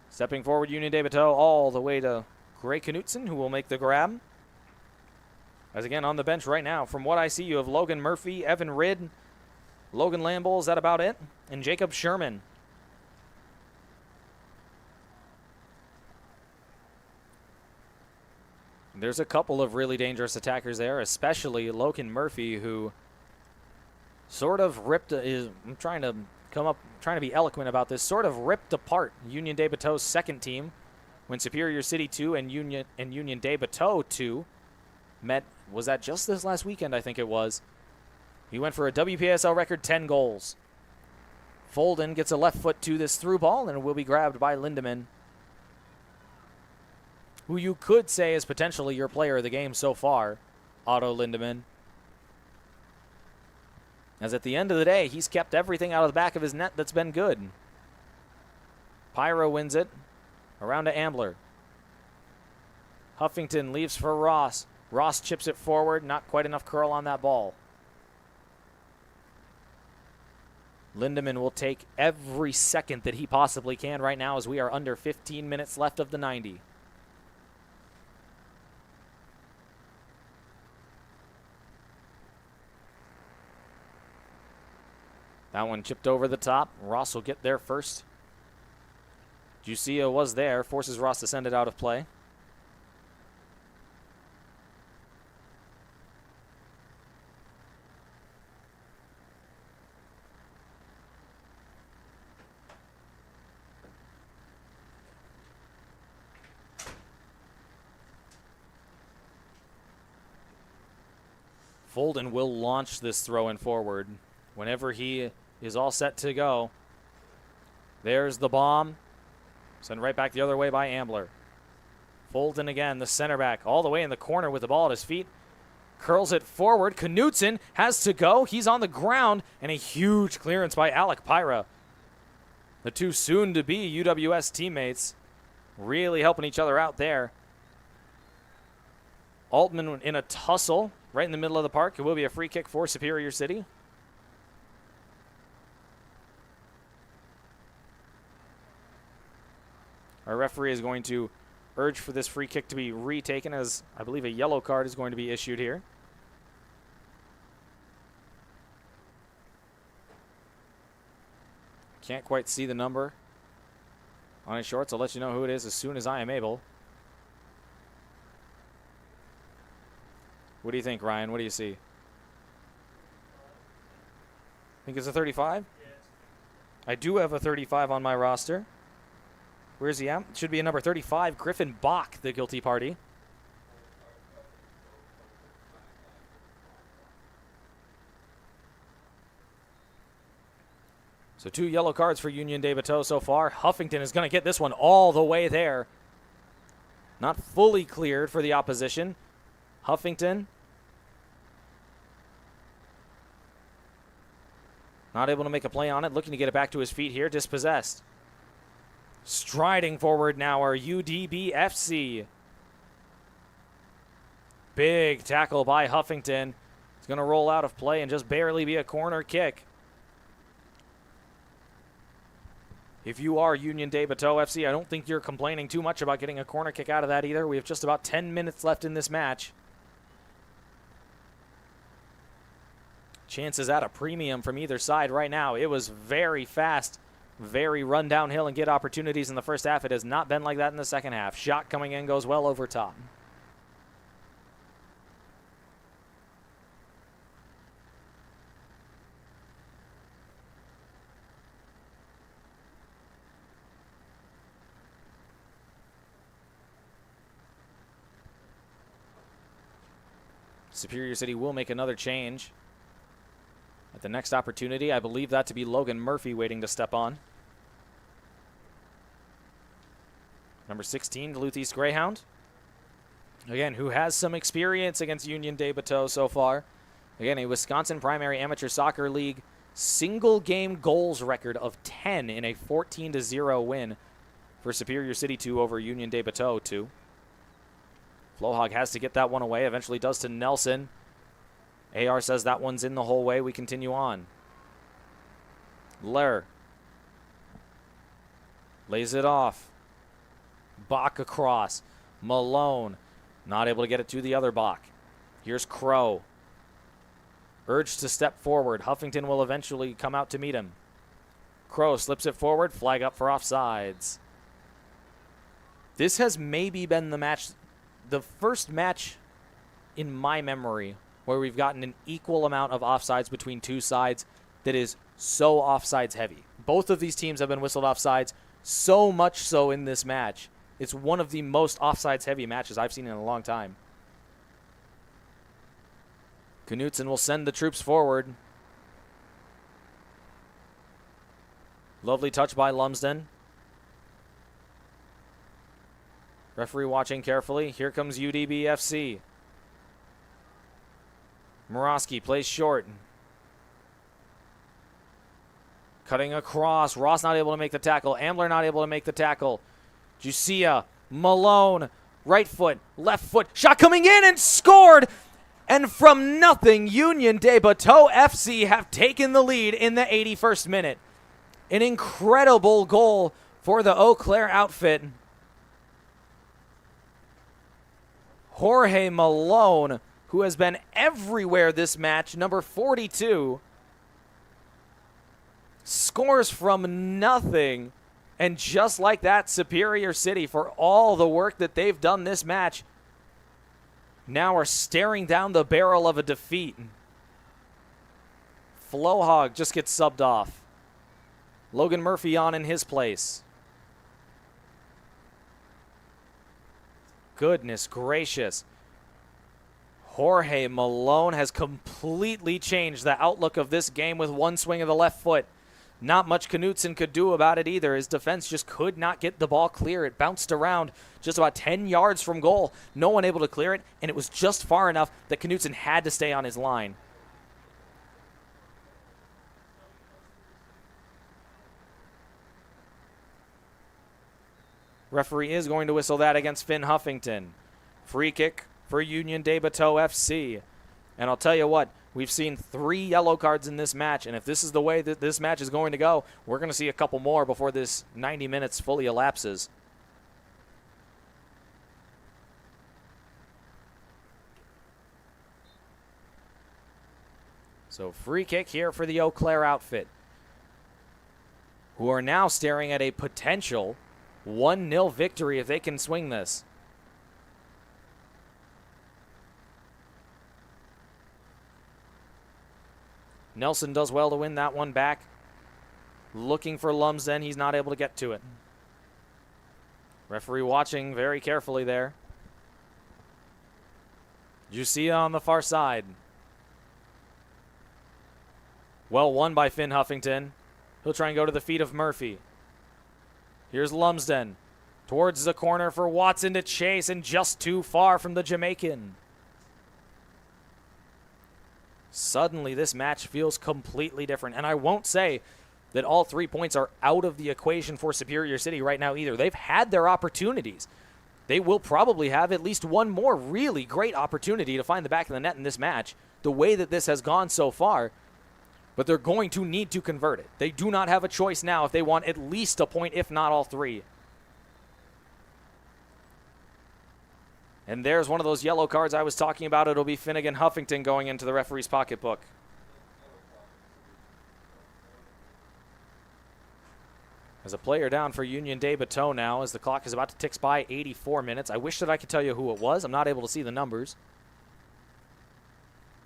S18: Stepping forward, Union de Bateaux all the way to Gray Knutson, who will make the grab. As again, on the bench right now, from what I see, you have Logan Murphy, Evan Ridd, Logan Lamble, is that about it? And Jacob Sherman. There's a couple of really dangerous attackers there, especially Logan Murphy, who sort of ripped, I'm trying to be eloquent about this, sort of ripped apart Union de Bateaux's second team when Superior City 2 and Union de Bateaux 2 met. Was that just this last weekend? I think it was. He went for a WPSL record 10 goals. Folden gets a left foot to this through ball and will be grabbed by Lindemann, who you could say is potentially your player of the game so far, Otto Lindemann. As at the end of the day, he's kept everything out of the back of his net that's been good. Pyro wins it. Around to Ambler. Huffington leaves for Ross. Ross chips it forward. Not quite enough curl on that ball. Lindemann will take every second that he possibly can right now as we are under 15 minutes left of the 90. That one chipped over the top. Ross will get there first. Jusia was there, forces Ross to send it out of play. Folden will launch this throw in forward whenever he is all set to go. There's the bomb. Sent right back the other way by Ambler. Folden again, the center back, all the way in the corner with the ball at his feet. Curls it forward. Knutson has to go. He's on the ground, and a huge clearance by Alec Pyra. The two soon-to-be UWS teammates really helping each other out there. Altman in a tussle right in the middle of the park. It will be a free kick for Superior City. Our referee is going to urge for this free kick to be retaken, as I believe a yellow card is going to be issued here. Can't quite see the number on his shorts. I'll let you know who it is as soon as I am able. What do you think, Ryan? What do you see? Think it's a 35? Yes. I do have a 35 on my roster. Where's he at? It should be a number 35, Griffin Bach, the guilty party. So 2 yellow cards for Union de Bateaux so far. Huffington is going to get this one all the way there. Not fully cleared for the opposition. Huffington not able to make a play on it. Looking to get it back to his feet here. Dispossessed. Striding forward now are UDBFC. Big tackle by Huffington. It's going to roll out of play and just barely be a corner kick. If you are Union de Bateaux FC, I don't think you're complaining too much about getting a corner kick out of that either. We have just about 10 minutes left in this match. Chances at a premium from either side right now. It was very fast, very run downhill and get opportunities in the first half. It has not been like that in the second half. Shot coming in goes well over top. Superior City will make another change at the next opportunity. I believe that to be Logan Murphy waiting to step on. Number 16, Duluth East Greyhound. Again, who has some experience against Union de Bateaux so far. Again, a Wisconsin Primary Amateur Soccer League single game goals record of 10 in a 14-0 win for Superior City 2 over Union de Bateaux 2. Flohog has to get that one away. Eventually does to Nelson. AR says that one's in the whole way. We continue on. Lair lays it off. Bach across. Malone not able to get it to the other Bach. Here's Crow. Urged to step forward. Huffington will eventually come out to meet him. Crow slips it forward. Flag up for offsides. This has maybe been the first match in my memory where we've gotten an equal amount of offsides between two sides that is so offsides heavy. Both of these teams have been whistled offsides, so much so in this match It's one of the most offsides heavy matches I've seen in a long time. Knutson will send the troops forward. Lovely touch by Lumsden. Referee watching carefully. Here comes UDBFC. Morosky plays short. Cutting across. Ross not able to make the tackle. Ambler not able to make the tackle. Jusia, Malone, right foot, left foot. Shot coming in and scored! And from nothing, Union de Bateaux FC have taken the lead in the 81st minute. An incredible goal for the Eau Claire outfit. Jorge Malone, who has been everywhere this match, number 42, scores from nothing. And just like that, Superior City, for all the work that they've done this match, now are staring down the barrel of a defeat. Flohog just gets subbed off. Logan Murphy on in his place. Goodness gracious. Jorge Malone has completely changed the outlook of this game with one swing of the left foot. Not much Knutson could do about it either. His defense just could not get the ball clear. It bounced around just about 10 yards from goal. No one able to clear it, and it was just far enough that Knutson had to stay on his line. Referee is going to whistle that against Finn Huffington. Free kick for Union de Bateaux FC. And I'll tell you what, we've seen 3 yellow cards in this match, and if this is the way that this match is going to go, we're going to see a couple more before this 90 minutes fully elapses. So free kick here for the Eau Claire outfit, who are now staring at a potential 1-0 victory if they can swing this. Nelson does well to win that one back. Looking for Lumsden. He's not able to get to it. Referee watching very carefully there. Jusia on the far side. Well won by Finn Huffington. He'll try and go to the feet of Murphy. Here's Lumsden. Towards the corner for Watson to chase, and just too far from the Jamaican. Suddenly, this match feels completely different. And I won't say that all 3 points are out of the equation for Superior City right now either. They've had their opportunities. They will probably have at least one more really great opportunity to find the back of the net in this match, the way that this has gone so far. But they're going to need to convert it. They do not have a choice now if they want at least a point, if not all 3. And there's one of those yellow cards I was talking about. It'll be Finnegan Huffington going into the referee's pocketbook. As a player down for Union de Bateaux now, as the clock is about to tick by 84 minutes. I wish that I could tell you who it was. I'm not able to see the numbers.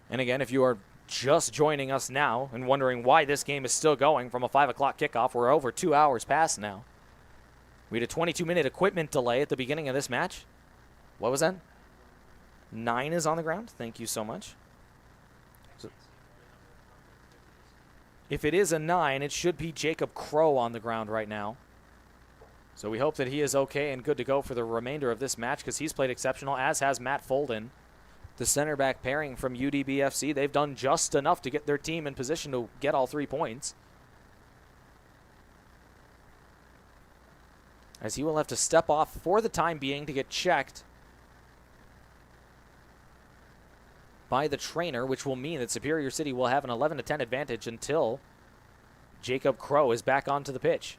S18: And again, if you are just joining us now and wondering why this game is still going from a 5 o'clock kickoff, we're over 2 hours past now. We had a 22-minute equipment delay at the beginning of this match. What was that? 9 is on the ground. Thank you so much. So, if it is a 9, it should be Jacob Crow on the ground right now. So we hope that he is okay and good to go for the remainder of this match, because he's played exceptional, as has Matt Folden. The center back pairing from UDBFC, they've done just enough to get their team in position to get all 3 points. As he will have to step off for the time being to get checked by the trainer, which will mean that Superior City will have an 11-10 advantage until Jacob Crow is back onto the pitch.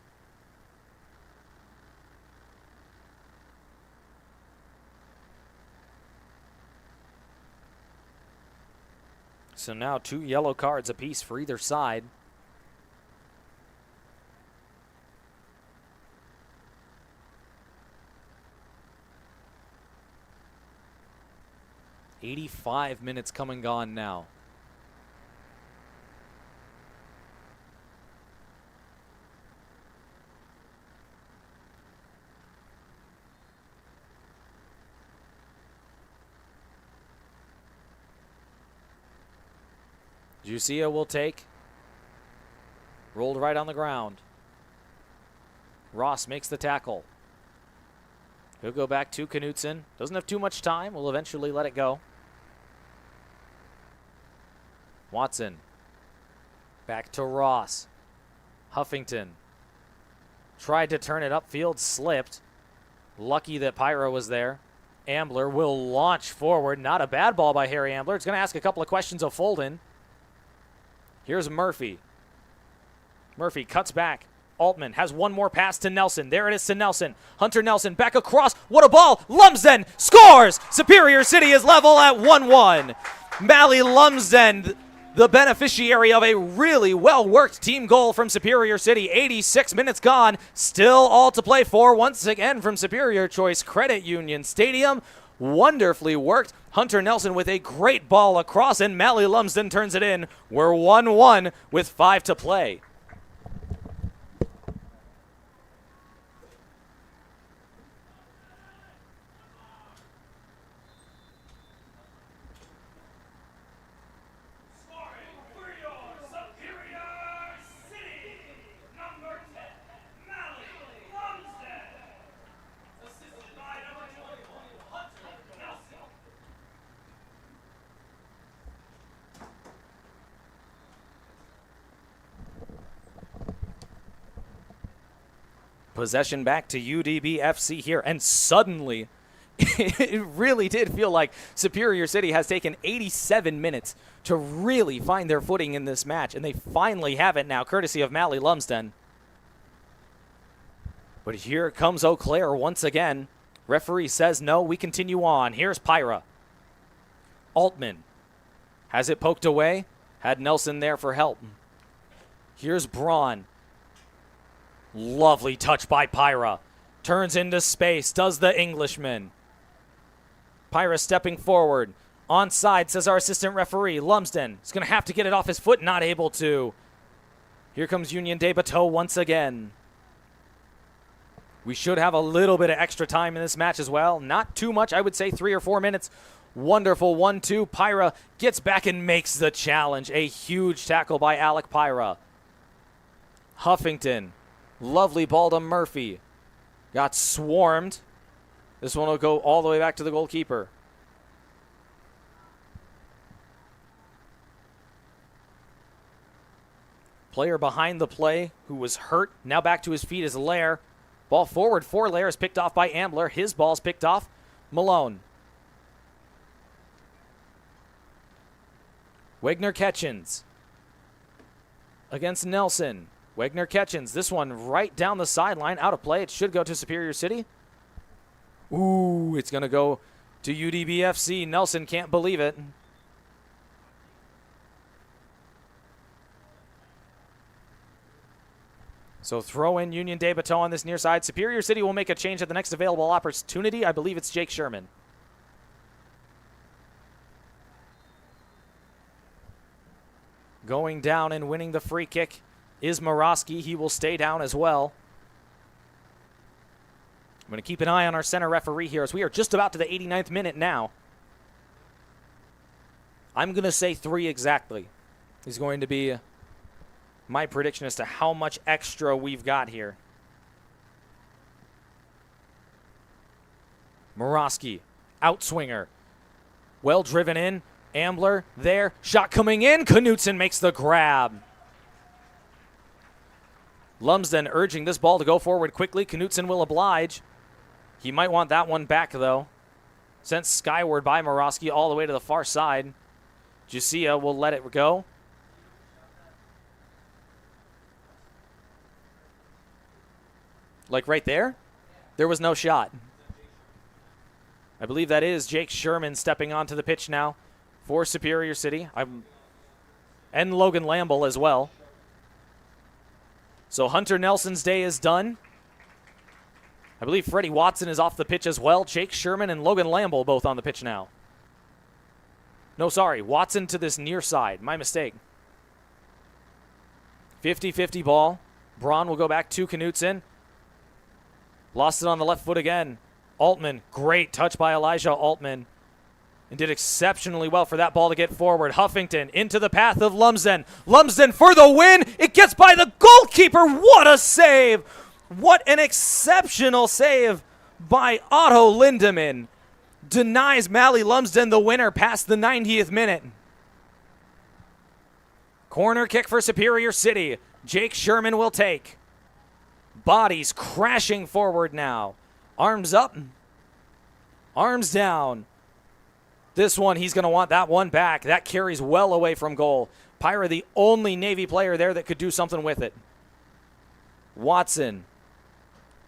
S18: So now 2 yellow cards apiece for either side. "85 minutes come and gone now. Jusia will take. Rolled right on the ground. Ross makes the tackle. He'll go back to Knutson. Doesn't have too much time. Will eventually let it go. Watson. Back to Ross. Huffington. Tried to turn it upfield, slipped. Lucky that Pyra was there. Ambler will launch forward. Not a bad ball by Harry Ambler. It's going to ask a couple of questions of Folden. Here's Murphy. Murphy cuts back. Altman has one more pass to Nelson. There it is to Nelson. Hunter Nelson back across. What a ball. Lumsden scores. Superior City is level at 1-1. Mally Lumsden, the beneficiary of a really well-worked team goal from Superior City. 86 minutes gone. Still all to play for once again from Superior Choice Credit Union Stadium. Wonderfully worked. Hunter Nelson with a great ball across, and Mally Lumsden turns it in. We're 1-1 with 5 to play. Possession back to UDB FC here, and suddenly it really did feel like Superior City has taken 87 minutes to really find their footing in this match, and they finally have it now, courtesy of Mally Lumsden. But here comes Eau Claire once again. Referee says no, we continue on. Here's Pyra. Altman has it poked away, had Nelson there for help. Here's Braun. Lovely touch by Pyra. Turns into space, does the Englishman. Pyra stepping forward. Onside, says our assistant referee. Lumsden is going to have to get it off his foot, not able to. Here comes Union de Bateaux once again. We should have a little bit of extra time in this match as well. Not too much, I would say 3 or 4 minutes. Wonderful 1-2. Pyra gets back and makes the challenge. A huge tackle by Alec Pyra. Huffington. Lovely ball to Murphy. Got swarmed. This one will go all the way back to the goalkeeper. Player behind the play who was hurt. Now back to his feet is Lair. Ball forward for Lair is picked off by Ambler. His ball's picked off. Malone. Wegner-Ketchens against Nelson. Wegner-Ketchens, this one right down the sideline, out of play. It should go to Superior City. Ooh, it's going to go to UDBFC. Nelson can't believe it. So throw in Union de Bateaux on this near side. Superior City will make a change at the next available opportunity. I believe it's Jake Sherman. Going down and winning the free kick is Morosky. He will stay down as well. I'm going to keep an eye on our center referee here as we are just about to the 89th minute now. I'm going to say 3 exactly. Is going to be my prediction as to how much extra we've got here. Morosky, outswinger. Well driven in. Ambler there. Shot coming in. Knutson makes the grab. Lumsden urging this ball to go forward quickly. Knutson will oblige. He might want that one back, though. Sent skyward by Morosky all the way to the far side. Jusia will let it go. Like right there? There was no shot. I believe that is Jake Sherman stepping onto the pitch now for Superior City. And Logan Lamble as well. So Hunter Nelson's day is done. I believe Freddie Watson is off the pitch as well. Jake Sherman and Logan Lamble both on the pitch now. No, sorry. Watson to this near side. My mistake. 50-50 ball. Braun will go back to Knutson. Lost it on the left foot again. Altman. Great touch by Elijah Altman. and did exceptionally well for that ball to get forward. Huffington into the path of Lumsden. Lumsden for the win. It gets by the goalkeeper. What a save. What an exceptional save by Otto Lindemann. Denies Mally Lumsden the winner past the 90th minute. Corner kick for Superior City. Jake Sherman will take. Bodies crashing forward now. Arms up. Arms down. This one, he's going to want that one back. That carries well away from goal. Pyra, the only Navy player there that could do something with it. Watson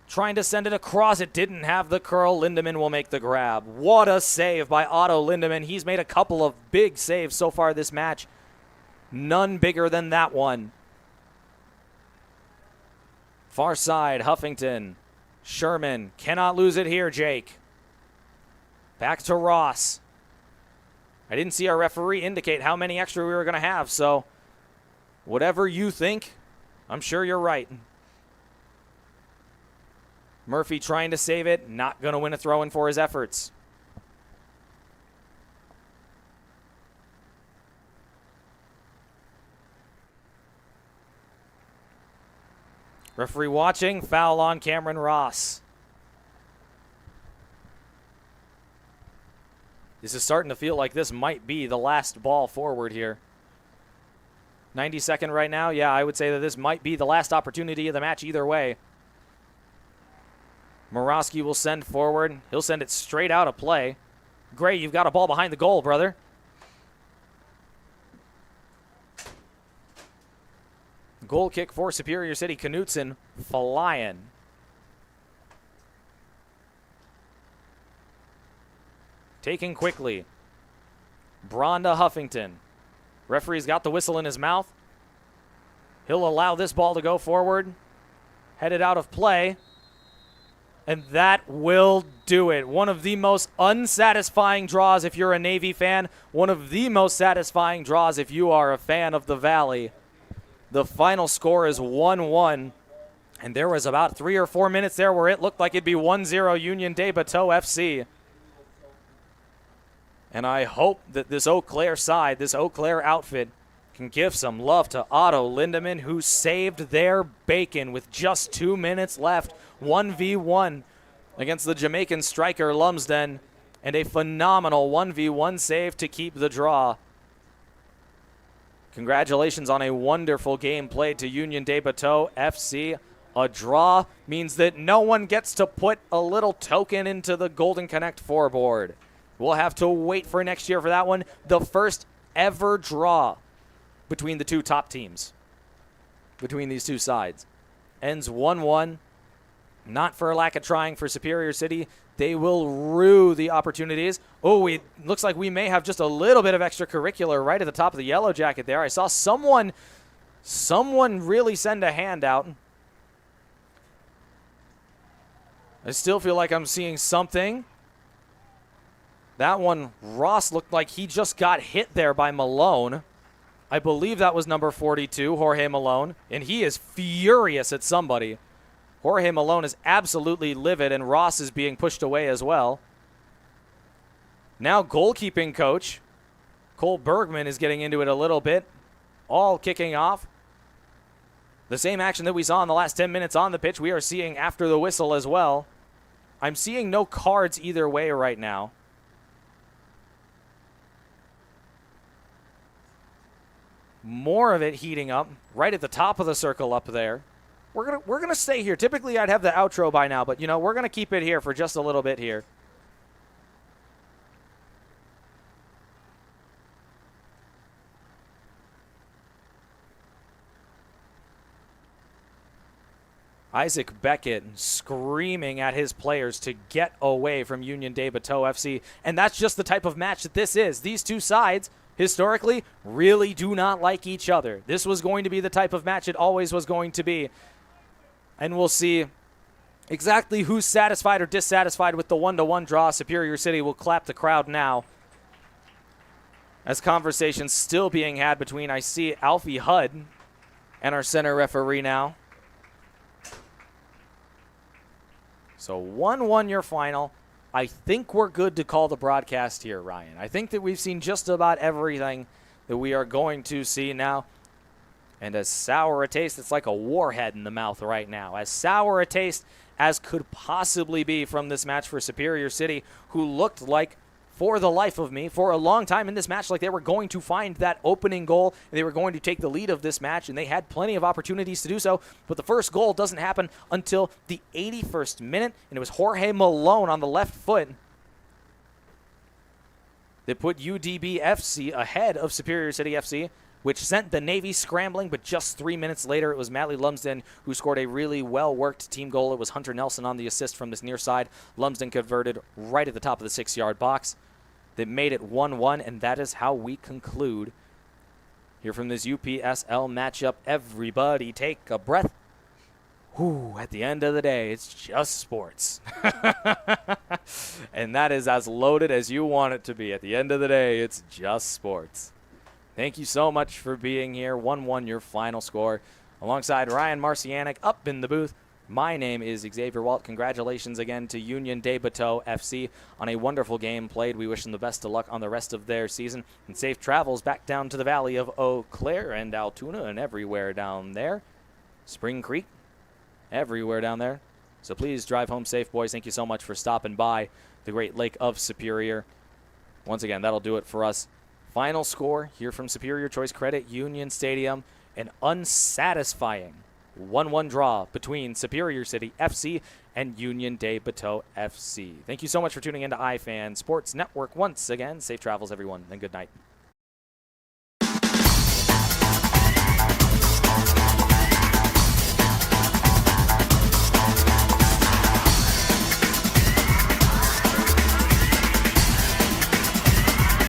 S18: trying to send it across. It didn't have the curl. Lindemann will make the grab. What a save by Otto Lindemann. He's made a couple of big saves so far this match. None bigger than that one. Far side, Huffington. Sherman cannot lose it here, Jake. Back to Ross. I didn't see our referee indicate how many extra we were going to have, so whatever you think, I'm sure you're right. Murphy trying to save it, not going to win a throw-in for his efforts. Referee watching, foul on Cameron Ross. This is starting to feel like this might be the last ball forward here. 92nd right now. Yeah, I would say that this might be the last opportunity of the match either way. Morosky will send forward. He'll send it straight out of play. Gray, you've got a ball behind the goal, brother. Goal kick for Superior City. Knutson flying. Taken quickly. Bronda Huffington. Referee's got the whistle in his mouth. He'll allow this ball to go forward. Headed out of play. And that will do it. One of the most unsatisfying draws if you're a Navy fan. One of the most satisfying draws if you are a fan of the Valley. The final score is 1-1. And there was about 3 or 4 minutes there where it looked like it'd be 1-0 Union de Bateaux FC. And I hope that this Eau Claire side, this Eau Claire outfit, can give some love to Otto Lindemann, who saved their bacon with just 2 minutes left. 1v1 against the Jamaican striker Lumsden, and a phenomenal 1v1 save to keep the draw. Congratulations on a wonderful game played to Union de Bateaux FC. A draw means that no one gets to put a little token into the Golden Connect 4 board. We'll have to wait for next year for that one. The first ever draw between the two top teams, between these two sides. Ends 1-1. Not for lack of trying for Superior City. They will rue the opportunities. Oh, it looks like we may have just a little bit of extracurricular right at the top of the yellow jacket there. I saw someone really send a hand out. I still feel like I'm seeing something. That one, Ross looked like he just got hit there by Malone. I believe that was number 42, Jorge Malone, and he is furious at somebody. Jorge Malone is absolutely livid, and Ross is being pushed away as well. Now goalkeeping coach Cole Bergman is getting into it a little bit. All kicking off. The same action that we saw in the last 10 minutes on the pitch, we are seeing after the whistle as well. I'm seeing no cards either way right now. More of it heating up right at the top of the circle up there. We're gonna stay here. Typically, I'd have the outro by now, but, you know, we're going to keep it here for just a little bit here. Isaac Beckett screaming at his players to get away from Union de Bateaux FC, and that's just the type of match that this is. These two sides, historically, really do not like each other. This was going to be the type of match it always was going to be. And we'll see exactly who's satisfied or dissatisfied with the 1-1 draw. Superior City will clap the crowd now. As conversations still being had between, I see Alfie Hudd and our center referee now. So 1-1 your final. I think we're good to call the broadcast here, Ryan. I think that we've seen just about everything that we are going to see now. And as sour a taste, it's like a warhead in the mouth right now. As sour a taste as could possibly be from this match for Superior City, who looked like, for the life of me, for a long time in this match, like they were going to find that opening goal, and they were going to take the lead of this match, and they had plenty of opportunities to do so, but the first goal doesn't happen until the 81st minute, and it was Jorge Malone on the left foot that put UDB FC ahead of Superior City FC, which sent the Navy scrambling, but just 3 minutes later, it was Madley Lumsden who scored a really well-worked team goal. It was Hunter Nelson on the assist from this near side. Lumsden converted right at the top of the 6-yard box. That made it 1-1, and that is how we conclude here from this UPSL matchup. Everybody take a breath. Whew, at the end of the day, it's just sports. And that is as loaded as you want it to be. At the end of the day, it's just sports. Thank you so much for being here. 1-1 your final score. Alongside Ryan Marcianic up in the booth, my name is Xavier Walt. Congratulations again to Union de Bateaux FC on a wonderful game played. We wish them the best of luck on the rest of their season. And safe travels back down to the valley of Eau Claire and Altoona and everywhere down there. Spring Creek, everywhere down there. So please drive home safe, boys. Thank you so much for stopping by the Great Lake of Superior. Once again, that'll do it for us. Final score here from Superior Choice Credit Union Stadium, an unsatisfying 1-1 draw between Superior City FC and Union de Bateaux FC. Thank you so much for tuning in to iFan Sports Network once again. Safe travels, everyone, and good night.